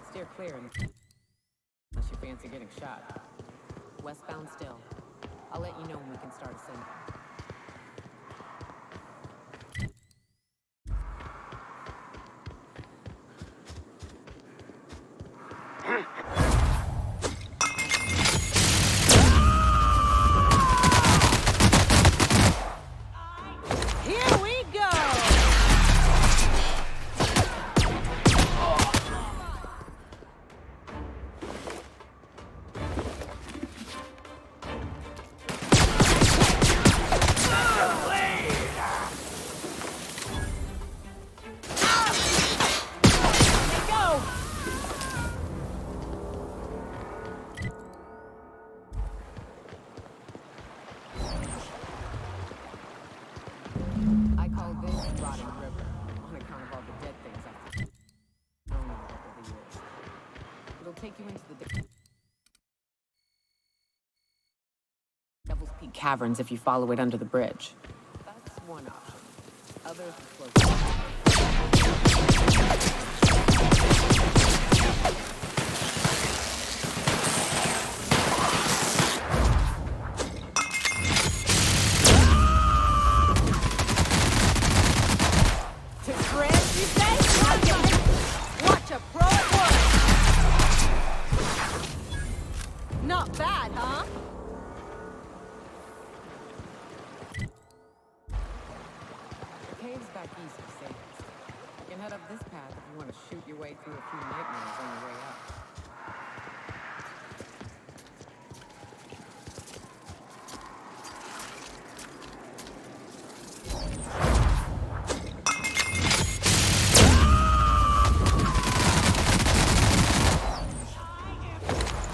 Steer clear unless you fancy getting shot. Westbound still. I'll let you know when we can start ascending. Here we go! I call this rotting river, on account of all the dead things I've thrown out over the years. It'll take you into the Devil's Peak Caverns if you follow it under the bridge. That's one option. Others float. To France, you say? Watch a pro at work! Not bad, huh? The caves back east are safest. You can head up this path if you want to shoot your way through a few nightmares on your way up.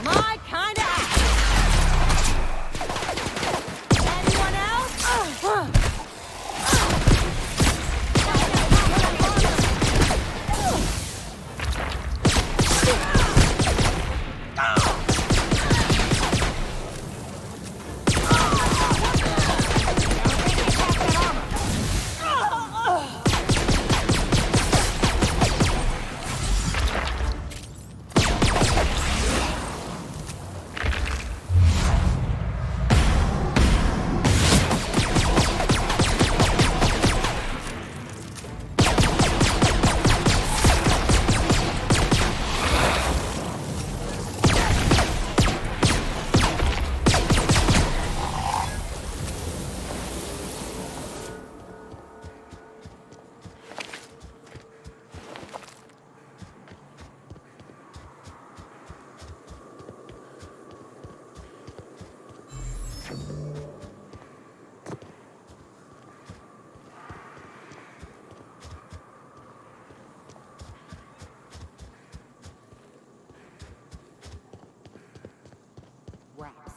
My kind of act! Anyone else? Rats.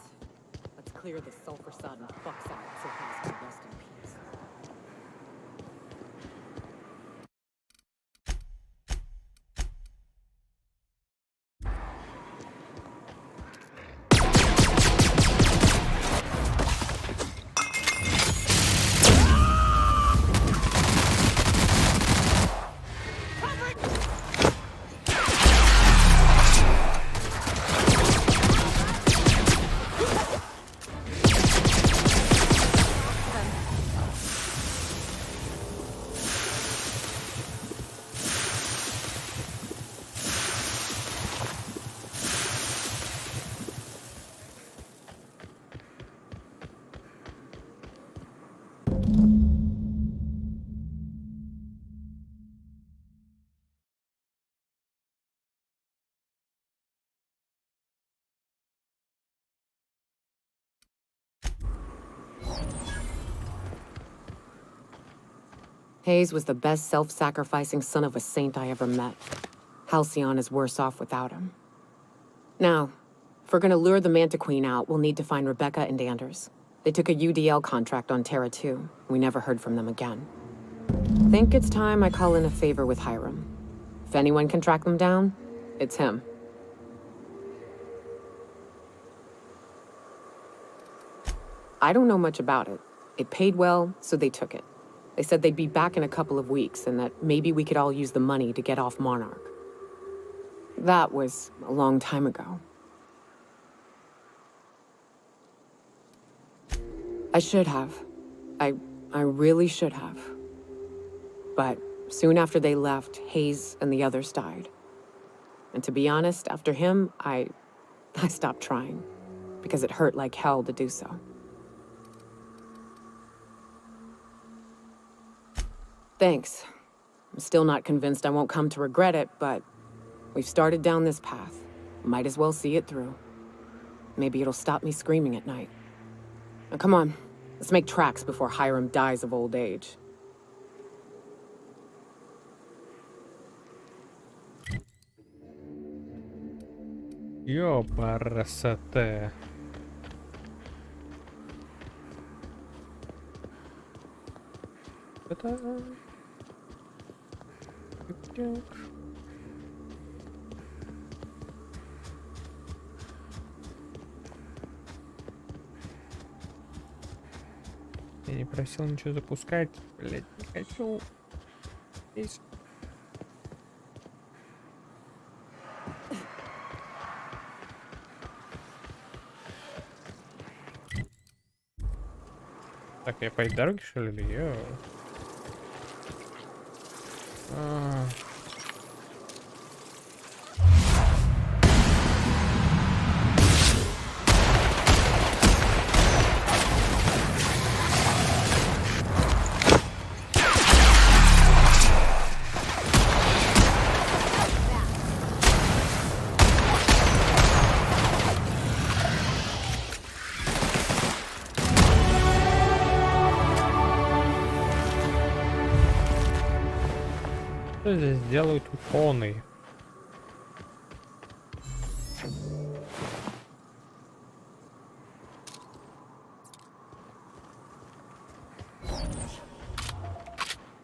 Let's clear the sulfur-sodden fucks out so Hayes can rest in peace. Hayes was the best self-sacrificing son of a saint I ever met. Halcyon is worse off without him. Now, if we're gonna lure the Manta Queen out, we'll need to find Rebecca and Anders. They took a UDL contract on Terra 2. We never heard from them again. Think it's time I call in a favor with Hiram. If anyone can track them down, it's him. I don't know much about it. It paid well, so they took it. They said they'd be back in a couple of weeks and that maybe we could all use the money to get off Monarch. That was a long time ago. I should have. I really should have. But soon after they left, Hayes and the others died. And to be honest, after him, I stopped trying. Because it hurt like hell to do so. Thanks. I'm still not convinced I won't come to regret it, but we've started down this path. Might as well see it through. Maybe it'll stop me screaming at night. Now come on, let's make tracks before Hiram dies of old age. Ёпарасоте. Это... Я не просил ничего запускать, блять, не хочу. Здесь. Так, я по этой дороге, что ли? Йоу. Что здесь делают ученые?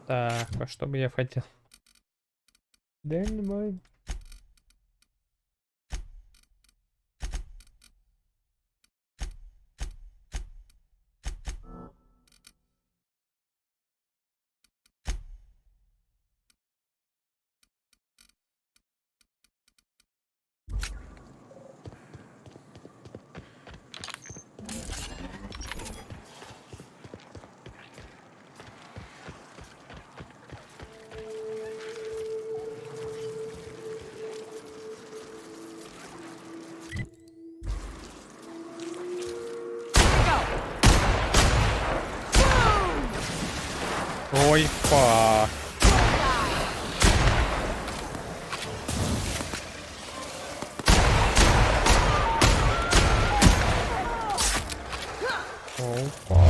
Так, во что бы я хотел? Дальнобой. Ой, фак. Ой, фак.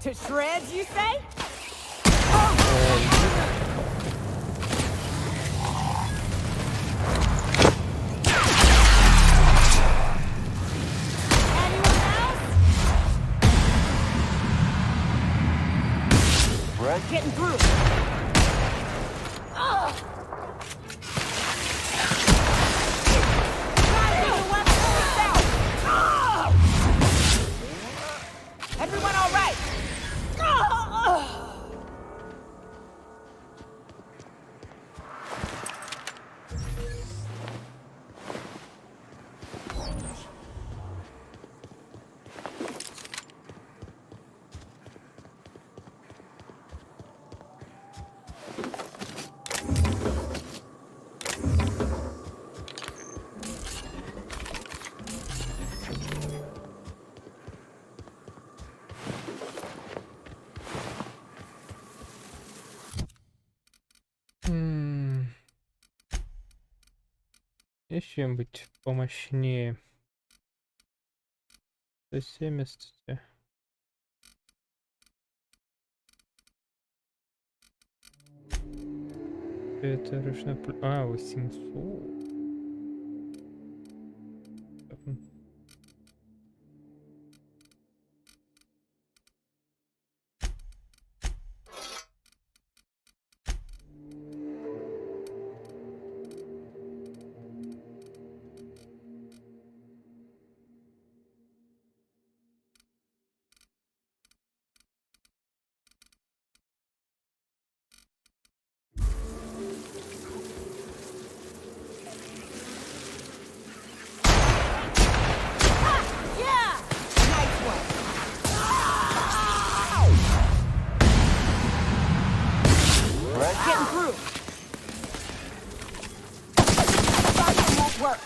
To shreds, you say? We're getting through. Everyone all right? Есть чем-нибудь помощнее? 170. Это ручной пуль... А, 800. Getting through. That won't work.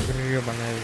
Гребаная.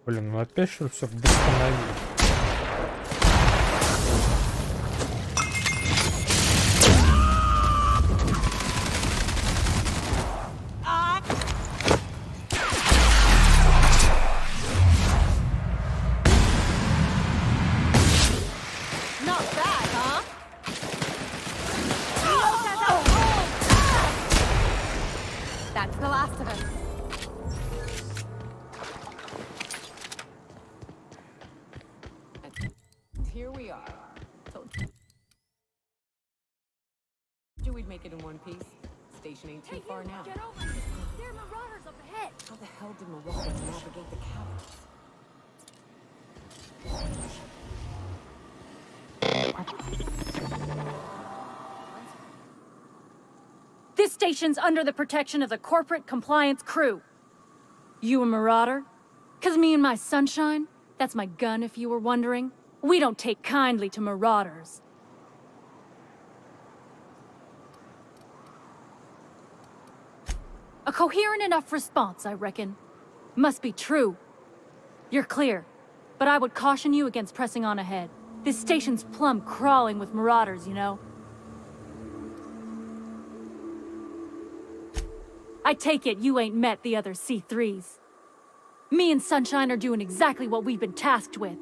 Блин, ну опять что все восстановили. Not bad, huh? That's the last of it. Here we are. Told you we'd make it in one piece. Station ain't too far now. Get over here. There are marauders up ahead. How the hell did Marauders navigate the caverns? This station's under the protection of the corporate compliance crew. You a marauder? 'Cause me and my sunshine, that's my gun if you were wondering, we don't take kindly to marauders. A coherent enough response, I reckon. Must be true. You're clear, but I would caution you against pressing on ahead. This station's plumb crawling with marauders, you know. I take it you ain't met the other C3s. Me and Sunshine are doing exactly what we've been tasked with.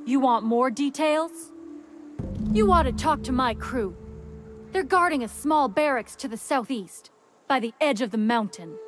You want more details? You ought to talk to my crew. They're guarding a small barracks to the southeast, by the edge of the mountain.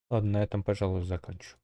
Ладно, на этом, пожалуй, закончу.